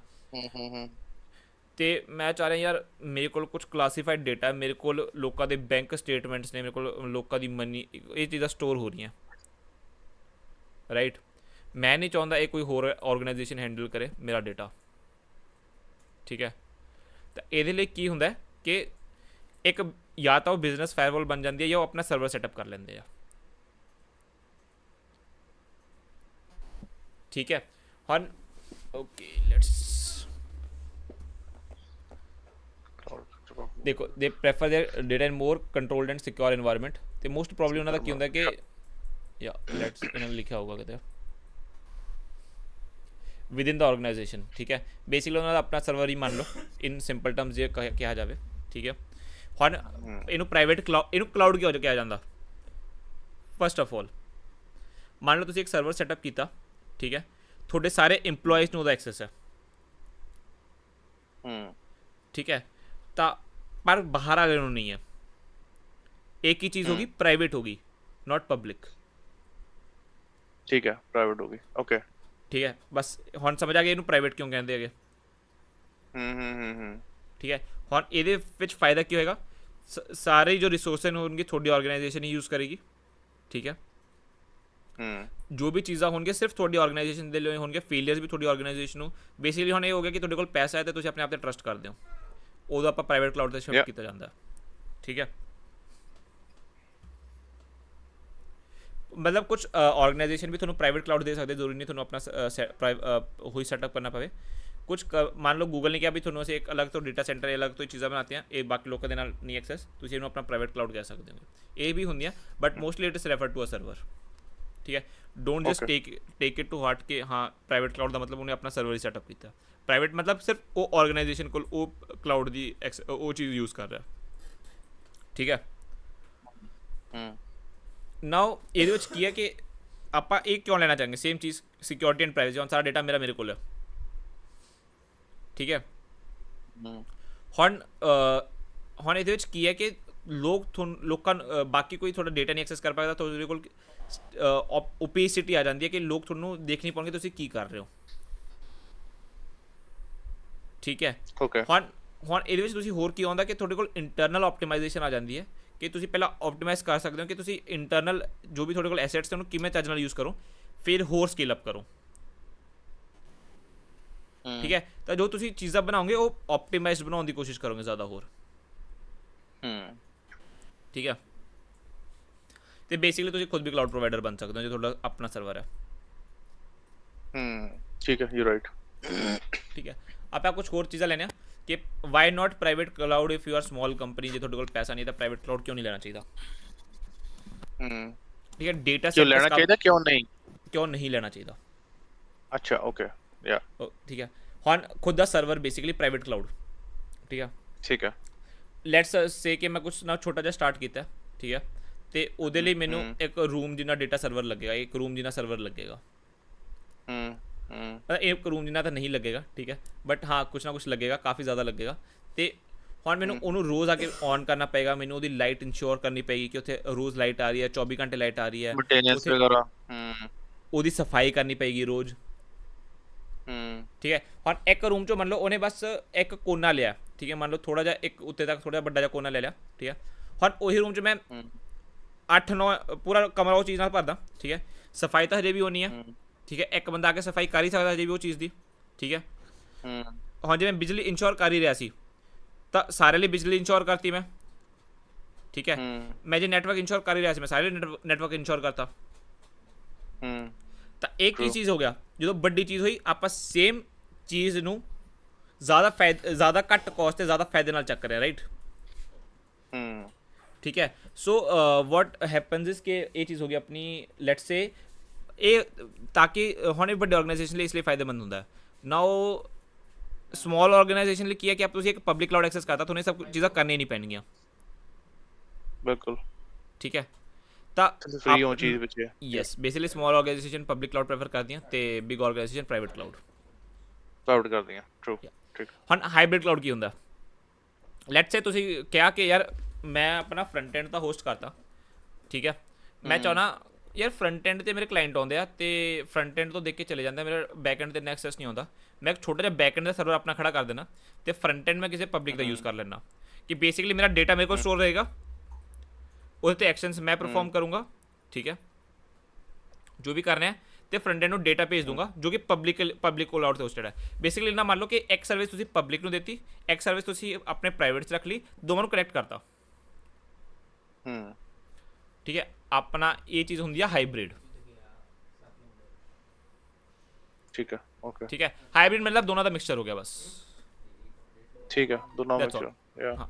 ਤੇ ਮੈਂ ਚਾਹ ਰਿਹਾ ਯਾਰ ਮੇਰੇ ਕੋਲ ਕੁਝ ਕਲਾਸੀਫਾਈਡ ਡੇਟਾ, ਮੇਰੇ ਕੋਲ ਲੋਕਾਂ ਦੇ ਬੈਂਕ ਸਟੇਟਮੈਂਟਸ ਨੇ, ਮੇਰੇ ਕੋਲ ਲੋਕਾਂ ਦੀ ਮਨੀ, ਇਹ ਚੀਜ਼ਾਂ ਸਟੋਰ ਹੋ ਰਹੀਆਂ, ਰਾਈਟ। ਮੈਂ ਨਹੀਂ ਚਾਹੁੰਦਾ ਇਹ ਕੋਈ ਹੋਰ ਆਰਗੇਨਾਈਜੇਸ਼ਨ ਹੈਂਡਲ ਕਰੇ ਮੇਰਾ ਡੇਟਾ, ਠੀਕ ਹੈ। ਤਾਂ ਇਹਦੇ ਲਈ ਕੀ ਹੁੰਦਾ ਕਿ ਇੱਕ ਜਾਂ ਤਾਂ ਉਹ ਬਿਜ਼ਨਸ ਫਾਇਰਵਾਲ ਬਣ ਜਾਂਦੀ ਹੈ ਜਾਂ ਉਹ ਆਪਣਾ ਸਰਵਰ ਸੈਟਅਪ ਕਰ ਲੈਂਦੇ ਆ, ਠੀਕ ਹੈ। ਹੁਣ ਓਕੇ ਲੈਟਸ ਦੇਖੋ, they prefer their data in more controlled and secure environment. ਤੇ ਮੋਸਟ ਪ੍ਰੋਬਬਲੀ ਉਹਨਾਂ ਦਾ ਕੀ ਹੁੰਦਾ ਕਿ ਯਾ ਲੈਟਸ ਇਹਨਾਂ ਨੇ ਲਿਖਿਆ ਹੋਊਗਾ ਕਿਤੇ ਵਿਦ ਇਨ ਦਾ ਆਰਗੇਨਾਈਜੇਸ਼ਨ, ਠੀਕ ਹੈ। ਬੇਸਿਕਲੀ ਉਹਨਾਂ ਦਾ ਆਪਣਾ ਸਰਵਰ ਹੀ ਮੰਨ ਲਓ ਇਨ ਸਿੰਪਲ ਟਰਮਸ ਜੇ ਕਿਹਾ ਜਾਵੇ, ਠੀਕ ਹੈ। ਹੁਣ ਇਹਨੂੰ ਪ੍ਰਾਈਵੇਟ ਕਲਾਉਡ, ਇਹਨੂੰ ਕਲਾਉਡ ਕਿਉਂ ਕਿਹਾ ਜਾਂਦਾ? ਫਸਟ ਆਫ ਆਲ ਮੰਨ ਲਓ ਤੁਸੀਂ ਇੱਕ ਸਰਵਰ ਸੈਟਅਪ ਕੀਤਾ, ਠੀਕ ਹੈ, ਤੁਹਾਡੇ ਸਾਰੇ EMPLOYEES ਨੂੰ ਉਹਦਾ ਐਕਸੈਸ ਹੈ, ਠੀਕ ਹੈ, ਤਾਂ ਪਰ ਬਾਹਰ ਵਾਲੇ ਨੂੰ ਨਹੀਂ ਹੈ। ਇੱਕ ਹੀ ਚੀਜ਼ ਹੋਗੀ, ਪ੍ਰਾਈਵੇਟ ਹੋਗੀ, ਨਾਟ ਪਬਲਿਕ, ਠੀਕ ਹੈ, ਪ੍ਰਾਈਵੇਟ ਹੋਗੀ, ਓਕੇ, ਠੀਕ ਹੈ। ਬਸ ਹੁਣ ਸਮਝ ਆ ਗਿਆ ਇਹਨੂੰ ਪ੍ਰਾਈਵੇਟ ਕਿਉਂ ਕਹਿੰਦੇ ਹੈਗੇ, ਠੀਕ ਹੈ। ਹੁਣ ਇਹਦੇ ਵਿੱਚ ਫਾਇਦਾ ਕੀ ਹੋਏਗਾ? ਸਾਰੇ ਜੋ ਰਿਸੋਰਸਿਸ ਹੋਣਗੇ ਤੁਹਾਡੀ ਆਰਗੇਨਾਈਜੇਸ਼ਨ ਹੀ ਯੂਜ਼ ਕਰੇਗੀ, ਠੀਕ ਹੈ। ਜੋ ਵੀ ਚੀਜ਼ਾਂ ਹੋਣਗੀਆਂ ਸਿਰਫ ਤੁਹਾਡੀ ਆਰਗੇਨਾਈਜੇਸ਼ਨ ਦੇ ਲਈ ਹੋਣਗੇ, ਫੇਲੀਅਰਸ ਵੀ ਤੁਹਾਡੀ ਆਰਗੇਨਾਈਜੇਸ਼ਨ ਨੂੰ। ਬੇਸਿਕਲੀ ਹੁਣ ਇਹ ਹੋ ਗਿਆ ਕਿ ਤੁਹਾਡੇ ਕੋਲ ਪੈਸਾ ਹੈ ਤੇ ਤੁਸੀਂ ਆਪਣੇ ਆਪ ਤੇ ਟਰਸਟ ਕਰਦੇ ਹੋ, ਉਦੋਂ ਆਪਾਂ ਪ੍ਰਾਈਵੇਟ ਕਲਾਊਡ 'ਤੇ ਸ਼ਿਫਟ ਕੀਤਾ ਜਾਂਦਾ, ਠੀਕ ਹੈ। ਮਤਲਬ ਕੁਝ ਆਰਗੇਨਾਈਜੇਸ਼ਨ ਵੀ ਤੁਹਾਨੂੰ ਪ੍ਰਾਈਵੇਟ ਕਲਾਊਡ ਦੇ ਸਕਦੇ, ਜ਼ਰੂਰੀ ਨਹੀਂ ਤੁਹਾਨੂੰ ਆਪਣਾ ਉਹੀ ਸੈਟਅਪ ਕਰਨਾ ਪਵੇ। ਕੁਝ ਮੰਨ ਲਓ ਗੂਗਲ ਨੇ ਕਿਹਾ ਵੀ ਤੁਹਾਨੂੰ ਅਸੀਂ ਇੱਕ ਅਲੱਗ ਤੋਂ ਡੇਟਾ ਸੈਂਟਰ, ਅਲੱਗ ਤੋਂ ਚੀਜ਼ਾਂ ਬਣਾਤੇ ਆ, ਇਹ ਬਾਕੀ ਲੋਕਾਂ ਦੇ ਨਾਲ ਨਹੀਂ ਐਕਸੈਸ, ਤੁਸੀਂ ਇਹਨੂੰ ਆਪਣਾ ਪ੍ਰਾਈਵੇਟ ਕਲਾਊਡ ਕਹਿ ਸਕਦੇ ਹੋ। ਇਹ ਵੀ ਹੁੰਦੀਆਂ, but mostly it is refer to a server, ਠੀਕ ਹੈ। Don't just take it to heart ਕਿ ਹਾਂ ਪ੍ਰਾਈਵੇਟ ਕਲਾਊਡ ਦਾ ਮਤਲਬ ਉਹਨੇ ਆਪਣਾ ਸਰਵਰ ਹੀ ਸੈਟਅਪ ਕੀਤਾ। ਪ੍ਰਾਈਵੇਟ ਮਤਲਬ ਸਿਰਫ ਉਹ ਆਰਗੇਨਾਈਜੇਸ਼ਨ ਕੋਲ ਉਹ ਕਲਾਊਡ ਦੀ ਉਹ ਚੀਜ਼ ਯੂਜ਼ ਕਰ ਰਿਹਾ, ਠੀਕ ਹੈ। ਨਾਓ ਇਹਦੇ ਵਿੱਚ ਕੀ ਹੈ ਕਿ ਆਪਾਂ ਇਹ ਕਿਉਂ ਲੈਣਾ ਚਾਹਾਂਗੇ? ਸੇਮ ਚੀਜ਼ ਸਿਕਿਉਰਿਟੀ ਐਂਡ ਪ੍ਰਾਈਵੇਸੀ। ਹੁਣ ਸਾਰਾ ਡੇਟਾ ਮੇਰੇ ਕੋਲ ਹੈ, ਠੀਕ ਹੈ। ਹੁਣ ਇਹਦੇ ਵਿੱਚ ਕੀ ਹੈ ਕਿ ਲੋਕਾਂ ਬਾਕੀ ਕੋਈ ਤੁਹਾਡਾ ਡੇਟਾ ਨਹੀਂ ਐਕਸੈਸ ਕਰ ਪਾਏਗਾ, ਤੁਹਾਡੇ ਕੋਲ ਓਪੇਸਿਟੀ ਆ ਜਾਂਦੀ ਹੈ ਕਿ ਲੋਕ ਤੁਹਾਨੂੰ ਦੇਖ ਨਹੀਂ ਪਾਉਣਗੇ ਤੁਸੀਂ ਕੀ ਕਰ ਰਹੇ ਹੋ, ਠੀਕ ਹੈ। ਹੁਣ ਇਹਦੇ ਵਿੱਚ ਤੁਸੀਂ ਹੋਰ ਕੀ ਆਉਂਦਾ ਕਿ ਤੁਹਾਡੇ ਕੋਲ ਇੰਟਰਨਲ ਆਪਟੀਮਾਈਜੇਸ਼ਨ ਆ ਜਾਂਦੀ ਹੈ ਕਿ ਤੁਸੀਂ ਪਹਿਲਾਂ ਆਪਟੀਮਾਈਜ਼ ਕਰ ਸਕਦੇ ਹੋ ਕਿ ਤੁਸੀਂ ਇੰਟਰਨਲ ਜੋ ਵੀ ਤੁਹਾਡੇ ਕੋਲ ਐਸੈਟਸ ਨੇ ਉਹਨੂੰ ਕਿਵੇਂ ਚੱਜ ਨਾਲ ਯੂਜ਼ ਕਰੋ, ਫਿਰ ਹੋਰ ਸਕੇਲ ਅਪ ਕਰੋ, ਠੀਕ ਹੈ। ਤਾਂ ਜੋ ਤੁਸੀਂ ਚੀਜ਼ਾਂ ਬਣਾਓਗੇ ਉਹ ਆਪਟੀਮਾਈਜ਼ਡ ਬਣਾਉਣ ਦੀ ਕੋਸ਼ਿਸ਼ ਕਰੋਗੇ ਜ਼ਿਆਦਾ ਹੋਰ, ਠੀਕ ਹੈ। ਤੇ ਬੇਸਿਕਲੀ ਤੁਸੀਂ ਖੁਦ ਵੀ ਕਲਾਊਡ ਪ੍ਰੋਵਾਈਡਰ ਬਣ ਸਕਦੇ ਹੋ ਜੇ ਤੁਹਾਡਾ ਆਪਣਾ ਸਰਵਰ ਹੈ, ਠੀਕ ਹੈ, ਯੂ ਰਾਈਟ, ਠੀਕ ਹੈ। ਆਪਾਂ ਕੁਝ ਹੋਰ ਚੀਜ਼ਾਂ ਲੈਣੇ ਆ ਕਿ why not private cloud if you are small company. ਜੇ ਤੁਹਾਡੇ ਕੋਲ ਪੈਸਾ ਨਹੀਂ ਤਾਂ ਪ੍ਰਾਈਵੇਟ ਕਲਾਊਡ ਕਿਉਂ ਨਹੀਂ ਲੈਣਾ ਚਾਹੀਦਾ, ਠੀਕ ਹੈ। ਡੇਟਾ ਕਿਉਂ ਲੈਣਾ ਚਾਹੀਦਾ, ਕਿਉਂ ਨਹੀਂ ਲੈਣਾ ਚਾਹੀਦਾ? ਅੱਛਾ, ਓਕੇ, ਯਾ, ਠੀਕ ਹੈ। ਹੁਣ ਖੁਦ ਦਾ ਸਰਵਰ ਬੇਸਿਕਲੀ ਪ੍ਰਾਈਵੇਟ ਕਲਾਊਡ, ਠੀਕ ਹੈ, ਠੀਕ ਹੈ। ਲੈਟਸ ਸੇ ਕਿ ਮੈਂ ਕੁਛ ਨਾ ਛੋਟਾ ਜਿਹਾ ਸਟਾਰਟ ਕੀਤਾ, ਠੀਕ ਹੈ, ਤੇ ਉਹਦੇ ਲਈ ਮੈਨੂੰ ਇੱਕ ਰੂਮ ਜਿੰਨਾ ਡੇਟਾ ਸਰਵਰ ਲੱਗੇਗਾ, ਇੱਕ ਰੂਮ ਜਿੰਨਾ ਸਰਵਰ ਲੱਗੇਗਾ, ਇੱਕ ਰੂਮ ਜਿੰਨਾ ਤਾਂ ਨਹੀਂ ਲੱਗੇਗਾ, ਠੀਕ ਹੈ, ਬਟ ਹਾਂ ਕੁਛ ਨਾ ਕੁਛ ਲੱਗੇਗਾ, ਕਾਫੀ ਜ਼ਿਆਦਾ ਲੱਗੇਗਾ। ਤੇ ਹੁਣ ਮੈਨੂੰ ਉਹਨੂੰ ਰੋਜ਼ ਆ ਕੇ ਔਨ ਕਰਨਾ ਪਏਗਾ, ਮੈਨੂੰ ਉਹਦੀ ਲਾਈਟ ਇੰਸ਼ੋਰ ਕਰਨੀ ਪਏਗੀ ਕਿ ਉੱਥੇ ਰੋਜ਼ ਲਾਈਟ ਆ ਰਹੀ ਹੈ, 24 ਘੰਟੇ ਲਾਈਟ ਆ ਰਹੀ ਹੈ, ਮੇਨਟੇਨੈਂਸ ਵਗੈਰਾ, ਉਹਦੀ ਸਫਾਈ ਕਰਨੀ ਪਏਗੀ ਰੋਜ਼, ਠੀਕ ਹੈ। ਹੁਣ ਇੱਕ ਰੂਮ 'ਚੋਂ ਮੰਨ ਲਓ ਉਹਨੇ ਬਸ ਇੱਕ ਕੋਨਾ ਲਿਆ, ਠੀਕ ਹੈ, ਮੰਨ ਲਓ ਥੋੜ੍ਹਾ ਜਿਹਾ ਇੱਕ ਉੱਤੇ ਤੱਕ ਥੋੜ੍ਹਾ ਜਿਹਾ ਵੱਡਾ ਜਿਹਾ ਕੋਨਾ ਲੈ ਲਿਆ, ਠੀਕ ਹੈ। ਹੁਣ ਉਹੀ ਰੂਮ 'ਚ ਮੈਂ 8-9 ਪੂਰਾ ਕਮਰਾ ਉਹ ਚੀਜ਼ ਨਾਲ ਭਰਦਾ, ਠੀਕ ਹੈ। ਸਫਾਈ ਤਾਂ ਹਜੇ ਵੀ ਹੋਣੀ ਹੈ, ਠੀਕ ਹੈ, ਇੱਕ ਬੰਦਾ ਆ ਕੇ ਸਫਾਈ ਕਰ ਹੀ ਸਕਦਾ ਹਜੇ ਵੀ ਉਹ ਚੀਜ਼ ਦੀ, ਠੀਕ ਹੈ। ਹੁਣ ਜਿਵੇਂ ਬਿਜਲੀ ਇੰਸ਼ੋਰ ਕਰ ਹੀ ਰਿਹਾ ਸੀ ਤਾਂ ਸਾਰੇ ਲਈ ਬਿਜਲੀ ਇੰਸ਼ੋਰ ਕਰਤੀ ਮੈਂ, ਠੀਕ ਹੈ। ਮੈਂ ਜੇ ਨੈਟਵਰਕ ਇੰਸ਼ੋਰ ਕਰ ਹੀ ਰਿਹਾ ਸੀ ਮੈਂ ਸਾਰੇ ਨੈਟਵਰਕ ਇੰਸ਼ੋਰ ਕਰਤਾ, ਤਾਂ ਇੱਕ ਹੀ ਚੀਜ਼ ਹੋ ਗਿਆ। ਜਦੋਂ ਵੱਡੀ ਚੀਜ਼ ਹੋਈ ਆਪਾਂ ਸੇਮ ਚੀਜ਼ ਨੂੰ ਜ਼ਿਆਦਾ ਘੱਟ ਕੋਸਟ ਤੇ ਜ਼ਿਆਦਾ ਫਾਇਦੇ ਨਾਲ ਚੱਕ ਰਿਹਾ, ਰਾਈਟ, ਠੀਕ ਹੈ। ਸੋ ਵਾਟ ਹੈਪਨਸ ਇਜ਼ ਕਿ ਇਹ ਚੀਜ਼ ਹੋ ਗਈ ਆਪਣੀ, ਲੈਟਸ ਸੇ ਇਹ ਤਾਂ ਕਿ ਹੁਣ ਇਹ ਵੱਡੇ ਆਰਗੇਨਾਈਜੇਸ਼ਨ ਲਈ ਇਸ ਲਈ ਫਾਇਦੇਮੰਦ ਹੁੰਦਾ। ਨਾਓ ਸਮॉल ਆਰਗੇਨਾਈਜੇਸ਼ਨ ਲਈ ਕੀ ਹੈ ਕਿ ਆਪ ਤੁਸੀਂ ਇੱਕ ਪਬਲਿਕ ਕਲਾਊਡ ਐਕਸੈਸ ਕਰਤਾ, ਤੁਹਾਨੂੰ ਇਹ ਸਭ ਚੀਜ਼ਾਂ ਕਰਨੀਆਂ ਨਹੀਂ ਪੈਣਗੀਆਂ, ਬਿਲਕੁਲ, ਠੀਕ ਹੈ। ਤਾਂ ਫ੍ਰੀ ਹੋ ਚੀਜ਼ ਵਿੱਚ ਹੈ, yes, basically small organisation public cloud prefer ਕਰਦੀਆਂ ਤੇ ਬਿਗ ਆਰਗੇਨਾਈਜੇਸ਼ਨ ਪ੍ਰਾਈਵੇਟ ਕਲਾਊਡ ਕਰਦੀਆਂ, ਟਰੂ, ਠੀਕ। ਹੁਣ ਹਾਈਬ੍ਰਿਡ ਕਲਾਊਡ ਕੀ ਹੁੰਦਾ? ਲੈਟਸ ਸੇ ਤੁਸੀਂ ਕਿਹਾ ਕਿ ਯਾਰ ਮੈਂ ਆਪਣਾ ਫਰੰਟ ਐਂਡ ਤਾਂ ਹੋਸਟ ਕਰਤਾ, ਠੀਕ ਹੈ, ਮੈਂ ਚਾਹੁੰਦਾ ਯਾਰ ਫਰੰਟ ਐਂਡ ਤੇ ਮੇਰੇ ਕਲਾਇੰਟ ਆਉਂਦੇ ਆ ਤੇ ਫਰੰਟ ਐਂਡ ਤੋਂ ਦੇਖ ਕੇ ਚਲੇ ਜਾਂਦੇ ਆ, ਮੇਰਾ ਬੈਕ ਐਂਡ ਤੇ ਇੰਨਾ ਐਕਸੈਸ ਨਹੀਂ ਆਉਂਦਾ। ਮੈਂ ਇੱਕ ਛੋਟਾ ਜਿਹਾ ਬੈਕ ਐਂਡ ਦਾ ਸਰਵਰ ਆਪਣਾ ਖੜਾ ਕਰ ਦੇਣਾ ਤੇ ਫਰੰਟ ਐਂਡ ਮੈਂ ਕਿਸੇ ਪਬਲਿਕ ਦਾ ਯੂਜ਼ ਕਰ ਲੈਣਾ ਕਿ ਬੇਸਿਕਲੀ ਮੇਰਾ ਡੇਟਾ ਮੇਰੇ ਕੋਲ ਸਟੋਰ ਰਹੇਗਾ, ਉਹਦੇ ਤੇ ਐਕਸ਼ਨਸ ਮੈਂ ਪਰਫਾਰਮ ਕਰੂੰਗਾ, ਠੀਕ ਹੈ, ਜੋ ਵੀ ਕਰਨਾ ਹੈ, ਤੇ ਫਰੰਟ ਐਂਡ ਨੂੰ ਡੇਟਾ ਭੇਜ ਦੂੰਗਾ ਜੋ ਕਿ ਪਬਲਿਕ ਕੋਲ ਆਊਟ ਤੇ ਹੋਸਟਡ ਹੈ। ਬੇਸਿਕਲੀ ਨਾ ਮੰਨ ਲਓ ਕਿ ਇੱਕ ਸਰਵਿਸ ਤੁਸੀਂ ਪਬਲਿਕ ਨੂੰ ਦਿੱਤੀ, ਇੱਕ ਸਰਵਿਸ ਤੁਸੀਂ ਆਪਣੇ ਪ੍ਰਾਈਵੇਟ 'ਚ ਰੱਖ ਲਈ, ਦੋਵਾਂ ਨੂੰ ਕਨੈਕਟ ਕਰਤਾ, ਠੀਕ ਹੈ। ਆਪਣਾ ਇਹ ਚੀਜ਼ ਹੁੰਦੀ ਆ ਹਾਈਬ੍ਰਿਡ, ठीक है ओके ठीक है। हाइब्रिड मतलब दोनों का मिक्सचर हो गया बस, ठीक है दोनों That's all. मिक्सचर या हाँ।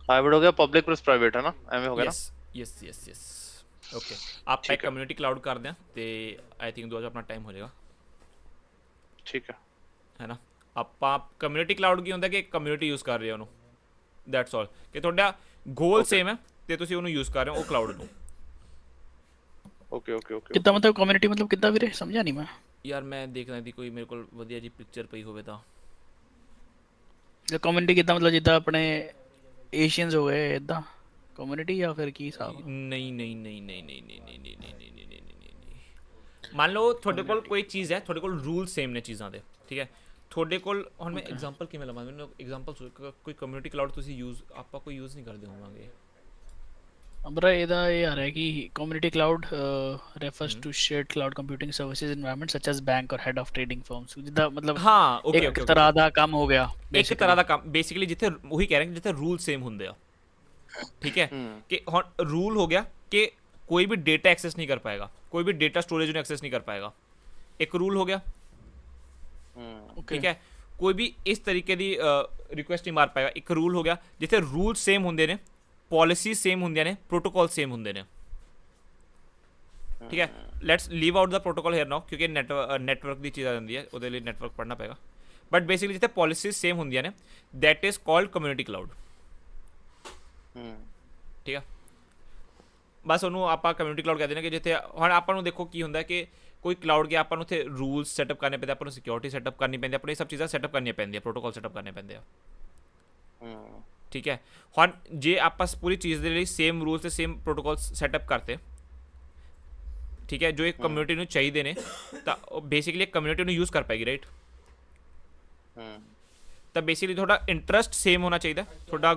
हाइब्रिड हो गया पब्लिक प्लस प्राइवेट है ना एमए हो गया yes yes yes yes okay. आप ठीक एक है। कम्युनिटी क्लाउड कर दें तो आई थिंक 2 अपना टाइम हो जाएगा, ना ठीक है ना। आप कम्युनिटी क्लाउड की होंगे कि कम्युनिटी यूज़ कर रहे हो उन्होंने, दैट्स ऑल, कि थोड़ा गोल Okay. सेम है तो तुम उन्होंने यूज़ कर रहे हो वो क्लाउड ਨੂੰ। ओके ओके ओके ਕਿੱਦਾਂ ਮਤਲਬ ਕਮਿਊਨਿਟੀ ਮਤਲਬ ਕਿੱਦਾਂ ਵੀਰੇ ਸਮਝਿਆ ਨਹੀਂ ਮੈਂ। ਯਾਰ ਮੈਂ ਦੇਖਦਾ ਸੀ ਕੋਈ ਮੇਰੇ ਕੋਲ ਵਧੀਆ ਜੀ ਪਿਕਚਰ ਪਈ ਹੋਵੇ ਤਾਂ। ਜੇ ਕਮਿਊਨਿਟੀ ਕਿੱਦਾਂ ਮਤਲਬ ਜਿੱਦਾਂ ਆਪਣੇ ਏਸ਼ੀਅਨਸ ਹੋ ਗਏ ਇਦਾਂ ਕਮਿਊਨਿਟੀ ਜਾਂ ਫਿਰ ਕੀ ਹਿਸਾਬ? ਨਹੀਂ ਨਹੀਂ ਨਹੀਂ ਨਹੀਂ ਨਹੀਂ ਨਹੀਂ ਨਹੀਂ ਨਹੀਂ ਨਹੀਂ ਨਹੀਂ ਨਹੀਂ ਨਹੀਂ ਨਹੀਂ। ਮੰਨ ਲਓ ਤੁਹਾਡੇ ਕੋਲ ਕੋਈ ਚੀਜ਼ ਹੈ, ਤੁਹਾਡੇ ਕੋਲ ਰੂਲ ਸੇਮ ਨੇ ਚੀਜ਼ਾਂ ਦੇ, ਠੀਕ ਹੈ। ਤੁਹਾਡੇ ਕੋਲ ਹੁਣ ਮੈਂ ਐਗਜ਼ਾਮਪਲ ਕਿਵੇਂ ਲਵਾਂ, ਮੈਨੂੰ ਐਗਜ਼ਾਮਪਲ ਕੋਈ ਕਮਿਊਨਿਟੀ ਕਲਾਊਡ ਤੁਸੀਂ ਯੂਜ਼ ਆਪਾਂ ਕੋਈ ਯੂਜ਼ ਨਹੀਂ ਕਰਦੇ ਹੋਵਾਂਗੇ। ਬਰਾ ਇਹਦਾ ਇਹ ਆ ਰਿਹਾ ਕਿ community cloud refers to shared cloud computing services environment such as bank or head of trading firms, ਜਿੱਦਾਂ ਮਤਲਬ ਹਾਂ ਓਕੇ ਇੱਕ ਓਕੇ ਤਰ੍ਹਾਂ ਦਾ ਕੰਮ ਹੋ ਗਿਆ ਇੱਕ ਤਰ੍ਹਾਂ ਦਾ ਕੰਮ ਬੇਸਿਕਲੀ, ਜਿੱਥੇ ਉਹੀ ਕਹਿ ਰਹੇ ਜਿੱਥੇ ਰੂਲ ਸੇਮ ਹੁੰਦੇ ਆ, ਠੀਕ ਹੈ। ਕਿ ਹੁਣ ਰੂਲ ਹੋ ਗਿਆ ਕਿ ਕੋਈ ਵੀ ਡੇਟਾ ਐਕਸੈਸ ਨਹੀਂ ਕਰ ਪਾਏਗਾ, ਕੋਈ ਵੀ ਡੇਟਾ ਸਟੋਰੇਜ ਨੂੰ ਐਕਸੈਸ ਨਹੀਂ ਕਰ ਪਾਏਗਾ, ਇੱਕ ਰੂਲ ਹੋ ਗਿਆ, ਠੀਕ ਹੈ। ਕੋਈ ਵੀ ਇਸ ਤਰੀਕੇ ਦੀ ਰਿਕੁਐਸਟ ਨਹੀਂ ਮਾਰ ਪਾਏਗਾ, ਇੱਕ ਰੂਲ ਹੋ ਗਿਆ। ਜਿੱਥੇ ਰੂਲ ਸੇਮ ਹੁੰਦੇ ਨੇ, ਪਾਲਿਸੀ ਸੇਮ ਹੁੰਦੀਆਂ ਨੇ, ਪ੍ਰੋਟੋਕੋਲ ਸੇਮ ਹੁੰਦੇ ਨੇ, ਠੀਕ ਹੈ। Let's leave out the protocol here now ਕਿਉਂਕਿ ਨੈਟਵਰਕ ਦੀ ਚੀਜ਼ ਆ ਜਾਂਦੀ ਹੈ, ਉਹਦੇ ਲਈ ਨੈਟਵਰਕ ਪੜ੍ਹਨਾ ਪਏਗਾ। ਬਟ ਬੇਸਿਕਲੀ ਜਿੱਥੇ ਪਾਲਿਸੀਜ਼ ਸੇਮ ਹੁੰਦੀਆਂ ਨੇ that is called community cloud, ਠੀਕ ਹੈ। ਬਸ ਉਹਨੂੰ ਆਪਾਂ ਕਮਿਊਨਿਟੀ ਕਲਾਊਡ ਕਹਿੰਦੇ ਨੇ ਕਿ ਜਿੱਥੇ ਹੁਣ ਆਪਾਂ ਨੂੰ ਦੇਖੋ ਕੀ ਹੁੰਦਾ ਕਿ ਕੋਈ ਕਲਾਊਡ ਗਿਆ ਆਪਾਂ ਨੂੰ ਉੱਥੇ ਰੂਲਸ ਸੈਟਅਪ ਕਰਨੇ ਪੈਂਦੇ, ਆਪਾਂ ਨੂੰ ਸਿਕਿਉਰਿਟੀ ਸੈਟਅਪ ਕਰਨੀ ਪੈਂਦੀ, ਆਪਣੇ ਸਭ ਚੀਜ਼ਾਂ ਸੈਟਅਪ ਕਰਨੀਆਂ ਪੈਂਦੀਆਂ, ਪ੍ਰੋਟੋਕੋਲ ਸੈਟਅਪ ਕਰਨੇ ਪੈਂਦੇ ਆ, ਠੀਕ ਹੈ। ਹੁਣ ਜੇ ਆਪਾਂ ਪੂਰੀ ਚੀਜ਼ ਦੇ ਲਈ ਸੇਮ ਰੂਲਸ ਤੇ ਸੇਮ ਪ੍ਰੋਟੋਕੋਲ ਸੈਟਅਪ ਕਰਤੇ, ਠੀਕ ਹੈ, ਜੋ ਇੱਕ ਕਮਿਊਨਿਟੀ ਨੂੰ ਚਾਹੀਦੇ ਨੇ, ਤਾਂ ਉਹ ਬੇਸਿਕਲੀ ਇੱਕ ਕਮਿਊਨਿਟੀ ਨੂੰ ਯੂਜ਼ ਕਰ ਪਾਏਗੀ, ਰਾਈਟ। ਤਾਂ ਬੇਸਿਕਲੀ ਤੁਹਾਡਾ ਇੰਟਰਸਟ ਸੇਮ ਹੋਣਾ ਚਾਹੀਦਾ, ਤੁਹਾਡਾ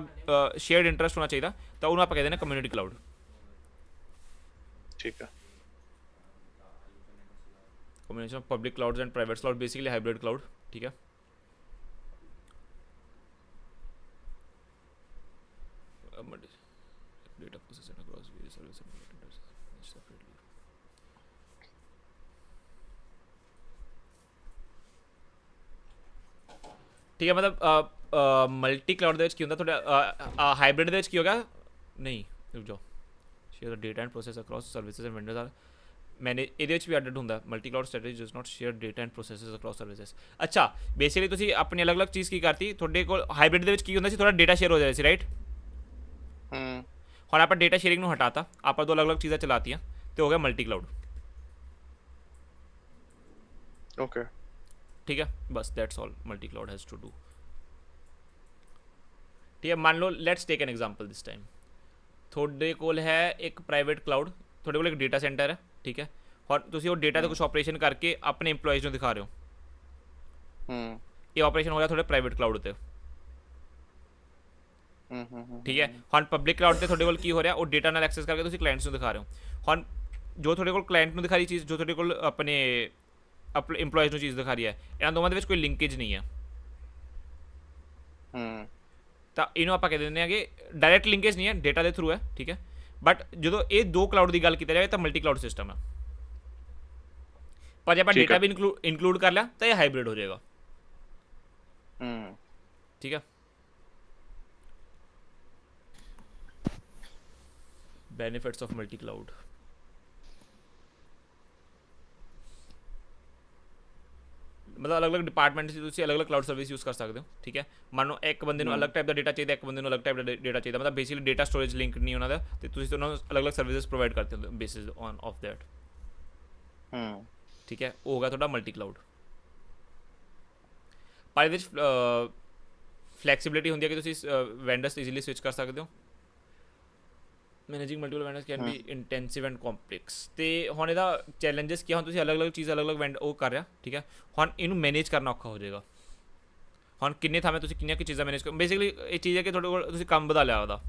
ਸ਼ੇਅਰਡ ਇੰਟਰਸਟ ਹੋਣਾ ਚਾਹੀਦਾ, ਤਾਂ ਉਹਨੂੰ ਆਪਾਂ ਕਹਿੰਦੇ ਨੇ ਕਮਿਊਨਿਟੀ ਕਲਾਊਡ, ठीक है combination of public clouds and private cloud, basically hybrid cloud, ठीक है। data processing across various services separately, ठीक है। मतलब मल्टी क्लाउड ਦੇ ਵਿੱਚ ਕੀ ਹੁੰਦਾ, ਤੁਹਾਡਾ ਹਾਈਬ੍ਰਿਡ ਦੇ ਵਿੱਚ ਕੀ ਹੋਗਾ, ਨਹੀਂ ਰੁਕ ਜਾਓ, share the data and process across services and vendors are many ਇਹਦੇ ਵਿੱਚ ਵੀ ਐਡਡ ਹੁੰਦਾ। Multi cloud strategy does not share data and processes across services. ਅੱਛਾ ਬੇਸਿਕਲੀ ਤੁਸੀਂ ਆਪਣੀ ਅਲੱਗ-ਅਲੱਗ ਚੀਜ਼ ਕੀ ਕਰਤੀ, ਤੁਹਾਡੇ ਕੋਲ ਹਾਈਬ੍ਰਿਡ ਦੇ ਵਿੱਚ ਕੀ ਹੁੰਦਾ ਸੀ, ਤੁਹਾਡਾ ਡੇਟਾ ਸ਼ੇਅਰ ਹੋ ਜਾਂਦਾ ਸੀ, ਰਾਈਟ। ਹੁਣ ਆਪਾਂ ਡੇਟਾ ਸ਼ੇਅਰਿੰਗ ਨੂੰ ਹਟਾਤਾ, ਆਪਾਂ ਦੋ ਅਲੱਗ-ਅਲੱਗ ਚੀਜ਼ਾਂ ਚਲਾਤੀਆਂ ਤੇ ਹੋ ਗਿਆ ਮਲਟੀ ਕਲਾਊਡ, ओके ठीक है। बस that's all multi cloud has to do, ठीक है। मान लो let's take an example this time, ਤੁਹਾਡੇ ਕੋਲ ਹੈ ਇੱਕ ਪ੍ਰਾਈਵੇਟ ਕਲਾਊਡ, ਤੁਹਾਡੇ ਕੋਲ ਇੱਕ ਡੇਟਾ ਸੈਂਟਰ ਹੈ, ਠੀਕ ਹੈ। ਔਰ ਤੁਸੀਂ ਉਹ ਡੇਟਾ 'ਤੇ ਕੁਛ ਆਪਰੇਸ਼ਨ ਕਰਕੇ ਆਪਣੇ EMPLOYEES ਨੂੰ ਦਿਖਾ ਰਹੇ ਹੋ, ਇਹ ਆਪਰੇਸ਼ਨ ਹੋ ਰਿਹਾ ਤੁਹਾਡੇ ਪ੍ਰਾਈਵੇਟ ਕਲਾਊਡ 'ਤੇ, ਠੀਕ ਹੈ। ਹੁਣ ਪਬਲਿਕ ਕਲਾਊਡ 'ਤੇ ਤੁਹਾਡੇ ਕੋਲ ਕੀ ਹੋ ਰਿਹਾ, ਉਹ ਡੇਟਾ ਨਾਲ ਐਕਸੈਸ ਕਰਕੇ ਤੁਸੀਂ ਕਲਾਇੰਟਸ ਨੂੰ ਦਿਖਾ ਰਹੇ ਹੋ। ਹੁਣ ਜੋ ਤੁਹਾਡੇ ਕੋਲ ਕਲਾਇੰਟ ਨੂੰ ਦਿਖਾ ਰਹੀ ਚੀਜ਼, ਜੋ ਤੁਹਾਡੇ ਕੋਲ ਆਪਣੇ EMPLOYEES ਨੂੰ ਚੀਜ਼ ਦਿਖਾ ਰਹੀ ਹੈ, ਇਹਨਾਂ ਦੋਵਾਂ ਦੇ ਵਿੱਚ ਕੋਈ ਲਿੰਕੇਜ ਨਹੀਂ ਹੈ, ਤਾਂ ਇਹਨੂੰ ਆਪਾਂ ਕਹਿ ਦਿੰਦੇ ਹਾਂ ਕਿ ਡਾਇਰੈਕਟ ਲਿੰਕੇਜ ਨਹੀਂ ਹੈ, ਡੇਟਾ ਦੇ ਥਰੂ ਹੈ, ਠੀਕ ਹੈ। ਬਟ ਜਦੋਂ ਇਹ ਦੋ ਕਲਾਊਡ ਦੀ ਗੱਲ ਕੀਤੀ ਜਾਵੇ ਤਾਂ ਮਲਟੀ ਕਲਾਊਡ ਸਿਸਟਮ ਹੈ, ਪਰ ਜੇ ਆਪਾਂ ਡੇਟਾ ਵੀ ਇਨਕਲੂਡ ਕਰ ਲਿਆ ਤਾਂ ਇਹ ਹਾਈਬ੍ਰਿਡ ਹੋ ਜਾਏਗਾ, ਠੀਕ ਹੈ। ਬੈਨੀਫਿਟਸ ਆਫ ਮਲਟੀ ਕਲਾਊਡ, मतलब अलग अलग डिपार्टमेंट से ਤੁਸੀਂ अलग अलग क्लाउड सर्विस यूज़ कर सकते हो, ठीक है। ਮੰਨ ਲਓ ਇੱਕ ਬੰਦੇ ਨੂੰ ਅਲੱਗ ਟਾਈਪ ਦਾ ਡੇਟਾ ਚਾਹੀਦਾ, ਇੱਕ ਬੰਦੇ ਨੂੰ ਅਲੱਗ ਟਾਈਪ ਦਾ ਡੇਟਾ ਚਾਹੀਦਾ, ਮਤਲਬ ਬੇਸਿਕਲੀ ਡੇਟਾ ਸਟੋਰੇਜ ਲਿੰਕ ਨਹੀਂ ਉਹਨਾਂ ਦਾ, ਤੇ ਤੁਸੀਂ ਦੋਨੋਂ ਅਲੱਗ ਅਲੱਗ ਸਰਵਿਸਿਜ਼ ਪ੍ਰੋਵਾਈਡ ਕਰਦੇ ਹੋ ਬੇਸਿਸ ਔਨ ਆਫ ਦੈਟ, ਠੀਕ ਹੈ। ਉਹ ਹੋ ਗਿਆ ਤੁਹਾਡਾ ਮਲਟੀ ਕਲਾਊਡ। ਪਰ ਇਹਦੇ ਵਿੱਚ ਫਲੈਕਸੀਬਿਲਿਟੀ ਹੁੰਦੀ ਹੈ ਕਿ ਤੁਸੀਂ ਵੈਂਡਰਸ ਈਜ਼ੀਲੀ ਸਵਿਚ ਕਰ ਸਕਦੇ ਹੋ, managing multiple vendors can be intensive and complex. ਤੇ ਹੁਣ ਇਹਦਾ ਚੈਲੰਜਸ ਕੀ ਆ, ਹੁਣ ਤੁਸੀਂ ਅਲੱਗ-ਅਲੱਗ ਚੀਜ਼ ਅਲੱਗ-ਅਲੱਗ ਵੈਂਡ ਉਹ ਕਰ ਰਿਹਾ, ਠੀਕ ਹੈ। ਹੁਣ ਇਹਨੂੰ ਮੈਨੇਜ ਕਰਨਾ ਔਖਾ ਹੋ ਜਾਏਗਾ। ਹੁਣ ਕਿੰਨੇ ਥਾਵੇਂ ਤੁਸੀਂ ਕਿੰਨੀਆਂ ਕਿ ਚੀਜ਼ਾਂ ਮੈਨੇਜ ਕਰ, ਬੇਸਿਕਲੀ ਇਹ ਚੀਜ਼ ਹੈ ਕਿ ਤੁਹਾਡੇ ਕੋਲ ਤੁਸੀਂ ਕੰਮ ਵਧਾ ਲਿਆ ਉਹਦਾ,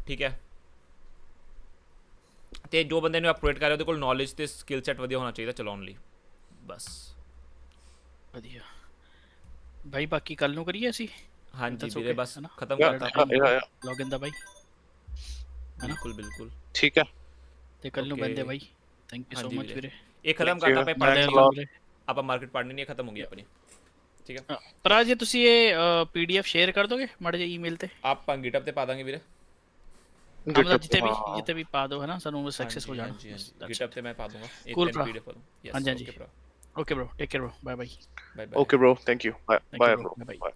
ਠੀਕ ਹੈ। ਤੇ ਜੋ ਬੰਦੇ ਨੂੰ ਅਪਗ੍ਰੇਡ ਕਰ ਰਿਹਾ ਉਹਦੇ ਕੋਲ ਨੌਲੇਜ ਤੇ ਸਕਿੱਲ ਸੈਟ ਵਧੀਆ ਹੋਣਾ ਚਾਹੀਦਾ ਚਲਾਉਣ ਲਈ, ਬਸ। ਵਧੀਆ ਭਾਈ, ਬਾਕੀ ਕੱਲ ਨੂੰ ਕਰੀਏ ਅਸੀਂ। ਹਾਂਜੀ That's ਵੀਰੇ, okay, ਬਸ ਹੈ ਨਾ? ਖਤਮ Yeah, ਕਰਤਾ ਟਾਈਮ ਆਪਾਂ। ਲੌਗਇਨ ਦਾ ਭਾਈ, ਹੈ ਨਾ? ਬਿਲਕੁਲ ਬਿਲकुल ਠੀਕ ਹੈ। ਤੇ ਕੱਲ ਨੂੰ Okay, ਬੰਦੇ ਭਾਈ। ਥੈਂਕ ਯੂ ਸੋ ਹਾਂਜੀ ਮਚ ਵੀਰੇ। ਇਹ ਖਤਮ Thank ਕਰਤਾ you. ਆਪਾਂ ਮਿਲਦੇ Thanks ਹਾਂ a ਪੜ੍ਹਨੀ, lot. ਵੀਰੇ। ਆਪਾਂ ਮਾਰਕੀਟ ਪੜ੍ਹਨੀ ਨਹੀਂ, ਖਤਮ ਹੋ ਗਈ ਆਪਣੀ, ਠੀਕ ਹੈ। ਪਰ ਜੇ ਤੁਸੀਂ ਇਹ ਪੀਡੀਐਫ ਸ਼ੇਅਰ ਕਰ ਦੋਗੇ ਮਾੜੇ ਜਿਹੇ ਈਮੇਲ ਤੇ, ਆਪਾਂ ਗਿਟਅਪ ਤੇ ਪਾ ਦਾਂਗੇ ਵੀਰੇ। ਹਾਂ ਮਤਲਬ GitHub ਤੇ, ਜਿੱਤੇ ਵੀ ਪਾ ਦੋ, ਹੈ ਨਾ, ਸਾਨੂੰ ਬਸ ਐਕਸੈਸ ਹੋ ਹਾਂਜੀ ਜਾਣਾ। ਹਾਂਜੀ ਹਾਂਜੀ, That's ਗਿਟਅਪ it. ਤੇ ਮੈਂ ਪਾ ਦੂੰਗਾ ਇਹ Cool ਤਿੰਨ ਭਰਾ। ਪੀਡੀਐਫ ਪਾ ਦੂੰ। ਯੈਸ ਹਾਂਜੀ ਹਾਂਜੀ, ਓਕੇ ਭਰਾ, okay bro, take care bro, bye bye. Bye bye. Okay, bro. Thank you. Bye. Thank you, Bye, bro. bro. Bye-bye. Bye.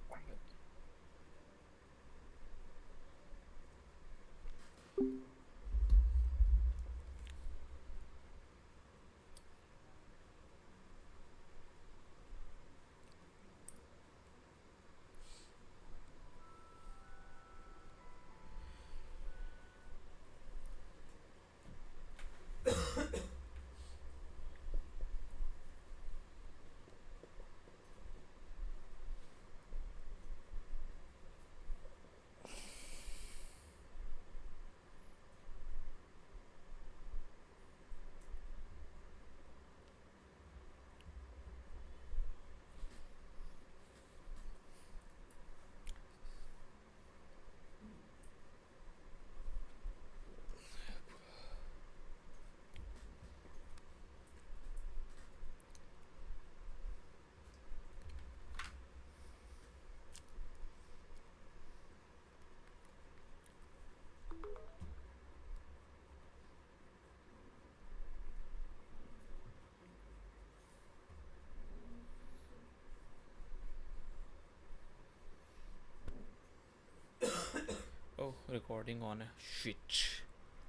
Oh, recording on a shit.